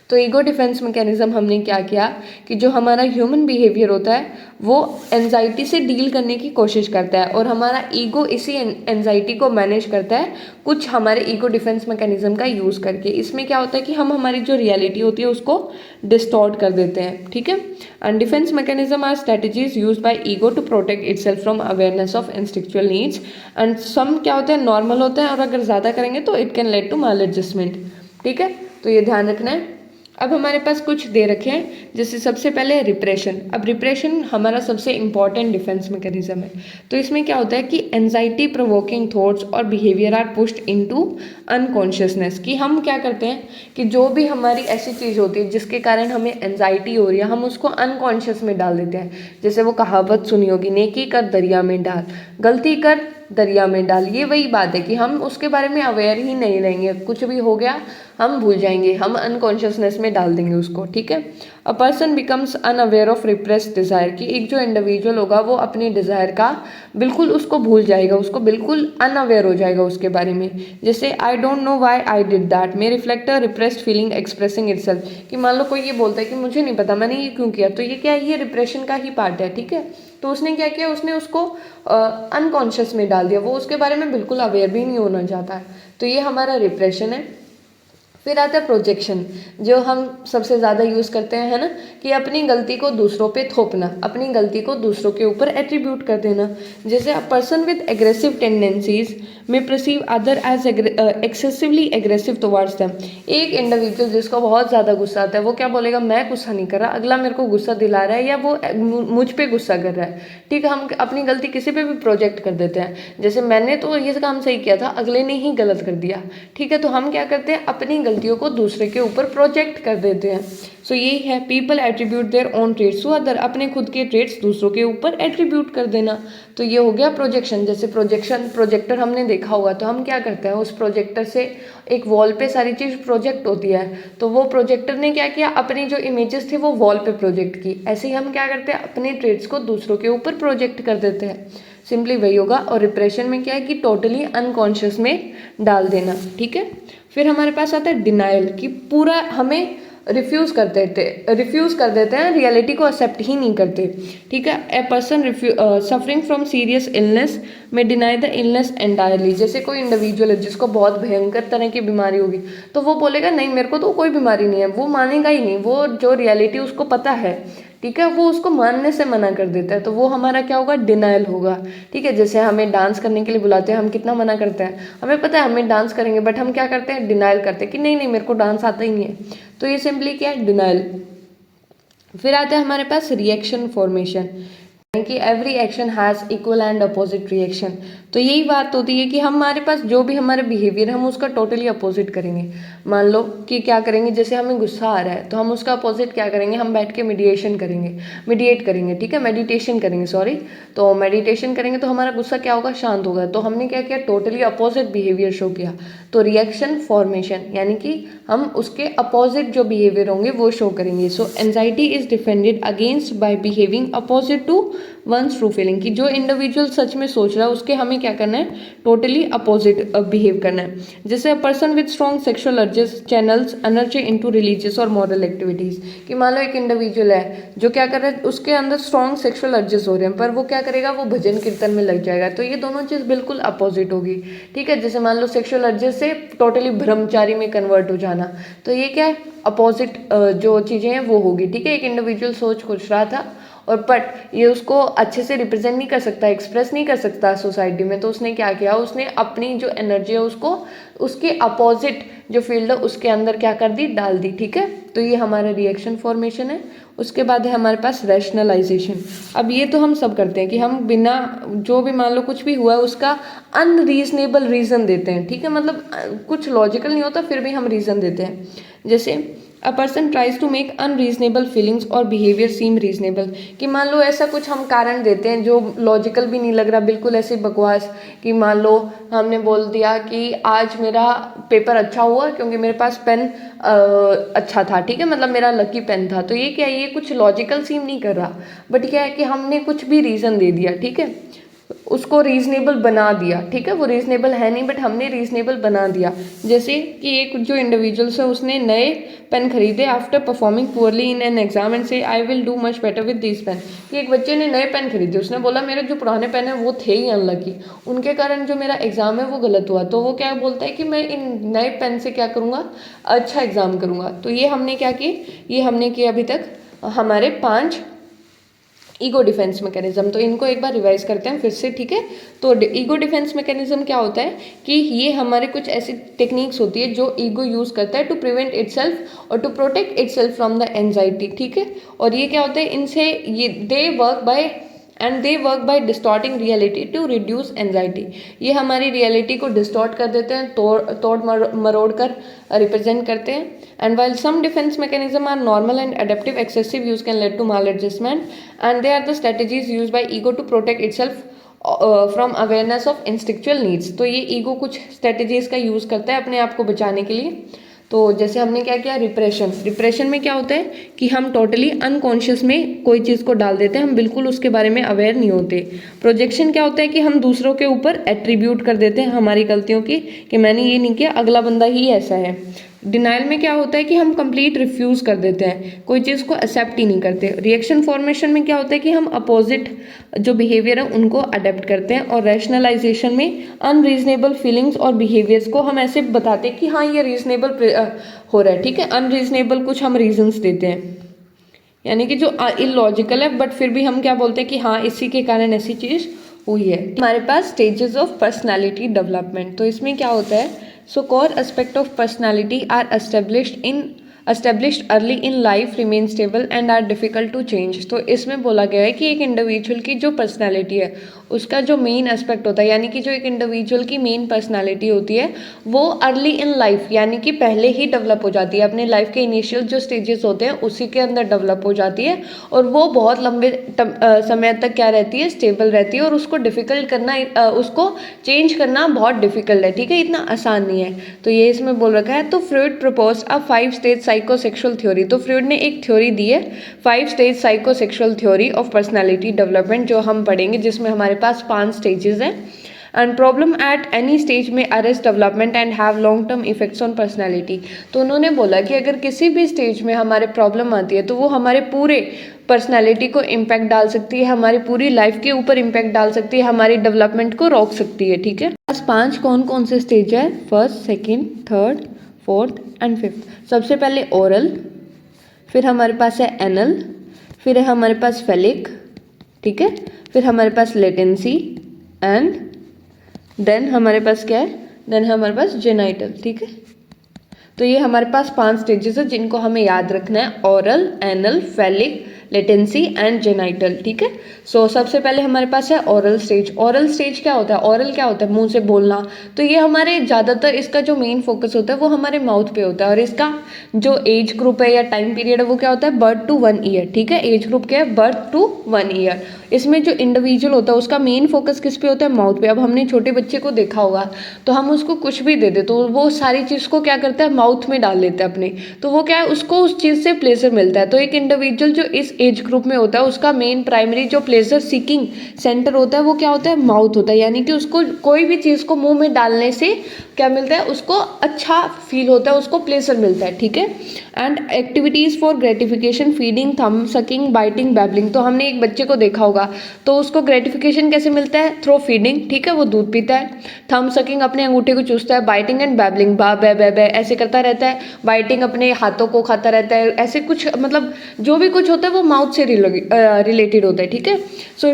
तो ईगो डिफेंस मैकेनिज्म हमने क्या किया कि जो हमारा ह्यूमन बिहेवियर होता है वो एंजाइटी से डील करने की कोशिश करता है, और हमारा ईगो इसी एंजाइटी को मैनेज करता है कुछ हमारे ईगो डिफेंस मैकेनिज्म का यूज़ करके। इसमें क्या होता है कि हम हमारी जो रियलिटी होती है उसको डिस्टॉर्ट कर देते हैं, ठीक है। And defence mechanism are strategies use by ego to protect itself from awareness of instinctual needs, and some क्या होते हैं, नॉर्मल होते हैं, और अगर ज़्यादा करेंगे तो it can lead to maladjustment, ठीक है। तो ये ध्यान रखना है। अब हमारे पास कुछ दे रखे हैं, जैसे सबसे पहले रिप्रेशन। अब रिप्रेशन हमारा सबसे इंपॉर्टेंट डिफेंस मैकेनिज्म है। तो इसमें क्या होता है कि एंजाइटी प्रोवोकिंग थॉट्स और behaviour are pushed into unconsciousness, कि हम क्या करते हैं कि जो भी हमारी ऐसी चीज़ होती है जिसके कारण हमें एंजाइटी हो रही है, हम उसको अनकॉन्शियस में डाल देते हैं। जैसे वो कहावत सुनी होगी, नेकी कर दरिया में डाल, गलती कर दरिया में डाल। ये वही बात है कि हम उसके बारे में अवेयर ही नहीं रहेंगे, कुछ भी हो गया हम भूल जाएंगे, हम अनकॉन्शियसनेस में डाल देंगे उसको, ठीक है। A person becomes unaware of repressed desire, कि एक जो इंडिविजुअल होगा वो अपने डिज़ायर का बिल्कुल उसको भूल जाएगा, उसको बिल्कुल अनअवेयर हो जाएगा उसके बारे में। जैसे I don't know why I did that may reflect a repressed feeling expressing itself, कि मान लो कोई ये बोलता है कि मुझे नहीं पता मैंने ये क्यों किया, तो ये क्या है, ये रिप्रेशन का ही पार्ट है, ठीक है। तो उसने क्या किया, उसने उसको अनकॉन्शियस में डाल दिया, वो उसके बारे में बिल्कुल अवेयर भी नहीं होना चाहता है, तो ये हमारा रिप्रेशन है। फिर आता है प्रोजेक्शन, जो हम सबसे ज़्यादा यूज़ करते हैं, है ना, कि अपनी गलती को दूसरों पे थोपना, अपनी गलती को दूसरों के ऊपर एट्रीब्यूट कर देना। जैसे a person with aggressive tendencies may perceive other as excessively aggressive towards them, एक इंडिविजुअल जिसको बहुत ज़्यादा गुस्सा आता है वो क्या बोलेगा, मैं गुस्सा नहीं कर रहा, अगला मेरे को गुस्सा दिला रहा है या वो मुझ पे गुस्सा कर रहा है, ठीक है। हम अपनी गलती किसी पे भी प्रोजेक्ट कर देते हैं, जैसे मैंने तो ये काम सही किया था, अगले ने ही गलत कर दिया, ठीक है। तो हम क्या करते हैं, अपनी गलतियों को दूसरे के ऊपर प्रोजेक्ट कर देते हैं। सो यही है, people attribute their own traits to other, अपने खुद के ट्रेट्स दूसरों के ऊपर एट्रीब्यूट कर देना, तो ये हो गया प्रोजेक्शन। जैसे प्रोजेक्टर हमने देखा होगा, तो हम क्या करते हैं, उस प्रोजेक्टर से एक वॉल पे सारी चीज़ प्रोजेक्ट होती है, तो वो प्रोजेक्टर ने क्या किया, अपनी जो इमेजेस थी वो वॉल पे प्रोजेक्ट की। ऐसे ही हम क्या करते हैं, अपने ट्रेट्स को दूसरों के ऊपर प्रोजेक्ट कर देते हैं, सिंपली वही होगा। और रिप्रेशन में क्या है कि टोटली अनकॉन्शियस में डाल देना, ठीक है। फिर हमारे पास आता है डिनाइल, कि पूरा हमें रिफ्यूज़ कर देते हैं, रियलिटी को एक्सेप्ट ही नहीं करते, ठीक है। A person suffering from serious illness में डिनाई द इलनेस एंटायरली, जैसे कोई इंडिविजुअल है जिसको बहुत भयंकर तरह की बीमारी होगी, तो वो बोलेगा नहीं मेरे को तो कोई बीमारी नहीं है, वो मानेगा ही नहीं, वो जो रियलिटी उसको पता है, ठीक है, वो उसको मानने से मना कर देता है, तो वो हमारा क्या होगा, डिनाइल होगा, ठीक है। जैसे हमें डांस करने के लिए बुलाते हैं, हम कितना मना करते हैं, हमें पता है हमें डांस करेंगे, बट हम क्या करते हैं, डिनाइल करते हैं कि नहीं नहीं मेरे को डांस आता ही नहीं है, तो ये सिंपली क्या है, डिनाइल। फिर आता है हमारे पास रिएक्शन फॉर्मेशन, कि every action has equal and opposite reaction. तो यही बात होती है कि हमारे पास जो भी हमारे बिहेवियर हम उसका टोटली अपोजिट करेंगे। मान लो कि क्या करेंगे, जैसे हमें गुस्सा आ रहा है तो हम उसका अपोजिट क्या करेंगे, हम बैठ के मीडिएट करेंगे, ठीक है, मेडिटेशन करेंगे, सॉरी। तो मेडिटेशन करेंगे तो हमारा गुस्सा क्या होगा, शांत होगा। तो हमने क्या किया, टोटली अपोजिट बिहेवियर शो किया। तो रिएक्शन फॉर्मेशन यानी कि हम उसके अपोजिट जो बिहेवियर होंगे वो शो करेंगे। So anxiety is defended against by behaving opposite to one's true feeling, कि जो इंडिविजुअल सच में सोच रहा है उसके हमें क्या करना है, टोटली अपोजिट बिहेव करना है। जैसे a person with strong sexual urges channels energy into religious और मॉरल एक्टिविटीज़, कि मान लो एक इंडिविजुअल है जो क्या कर रहा है, उसके अंदर स्ट्रॉन्ग सेक्सुअल अर्जेस हो रहे हैं, पर वो क्या करेगा, वो भजन कीर्तन में लग जाएगा। तो ये दोनों चीज़ बिल्कुल अपोजिट होगी, ठीक है। जैसे मान लो सेक्सुअल अर्जेस से टोटली ब्रह्मचारी में कन्वर्ट हो जाना, तो ये क्या है, अपोजिट जो चीज़ें हैं वो होगी, ठीक है। एक इंडिविजुअल सोच कुछ रहा था और बट ये उसको अच्छे से रिप्रेजेंट नहीं कर सकता, एक्सप्रेस नहीं कर सकता सोसाइटी में, तो उसने क्या किया, उसने अपनी जो एनर्जी है उसको उसके अपोजिट जो फील्ड है उसके अंदर क्या कर दी, डाल दी, ठीक है। तो ये हमारा रिएक्शन फॉर्मेशन है। उसके बाद है हमारे पास रैशनलाइजेशन। अब ये तो हम सब करते हैं कि हम बिना, जो भी मान लो कुछ भी हुआ है उसका अनरीजनेबल रीज़न देते हैं, ठीक है, मतलब कुछ लॉजिकल नहीं होता फिर भी हम रीज़न देते हैं। जैसे a person tries to make unreasonable feelings और बिहेवियर सीम रीजनेबल, कि मान लो ऐसा कुछ हम कारण देते हैं जो लॉजिकल भी नहीं लग रहा, बिल्कुल ऐसे बकवास, कि मान लो हमने बोल दिया कि आज मेरा पेपर अच्छा हुआ क्योंकि मेरे पास पेन अच्छा था, ठीक है, मतलब मेरा लकी पेन था। तो ये क्या है, ये कुछ लॉजिकल सीम नहीं कर रहा, बट क्या है कि हमने कुछ भी रीज़न दे दिया, ठीक है, उसको रीजनेबल बना दिया, ठीक है। वो रीजनेबल है नहीं बट हमने रीजनेबल बना दिया। जैसे कि एक जो इंडिविजुअल्स है उसने नए पेन खरीदे after performing poorly in an exam and say I will do much better with this pen, कि एक बच्चे ने नए पेन खरीदे, उसने बोला मेरे जो पुराने पेन है वो थे ही अनलकी, उनके कारण जो मेरा एग्जाम है वो गलत हुआ, तो वो क्या बोलता है कि मैं इन नए पेन से क्या करूँगा, अच्छा एग्जाम करूँगा। तो ये हमने क्या की, ये हमने किया अभी तक हमारे 5 ईगो डिफेंस मैकेनिज्म। तो इनको एक बार रिवाइज करते हैं फिर से, ठीक है। तो ईगो डिफेंस मैकेनिज्म क्या होता है कि ये हमारे कुछ ऐसी टेक्निक्स होती है जो ईगो यूज़ करता है टू प्रिवेंट इटसेल्फ और to protect itself from the anxiety, ठीक है। और ये क्या होता है, इनसे ये they work by distorting reality to reduce anxiety. ये हमारी रियलिटी को डिस्टॉर्ट कर देते हैं, तोड़ मरोड़ कर रिप्रेजेंट करते हैं। And while some defense mechanisms are normal and adaptive, excessive use can lead to maladjustment, and they are the strategies used by ego to protect itself from awareness of instinctual needs। तो ये ego कुछ strategies का use करता है अपने आप को बचाने के लिए। तो जैसे हमने क्या किया, रिप्रेशन में क्या होता है कि हम टोटली अनकॉन्शियस में कोई चीज़ को डाल देते हैं, हम बिल्कुल उसके बारे में अवेयर नहीं होते। प्रोजेक्शन क्या होता है कि हम दूसरों के ऊपर एट्रीब्यूट कर देते हैं हमारी गलतियों की, कि मैंने ये नहीं किया, अगला बंदा ही ऐसा है। डिनाइल में क्या होता है कि हम कंप्लीट रिफ्यूज़ कर देते हैं, कोई चीज़ को एक्सेप्ट ही नहीं करते। रिएक्शन फॉर्मेशन में क्या होता है कि हम अपोजिट जो बिहेवियर है उनको अडेप्ट करते हैं। और रैशनलाइजेशन में अनरीजनेबल फीलिंग्स और बिहेवियर्स को हम ऐसे बताते हैं कि हाँ ये रीजनेबल हो रहा है, ठीक है। अनरीजनेबल कुछ हम रीजंस देते हैं, यानी कि जो इलॉजिकल है बट फिर भी हम क्या बोलते हैं कि हाँ इसी के कारण ऐसी चीज़ हुई है। हमारे पास स्टेजेस ऑफ पर्सनालिटी डेवलपमेंट, तो इसमें क्या होता है, so core aspect of personality are established early in life, remain stable and are difficult to change। तो इसमें बोला गया है कि एक इंडिविजुअल की जो पर्सनालिटी है उसका जो मेन एस्पेक्ट होता है, यानी कि जो एक इंडिविजुअल की मेन पर्सनालिटी होती है वो अर्ली इन लाइफ यानी कि पहले ही डेवलप हो जाती है, अपने लाइफ के इनिशियल जो स्टेजेस होते हैं उसी के अंदर डेवलप हो जाती है, और वो बहुत लंबे समय तक क्या रहती है, स्टेबल रहती है, और उसको डिफ़िकल्ट करना उसको चेंज करना बहुत डिफ़िकल्ट है, ठीक है, इतना आसान नहीं है। तो ये इसमें बोल रखा है। तो Freud propose a 5 stage psychosexual theory, तो फ्रॉइड ने एक थ्योरी दी है 5 stage psychosexual theory of personality development, जो हम पढ़ेंगे, जिसमें हमारे पास 5 स्टेजेस हैं। And problem at any stage may arrest development and have long term effects on personality. तो उन्होंने बोला कि अगर किसी भी स्टेज में हमारे प्रॉब्लम आती है तो वो हमारे पूरे पर्सनैलिटी को इम्पैक्ट डाल सकती है, हमारी पूरी लाइफ के ऊपर इम्पैक्ट डाल सकती है, हमारी डेवलपमेंट को रोक सकती है, ठीक है। बस 5 कौन कौन से स्टेज है, first, second, third, fourth and fifth. सबसे पहले ओरल, फिर हमारे पास है एनल, फिर है हमारे पास फेलिक, ठीक है, फिर हमारे पास लेटेंसी एंड देन हमारे पास क्या है, देन हमारे पास जेनाइटल, ठीक है। तो ये हमारे पास 5 स्टेजेस है जिनको हमें याद रखना है, oral, anal, phallic, latency and genital, ठीक है। सो सबसे पहले हमारे पास है ओरल स्टेज। ओरल स्टेज क्या होता है, ओरल क्या होता है, मुंह से बोलना। तो ये हमारे ज़्यादातर इसका जो मेन फोकस होता है वो हमारे माउथ पे होता है, और इसका जो एज ग्रुप है या टाइम पीरियड है वो क्या होता है, बर्थ टू 1 ईयर, ठीक है। एज ग्रुप क्या है, बर्थ टू 1 ईयर। इसमें जो इंडिविजुअल होता है उसका मेन फोकस किस पे होता है, माउथ पे। अब हमने छोटे बच्चे को देखा होगा तो हम उसको कुछ भी दे दे तो वो सारी चीज़ को क्या करता है, माउथ में डाल लेता है अपने, तो वो क्या है, उसको उस चीज़ से प्लेजर मिलता है। तो एक इंडिविजुअल जो इस एज ग्रुप में होता है उसका मेन प्राइमरी जो प्लेजर सीकिंग सेंटर होता है वो क्या होता है, माउथ होता है। यानी कि उसको कोई भी चीज़ को मुंह में डालने से क्या मिलता है, उसको अच्छा फील होता है, उसको प्लेजर मिलता है, ठीक है। And activities for gratification, feeding, thumb sucking, biting, babbling. तो हमने एक बच्चे को देखा होगा, तो उसको ग्रेटिफिकेशन कैसे मिलता है, थ्रू फीडिंग, ठीक है, वो दूध पीता है। थंब सकिंग अपने अंगूठे को चूसता है, बाइटिंग एंड बैबलिंग बा बै बै बै ऐसे करता रहता है, बाइटिंग अपने हाथों को खाता रहता है, ऐसे कुछ मतलब जो भी कुछ होता है वो माउथ से रिलेटेड होता है, ठीक है। So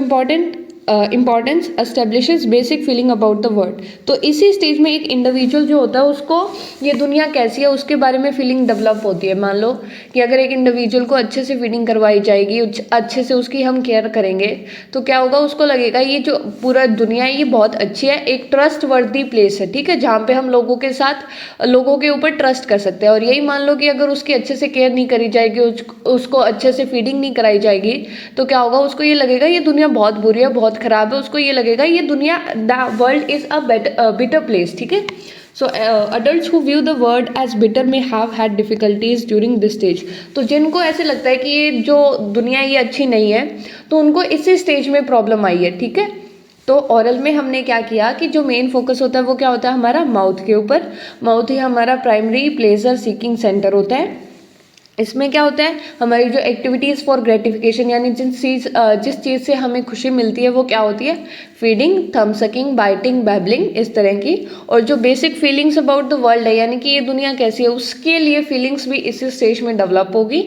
importance establishes basic feeling about the world. तो इसी स्टेज में एक इंडिविजुअल जो होता है उसको ये दुनिया कैसी है उसके बारे में फीलिंग डेवलप होती है। मान लो कि अगर एक इंडिविजुअल को अच्छे से फीडिंग करवाई जाएगी, अच्छे से उसकी हम केयर करेंगे, तो क्या होगा, उसको लगेगा ये जो पूरा दुनिया है ये बहुत अच्छी है, एक ट्रस्ट वर्दी प्लेस है, ठीक है, जहाँ पे हम लोगों के साथ लोगों के ऊपर ट्रस्ट कर सकते हैं। और यही मान लो कि अगर उसकी अच्छे से केयर नहीं करी जाएगी, उसको अच्छे से फीडिंग नहीं कराई जाएगी, तो क्या होगा, उसको ये लगेगा ये दुनिया बहुत बुरी है, बहुत खराब है, उसको ये लगेगा ये दुनिया, the world is a bitter place, ठीक है। So adult who view the world as bitter may have had difficulties during this stage. तो जिनको ऐसे लगता है कि ये जो दुनिया ये अच्छी नहीं है, तो उनको इसी स्टेज में प्रॉब्लम आई है, ठीक है। तो ओरल में हमने क्या किया कि जो मेन फोकस होता है वो क्या होता है, हमारा माउथ के ऊपर। माउथ ही हमारा प्राइमरी प्लेजर सीकिंग सेंटर होता है। इसमें क्या होता है, हमारी जो एक्टिविटीज़ फॉर ग्रेटिफिकेशन, यानी जिस चीज़ से हमें खुशी मिलती है वो क्या होती है, feeding, thumb sucking, biting, babbling, इस तरह की। और जो basic feelings about the world है, यानी कि ये दुनिया कैसी है, उसके लिए फीलिंग्स भी इसी स्टेज में डेवलप होगी।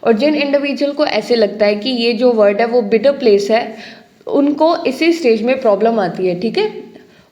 और जिन इंडिविजुअल को ऐसे लगता है कि ये जो वर्ल्ड है वो बिटर प्लेस है, उनको इसी स्टेज में प्रॉब्लम आती है, ठीक है।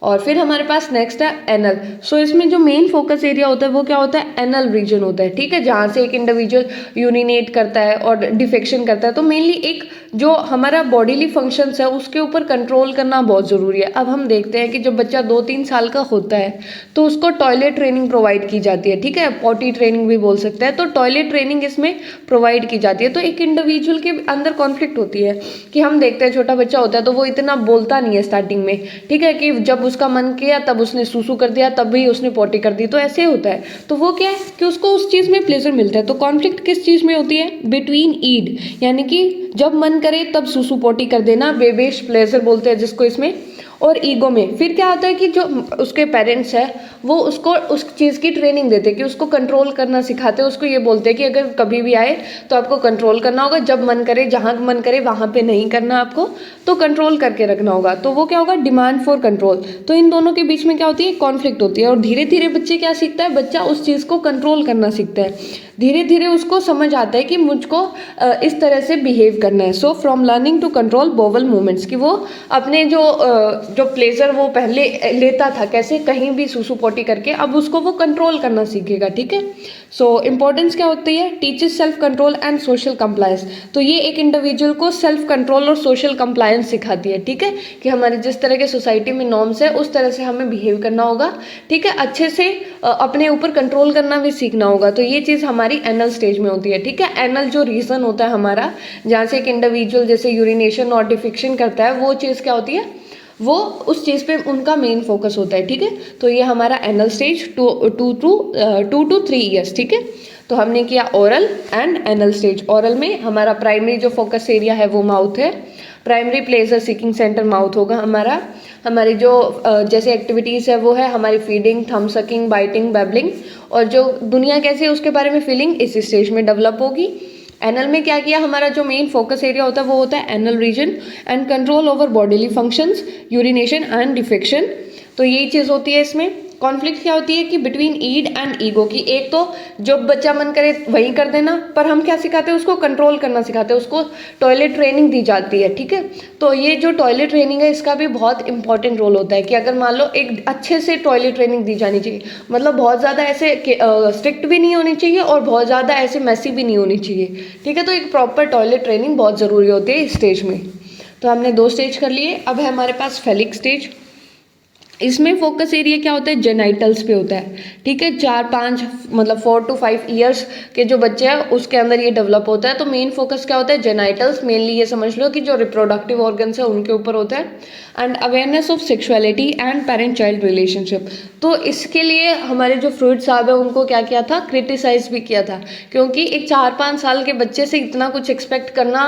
और फिर हमारे पास नेक्स्ट है एनल। सो इसमें जो मेन फोकस एरिया होता है वो क्या होता है, एनल रीजन होता है, ठीक है, जहाँ से एक इंडिविजुअल यूरिनेट करता है और डिफेक्शन करता है। तो मेनली एक जो हमारा बॉडीली फंक्शंस है उसके ऊपर कंट्रोल करना बहुत ज़रूरी है। अब हम देखते हैं कि जब बच्चा 2-3 साल का होता है तो उसको टॉयलेट ट्रेनिंग प्रोवाइड की जाती है, ठीक है, पॉटी ट्रेनिंग भी बोल सकते हैं। तो टॉयलेट ट्रेनिंग इसमें प्रोवाइड की जाती है। तो एक इंडिविजुअल के अंदर कॉन्फ्लिक्ट होती है कि हम देखते हैं छोटा बच्चा होता है तो वो इतना बोलता नहीं है स्टार्टिंग में, ठीक है, कि जब उसका मन किया तब उसने सूसू कर दिया, तब भी उसने पॉटी कर दी, तो ऐसे होता है। तो वो क्या है कि उसको उस चीज़ में प्लेजर मिलता है। तो कॉन्फ्लिक्ट किस चीज़ में होती है, बिटवीन ईड, यानी कि जब मन करे तब सूसू पोटी कर देना, बेबेश प्लेजर बोलते हैं जिसको इसमें, और ईगो में फिर क्या होता है कि जो उसके पेरेंट्स हैं वो उसको उस चीज़ की ट्रेनिंग देते हैं कि उसको कंट्रोल करना सिखाते हैं। उसको ये बोलते हैं कि अगर कभी भी आए तो आपको कंट्रोल करना होगा, जब मन करे जहाँ मन करे वहाँ पे नहीं करना आपको, तो कंट्रोल करके रखना होगा। तो वो क्या होगा, डिमांड फॉर कंट्रोल। तो इन दोनों के बीच में क्या होती है, कॉन्फ्लिक्ट होती है। और धीरे धीरे बच्चे क्या सीखता है, बच्चा उस चीज़ को कंट्रोल करना सीखता है। धीरे धीरे उसको समझ आता है कि मुझको इस तरह से बिहेव करना है। So from learning to control bowel movements, कि वो अपने जो प्लेजर वो पहले लेता था कैसे, कहीं भी सूसू पोटी करके, अब उसको वो कंट्रोल करना सीखेगा, ठीक है। सो इंपॉर्टेंस क्या होती है, teaches self control and social compliance. तो ये एक इंडिविजुअल को सेल्फ कंट्रोल और सोशल कंप्लायंस सिखाती है, ठीक है, कि हमारे जिस तरह के सोसाइटी में नॉर्म्स है उस तरह से हमें बिहेव करना होगा, ठीक है, अच्छे से अपने ऊपर कंट्रोल करना भी सीखना होगा। तो ये चीज़ हमारी एनल स्टेज में होती है, ठीक है। एनल जो रीजन होता है हमारा, जहाँ से एक इंडिविजुअल जैसे यूरिनेशन और डिफेक्शन करता है, वो चीज़ क्या होती है, वो उस चीज़ पे उनका मेन फोकस होता है, ठीक है। तो ये हमारा एनल स्टेज 2 to 3 ईयर्स, ठीक है। तो हमने किया oral and anal stage. Oral में हमारा प्राइमरी जो फोकस एरिया है वो माउथ है, primary pleasure seeking centre mouth होगा हमारा। हमारी जो जैसे एक्टिविटीज़ है वो है हमारी feeding, thumb sucking, biting, babbling, और जो दुनिया कैसी है उसके बारे में फीलिंग इस स्टेज में डेवलप होगी। एनल में क्या किया, हमारा जो मेन फोकस एरिया होता है वो होता है anal reason and control over bodily functions, urination and defection. तो यही चीज़ होती है इसमें। कॉन्फ्लिक्ट क्या होती है कि बिटवीन ईड एंड ईगो, की एक तो जो बच्चा मन करे वही कर देना, पर हम क्या सिखाते हैं, उसको कंट्रोल करना सिखाते हैं, उसको टॉयलेट ट्रेनिंग दी जाती है, ठीक है। तो ये जो टॉयलेट ट्रेनिंग है इसका भी बहुत इंपॉर्टेंट रोल होता है कि अगर मान लो एक अच्छे से टॉयलेट ट्रेनिंग दी जानी चाहिए, मतलब बहुत ज़्यादा ऐसे स्ट्रिक्ट भी नहीं होनी चाहिए और बहुत ज़्यादा ऐसे मैसी भी नहीं होनी चाहिए, ठीक है। तो एक प्रॉपर टॉयलेट ट्रेनिंग बहुत ज़रूरी होती है इस स्टेज में। तो हमने 2 स्टेज कर लिए। अब है हमारे पास फेलिक स्टेज। इसमें फोकस एरिया क्या होता है, जेनाइटल्स पे होता है, ठीक है। 4-5 मतलब 4 to 5 ईयर्स के जो बच्चे हैं उसके अंदर ये डेवलप होता है। तो मेन फोकस क्या होता है, जेनाइटल्स, मेनली ये समझ लो कि जो रिप्रोडक्टिव ऑर्गन्स है उनके ऊपर होता है। And awareness of sexuality and parent child relationship. तो इसके लिए हमारे जो फ्रूइड साहब है उनको क्या किया था, क्रिटिसाइज भी किया था, क्योंकि एक 4-5 साल के बच्चे से इतना कुछ एक्सपेक्ट करना,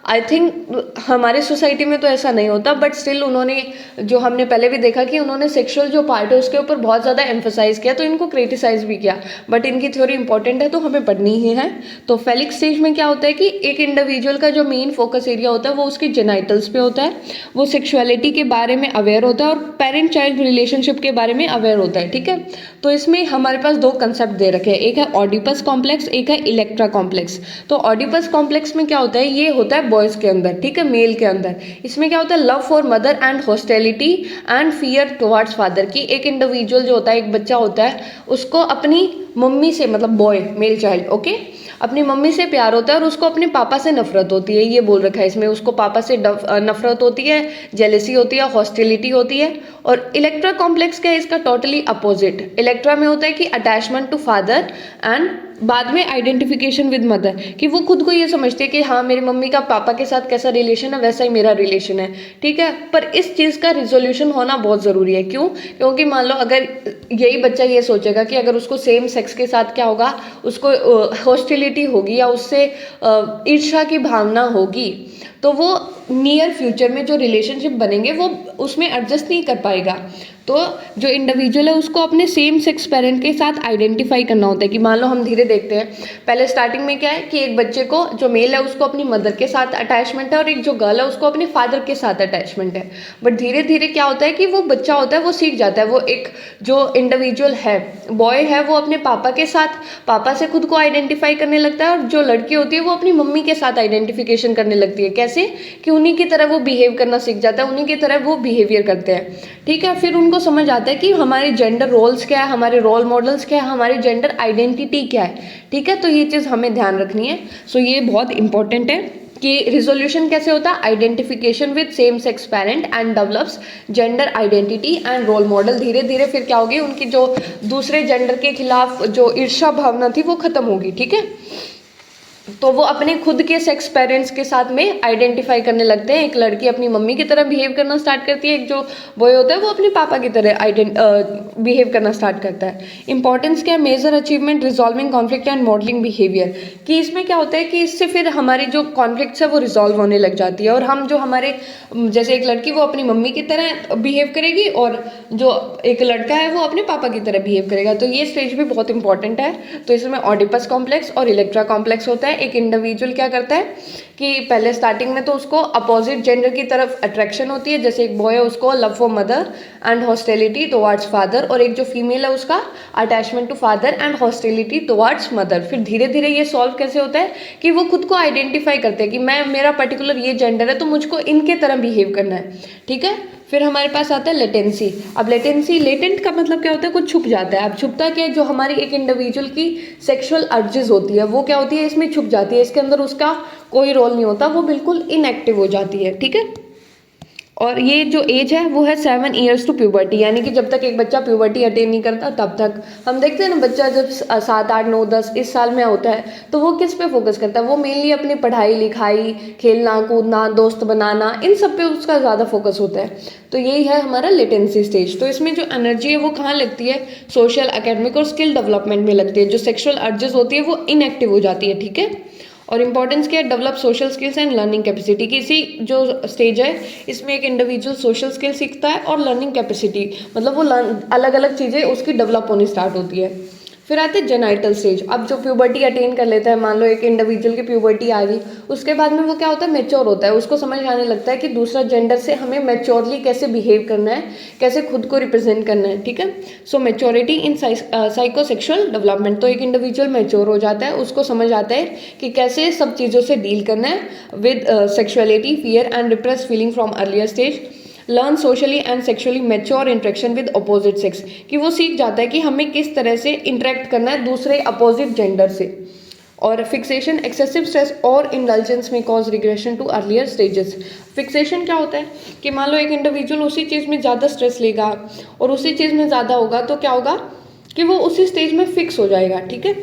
आई थिंक हमारे सोसाइटी में तो ऐसा नहीं होता, बट स्टिल उन्होंने, जो हमने पहले भी देखा कि उन्होंने सेक्सुअल जो पार्ट है उसके ऊपर बहुत ज़्यादा एम्फोसाइज किया, तो इनको क्रिटिसाइज भी किया। बट इनकी थ्योरी इंपॉर्टेंट है तो हमें पढ़नी ही है। तो फेलिक स्टेज में क्या होता है कि एक इंडिविजुअल का जो मेन फोकस एरिया होता है वो उसके जेनाइटल्स पे होता है, वो सेक्सुअलिटी के बारे में अवेयर होता है और पेरेंट चाइल्ड रिलेशनशिप के बारे में अवेयर होता है, ठीक है। तो इसमें हमारे पास 2 कंसेप्ट दे रखे हैं, एक है ऑडिपस कॉम्प्लेक्स, एक है इलेक्ट्रा कॉम्प्लेक्स। तो ऑडिपस कॉम्प्लेक्स में क्या होता है, ये होता है बॉयज़ के अंदर, ठीक है, मेल के अंदर। इसमें क्या होता है, love for mother and hostility and fear towards father, की एक इंडिविजुअल जो होता है, एक बच्चा होता है, उसको अपनी मम्मी से, मतलब बॉय, मेल चाइल्ड, ओके, अपनी मम्मी से प्यार होता है और उसको अपने पापा से नफरत होती है, ये बोल रखा है इसमें। उसको पापा से नफरत होती है, जेलेसी होती है, हॉस्टिलिटी होती है। और इलेक्ट्रा कॉम्प्लेक्स क्या है इसका, टोटली अपोजिट। इलेक्ट्रा में होता है कि अटैचमेंट टू फादर एंड बाद में आइडेंटिफिकेशन विद मदर, कि वो खुद को ये समझते हैं कि हाँ मेरी मम्मी का पापा के साथ कैसा रिलेशन है वैसा ही मेरा रिलेशन है, ठीक है। पर इस चीज़ का रिजोल्यूशन होना बहुत ज़रूरी है। क्यों? क्योंकि मान लो अगर यही बच्चा ये सोचेगा कि अगर उसको सेम सेक्स के साथ क्या होगा, उसको हॉस्टिलिटी होगी या उससे ईर्ष्या की भावना होगी, तो वो नियर फ्यूचर में जो रिलेशनशिप बनेंगे वो उसमें एडजस्ट नहीं कर पाएगा। तो जो इंडिविजुअल है उसको अपने सेम सेक्स पेरेंट के साथ आइडेंटिफाई करना होता है। कि मान लो हम धीरे देखते हैं, पहले स्टार्टिंग में क्या है कि एक बच्चे को, जो मेल है उसको अपनी मदर के साथ अटैचमेंट है और एक जो गर्ल है उसको अपने फादर के साथ अटैचमेंट है। बट धीरे धीरे क्या होता है कि वो बच्चा होता है वो सीख जाता है, वो एक जो इंडिविजुअल है, बॉय है, वो अपने पापा के साथ, पापा से खुद को आइडेंटिफाई करने लगता है। और जो लड़की होती है वो अपनी मम्मी के साथ आइडेंटिफिकेशन करने लगती है। कैसे? कि उन्हीं की तरह वो बिहेव करना सीख जाता है, उन्हीं की तरह वो बिहेवियर करते हैं, ठीक है। फिर उनको समझ आता है कि हमारे जेंडर रोल्स क्या है, हमारे रोल मॉडल्स क्या है, हमारी जेंडर आइडेंटिटी क्या है, ठीक है। तो ये चीज़ हमें ध्यान रखनी है। सो ये बहुत इंपॉर्टेंट है कि रिजोल्यूशन कैसे होता है, identification with same sex parent and develops gender identity and role model. धीरे धीरे फिर क्या होगी, उनकी जो दूसरे जेंडर के खिलाफ जो ईर्ष्या भावना थी वो खत्म होगी, ठीक है। तो वो अपने खुद के सेक्स पेरेंट्स के साथ में आइडेंटिफाई करने लगते हैं। एक लड़की अपनी मम्मी की तरह बिहेव करना स्टार्ट करती है, एक जो बॉय होता है वो अपने पापा की तरह बिहेव करना स्टार्ट करता है। इंपॉर्टेंस क्या है, major achievement, resolving conflict and modelling behaviour. कि इसमें क्या होता है कि इससे फिर हमारी जो कॉन्फ्लिक्ट्स है वो रिजॉल्व होने लग जाती है और हम जो हमारे, जैसे एक लड़की वो अपनी मम्मी की तरह बिहेव करेगी और जो एक लड़का है वो अपने पापा की तरह बिहेव करेगा। तो ये स्टेज भी बहुत इंपॉर्टेंट है। तो इसमें ऑडिपस कॉम्प्लेक्स और इलेक्ट्रा कॉम्प्लेक्स होता है। एक इंडिविजुअल क्या करता है कि पहले स्टार्टिंग में तो उसको अपोजिट जेंडर की तरफ अट्रैक्शन होती है, जैसे एक बॉय है उसको love for mother and hostility towards father, और एक जो फीमेल है उसका attachment to father and hostility towards mother. फिर धीरे धीरे ये सॉल्व कैसे होता है कि वो खुद को आइडेंटिफाई करते हैं कि मैं, मेरा पर्टिकुलर ये जेंडर है तो मुझको इनके तरह बिहेव करना है, ठीक है। फिर हमारे पास आता है लेटेंसी। अब लेटेंसी, लेटेंट का मतलब क्या होता है, कुछ छुप जाता है। अब छुपता क्या है, जो हमारी एक इंडिविजुअल की सेक्सुअल अर्जेस होती है वो क्या होती है, इसमें छुप जाती है, इसके अंदर उसका कोई रोल नहीं होता, वो बिल्कुल इनएक्टिव हो जाती है, ठीक है। और ये जो एज है वो है 7 ईयर्स टू प्यूबर्टी, यानी कि जब तक एक बच्चा प्यूबर्टी अटेन नहीं करता तब तक। हम देखते हैं ना, बच्चा जब 7, 8, 9, 10 इस साल में होता है तो वो किस पे फोकस करता है, वो मेनली अपनी पढ़ाई लिखाई, खेलना कूदना, दोस्त बनाना, इन सब पे उसका ज़्यादा फोकस होता है। तो यही है हमारा लेटेंसी स्टेज। तो इसमें जो एनर्जी है वो कहाँ लगती है, सोशल, एकेडमिक और स्किल डेवलपमेंट में लगती है। जो सेक्सुअल अर्जेस होती है वो इनएक्टिव हो जाती है, ठीक है। और इंपॉर्टेंस क्या है, develop social skills and learning capacity. किसी जो स्टेज है इसमें एक इंडिविजुअल सोशल स्किल सीखता है और लर्निंग कैपेसिटी, मतलब वो अलग अलग चीज़ें उसकी डेवलप होनी स्टार्ट होती है। फिर आते हैं जेनाइटल स्टेज। अब जो प्यूबर्टी अटेन कर लेता है, मान लो एक इंडिविजुअल की प्यूबर्टी आ गई, उसके बाद में वो क्या होता है, मैच्योर होता है। उसको समझ आने लगता है कि दूसरा जेंडर से हमें मैच्योरली कैसे बिहेव करना है, कैसे खुद को रिप्रेजेंट करना है, ठीक है। सो मैच्योरिटी इन साइकोसेक्सुअल डेवलपमेंट। तो एक इंडिविजुअल मैच्योर हो जाता है, उसको समझ आता है कि कैसे सब चीज़ों से डील करना है with sexuality, fear and repress feeling from earlier stage. Learn socially and sexually mature interaction with opposite sex, कि वो सीख जाता है कि हमें किस तरह से इंटरेक्ट करना है दूसरे अपोजिट जेंडर से। और फिक्सेशन एक्सेसिव स्ट्रेस और इंडल्जेंस में cause regression to earlier stages. Fixation क्या होता है कि मान लो एक इंडिविजुअल उसी चीज़ में ज़्यादा स्ट्रेस लेगा और उसी चीज़ में ज़्यादा होगा तो क्या होगा कि वो उसी स्टेज में फिक्स हो जाएगा, ठीक है।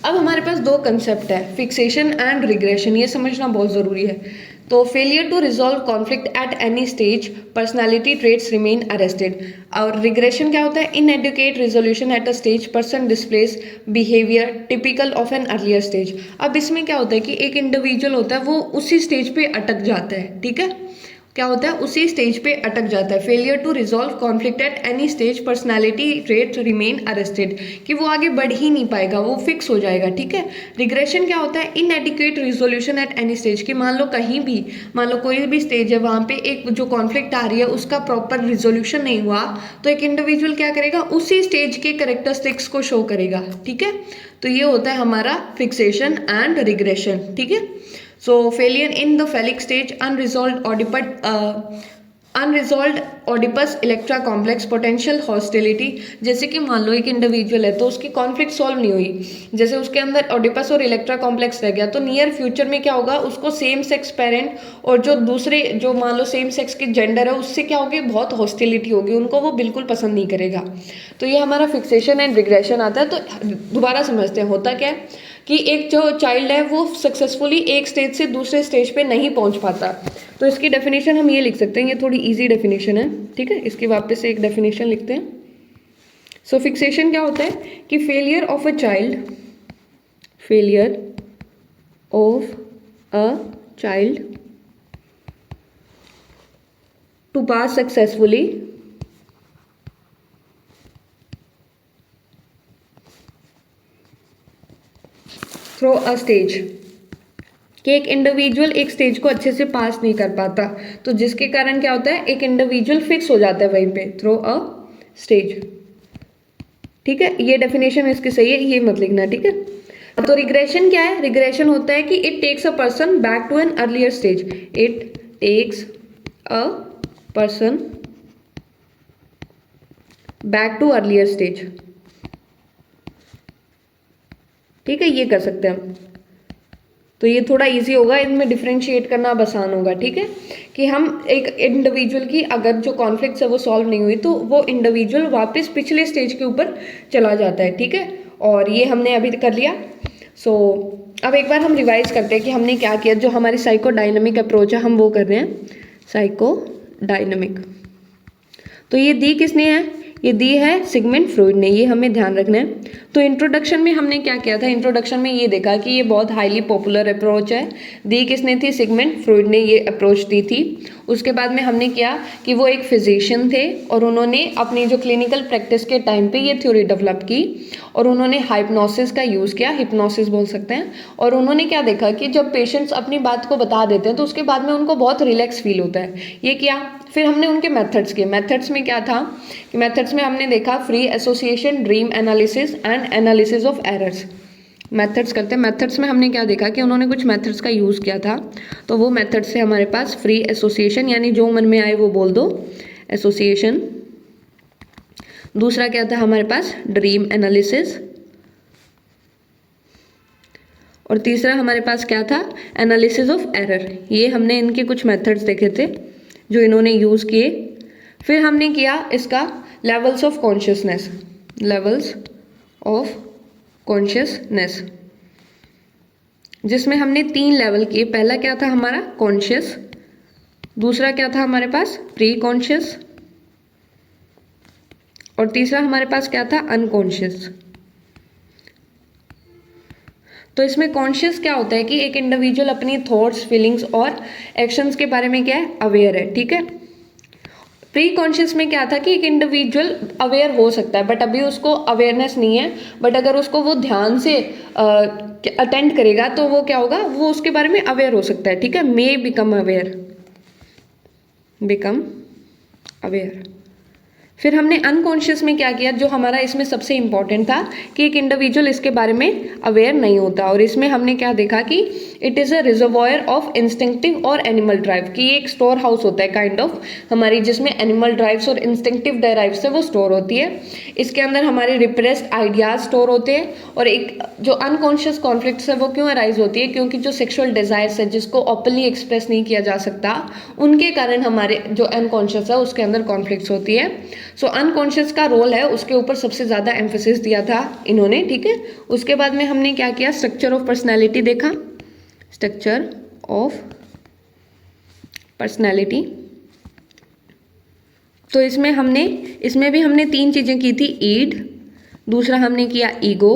अब हमारे पास दो कंसेप्ट है, फिक्सेशन एंड रिग्रेशन, ये समझना बहुत ज़रूरी है। तो failure to resolve conflict at any stage, personality traits remain arrested. और रिग्रेशन क्या होता है, inadequate resolution at a stage, person displace behaviour typical of an earlier stage. अब इसमें क्या होता है कि एक इंडिविजुअल होता है वो उसी स्टेज पे अटक जाता है, ठीक है, क्या होता है उसी स्टेज पे अटक जाता है। Failure to resolve conflict at any stage, personality trait remain arrested, कि वो आगे बढ़ ही नहीं पाएगा, वो फिक्स हो जाएगा, ठीक है। रिग्रेशन क्या होता है, इनएडिक्वेट रिजोल्यूशन एट एनी स्टेज, कि मान लो कहीं भी, मान लो कोई भी स्टेज है वहाँ पे एक जो कॉन्फ्लिक्ट आ रही है उसका प्रॉपर रिजोल्यूशन नहीं हुआ तो एक इंडिविजुअल क्या करेगा, उसी स्टेज के कैरेक्टरिस्टिक्स को शो करेगा, ठीक है। तो ये होता है हमारा फिक्सेशन एंड रिग्रेशन, ठीक है। So failure in the phallic stage, unresolved Oedipus Electra complex, potential hostility। जैसे कि मान लो एक इंडिविजुअल है तो उसकी कॉन्फ्लिक्ट सॉल्व नहीं हुई, जैसे उसके अंदर ओडिपस और इलेक्ट्रा कॉम्प्लेक्स रह गया, तो नियर फ्यूचर में क्या होगा, उसको सेम सेक्स पेरेंट और जो दूसरे जो मान लो सेम सेक्स के जेंडर है उससे क्या होगी, बहुत हॉस्टिलिटी होगी, उनको वो बिल्कुल पसंद नहीं करेगा। तो ये हमारा फिक्सेशन एंड रिग्रेशन आता है। तो दोबारा समझते हैं होता क्या है कि एक जो चाइल्ड है वो सक्सेसफुली एक स्टेज से दूसरे स्टेज पे नहीं पहुंच पाता। तो इसकी डेफिनेशन हम ये लिख सकते हैं, ये थोड़ी इजी डेफिनेशन है, ठीक है। इसकी वापस से एक डेफिनेशन लिखते हैं। सो फिक्सेशन क्या होता है कि failure of a child to pass successfully through a stage, कि एक इंडिविजुअल एक स्टेज को अच्छे से पास नहीं कर पाता, तो जिसके कारण क्या होता है एक इंडिविजुअल फिक्स हो जाता है वहीं पे, थ्रू अ स्टेज, ठीक है। ये डेफिनेशन इसकी सही है, ये मत लिखना, ठीक है। तो रिग्रेशन क्या है, रिग्रेशन होता है कि it takes a person back to an earlier stage, it takes a person back to earlier stage, ठीक है, ये कर सकते हैं हम। तो ये थोड़ा इजी होगा, इनमें डिफरेंशिएट करना अब आसान होगा, ठीक है, कि हम एक इंडिविजुअल की अगर जो कॉन्फ्लिक्ट्स है वो सॉल्व नहीं हुई तो वो इंडिविजुअल वापस पिछले स्टेज के ऊपर चला जाता है, ठीक है। और ये हमने अभी कर लिया। सो अब एक बार हम रिवाइज करते हैं कि हमने क्या किया। जो हमारी साइको डायनामिक अप्रोच है हम वो कर रहे हैं, साइको डायनामिक। तो ये दी किसने है, ये दी है सिगमंड फ्रॉइड ने, ये हमें ध्यान रखना है। तो इंट्रोडक्शन में हमने क्या किया था, इंट्रोडक्शन में ये देखा कि ये बहुत हाईली पॉपुलर अप्रोच है। दी किसने थी, सिगमंड फ्रॉइड ने ये अप्रोच दी थी। उसके बाद में हमने किया कि वो एक फिजिशियन थे और उन्होंने अपनी जो क्लिनिकल प्रैक्टिस के टाइम पे ये थ्योरी डेवलप की और उन्होंने हाइप्नोसिस का यूज़ किया, हिप्नोसिस बोल सकते हैं। और उन्होंने क्या देखा कि जब पेशेंट्स अपनी बात को बता देते हैं तो उसके बाद में उनको बहुत रिलैक्स फील होता है। ये किया, फिर हमने उनके मेथड्स किए। मेथड्स में क्या था कि मेथड्स में हमने देखा free association, dream analysis and analysis of errors. Methods करते हैं। मेथड्स में हमने क्या देखा कि उन्होंने कुछ मेथड्स का यूज़ किया था। तो वो मेथड्स से हमारे पास फ्री एसोसिएशन, यानी जो मन में आए वो बोल दो, एसोसिएशन। दूसरा क्या था हमारे पास, ड्रीम एनालिसिस। और तीसरा हमारे पास क्या था, एनालिसिस ऑफ एरर। ये हमने इनके कुछ मेथड्स देखे थे जो इन्होंने यूज़ किए। फिर हमने किया इसका levels of consciousness, levels of consciousness, जिसमें हमने 3 लेवल किए। पहला क्या था हमारा, कॉन्शियस। दूसरा क्या था हमारे पास, प्री कॉन्शियस। और तीसरा हमारे पास क्या था, अनकॉन्शियस। तो इसमें कॉन्शियस क्या होता है कि एक इंडिविजुअल अपनी थॉट्स, फीलिंग्स और एक्शंस के बारे में क्या है, अवेयर है, ठीक है। प्री कॉन्शियस में क्या था कि एक इंडिविजुअल अवेयर हो सकता है बट अभी उसको अवेयरनेस नहीं है, बट अगर उसको वो ध्यान से अटेंड करेगा तो वो क्या होगा, वो उसके बारे में अवेयर हो सकता है, ठीक है। May become aware, become aware. फिर हमने अनकॉन्शियस में क्या किया, जो हमारा इसमें सबसे इम्पॉर्टेंट था कि एक इंडिविजुअल इसके बारे में अवेयर नहीं होता, और इसमें हमने क्या देखा कि it is a reservoir of instinctive और एनिमल ड्राइव, कि ये एक स्टोर हाउस होता है काइंड ऑफ हमारी, जिसमें एनिमल ड्राइव्स और इंस्टिंक्टिव ड्राइव्स है वो स्टोर होती है। इसके अंदर हमारे रिप्रेस्ड आइडियाज स्टोर होते हैं, और एक जो अनकॉन्शियस कॉन्फ्लिक्ट्स है वो क्यों अराइज होती है, क्योंकि जो सेक्सुअल डिजायर्स है जिसको ओपनली एक्सप्रेस नहीं किया जा सकता, उनके कारण हमारे जो अनकॉन्शियस है उसके अंदर कॉन्फ्लिक्ट्स होती है। सो अनकॉन्शियस का रोल है, उसके ऊपर सबसे ज़्यादा एम्फेसिस दिया था इन्होंने, ठीक है। उसके बाद में हमने क्या किया, स्ट्रक्चर ऑफ पर्सनैलिटी देखा, स्ट्रक्चर ऑफ पर्सनैलिटी। तो इसमें भी हमने 3 चीज़ें की थी, ईड, दूसरा हमने किया ईगो,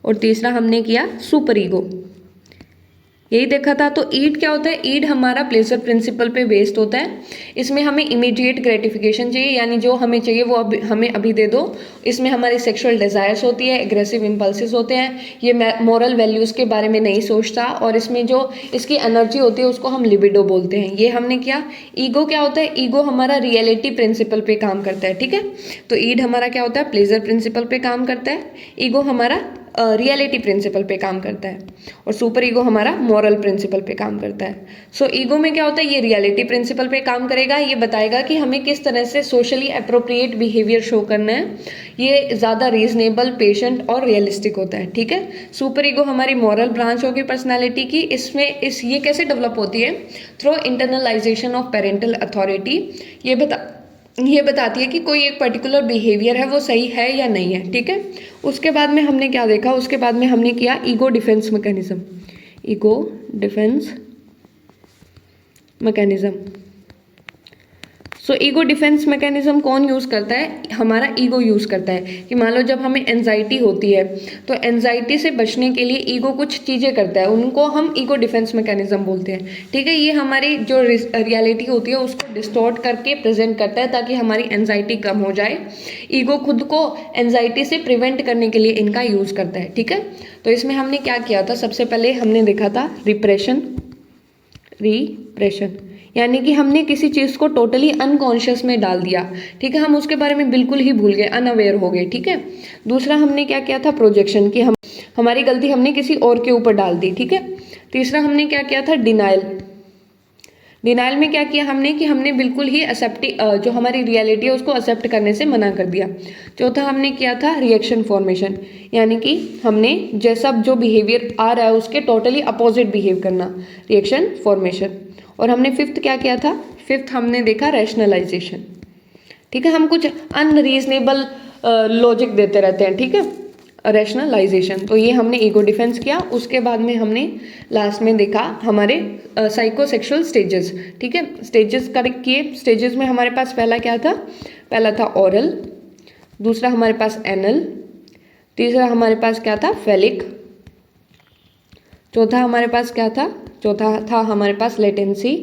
और तीसरा हमने किया सुपर ईगो, यही देखा था। तो ईड क्या होता है, ईड हमारा प्लेजर प्रिंसिपल पे बेस्ड होता है। इसमें हमें इमीडिएट ग्रेटिफिकेशन चाहिए, यानी जो हमें चाहिए वो हमें अभी दे दो। इसमें हमारी सेक्सुअल डिज़ायर्स होती है, एग्रेसिव इम्पल्सिस होते हैं, ये मॉरल वैल्यूज़ के बारे में नहीं सोचता, और इसमें जो इसकी एनर्जी होती है उसको हम लिबिडो बोलते हैं, ये हमने किया। ईगो क्या होता है, ईगो हमारा रियलिटी प्रिंसिपल पे काम करता है, ठीक है। तो ईड हमारा क्या होता है, प्लेजर प्रिंसिपल पे काम करता है, ईगो हमारा रियलिटी प्रिंसिपल पे काम करता है, और सुपर ईगो हमारा मॉरल प्रिंसिपल पे काम करता है। सो ईगो में क्या होता है, ये रियलिटी प्रिंसिपल पे काम करेगा, ये बताएगा कि हमें किस तरह से सोशली अप्रोप्रिएट बिहेवियर शो करना है, ये ज़्यादा रीजनेबल, पेशेंट और रियलिस्टिक होता है, ठीक है। सुपर ईगो हमारी मॉरल ब्रांच होगी पर्सनैलिटी की। ये कैसे डेवलप होती है, through internalisation of parental authority. ये बताती है कि कोई एक पर्टिकुलर बिहेवियर है वो सही है या नहीं है, ठीक है। उसके बाद में हमने क्या देखा, उसके बाद में हमने किया ego defence mechanism, ego defence mechanism. So ego defence mechanism कौन यूज़ करता है, हमारा ईगो यूज़ करता है। कि मान लो जब हमें एंजाइटी होती है, तो एंजाइटी से बचने के लिए ईगो कुछ चीज़ें करता है, उनको हम ईगो डिफेंस मैकेनिज्म बोलते हैं, ठीक है। ये हमारी जो रियलिटी होती है उसको डिस्टॉर्ट करके प्रेजेंट करता है ताकि हमारी एंजाइटी कम हो जाए। ईगो खुद को एंजाइटी से प्रिवेंट करने के लिए इनका यूज़ करता है, ठीक है। तो इसमें हमने क्या किया था, सबसे पहले हमने देखा था रिप्रेशन, यानी कि हमने किसी चीज़ को टोटली अनकॉन्शियस में डाल दिया, ठीक है, हम उसके बारे में बिल्कुल ही भूल गए, अनअवेयर हो गए, ठीक है। दूसरा हमने क्या किया था, प्रोजेक्शन, कि हमारी गलती हमने किसी और के ऊपर डाल दी, ठीक है। तीसरा हमने क्या किया था, डिनाइल में क्या किया हमने कि हमने बिल्कुल ही जो हमारी रियलिटी है उसको एक्सेप्ट करने से मना कर दिया। चौथा हमने किया था रिएक्शन फॉर्मेशन, यानी कि हमने जैसा जो बिहेवियर आ रहा है उसके टोटली अपोजिट बिहेव करना, रिएक्शन फॉर्मेशन। और हमने फिफ्थ क्या किया था, फिफ्थ हमने देखा रैशनलाइजेशन, ठीक है। हम कुछ अनरीजनेबल लॉजिक देते रहते हैं, ठीक है, रैशनलाइजेशन। तो ये हमने ईगो डिफेंस किया। उसके बाद में हमने लास्ट में देखा हमारे साइकोसेक्सुअल स्टेजेस, ठीक है, स्टेजेस करेक्ट किए। स्टेजेस में हमारे पास पहला क्या था, पहला था ओरल, दूसरा हमारे पास एनल, तीसरा हमारे पास क्या था, फेलिक, चौथा हमारे पास क्या था, चौथा था हमारे पास लेटेंसी,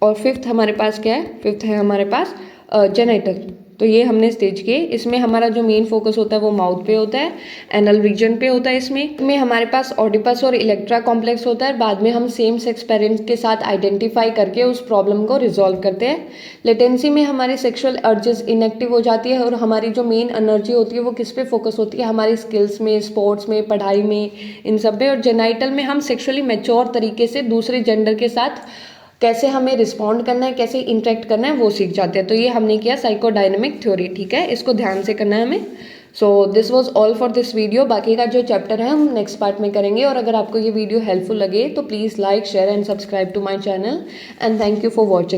और फिफ्थ हमारे पास क्या है, फिफ्थ है हमारे पास जेनिटल। तो ये हमने स्टेज किए। इसमें हमारा जो मेन फोकस होता है वो माउथ पे होता है, एनल रीजन पे होता है। इसमें हमारे पास ऑडिपस और इलेक्ट्रा कॉम्प्लेक्स होता है। बाद में हम सेम सेक्स पेरेंट्स के साथ आइडेंटिफाई करके उस प्रॉब्लम को रिजॉल्व करते हैं। लेटेंसी में हमारी सेक्सुअल अर्जेस इनएक्टिव हो जाती है और हमारी जो मेन एनर्जी होती है वो किस पे फोकस होती है, हमारी स्किल्स में, स्पोर्ट्स में, पढ़ाई में, इन सब पे। और जेनाइटल में हम सेक्सुअली मैच्योर तरीके से दूसरे जेंडर के साथ कैसे हमें रिस्पॉन्ड करना है, कैसे इंटरेक्ट करना है, वो सीख जाते हैं। तो ये हमने किया साइकोडायनेमिक थ्योरी, ठीक है, इसको ध्यान से करना है हमें। So this was all for this video. बाकी का जो चैप्टर है हम नेक्स्ट पार्ट में करेंगे। और अगर आपको ये वीडियो हेल्पफुल लगे तो please like, share and subscribe to my channel, and thank you for watching.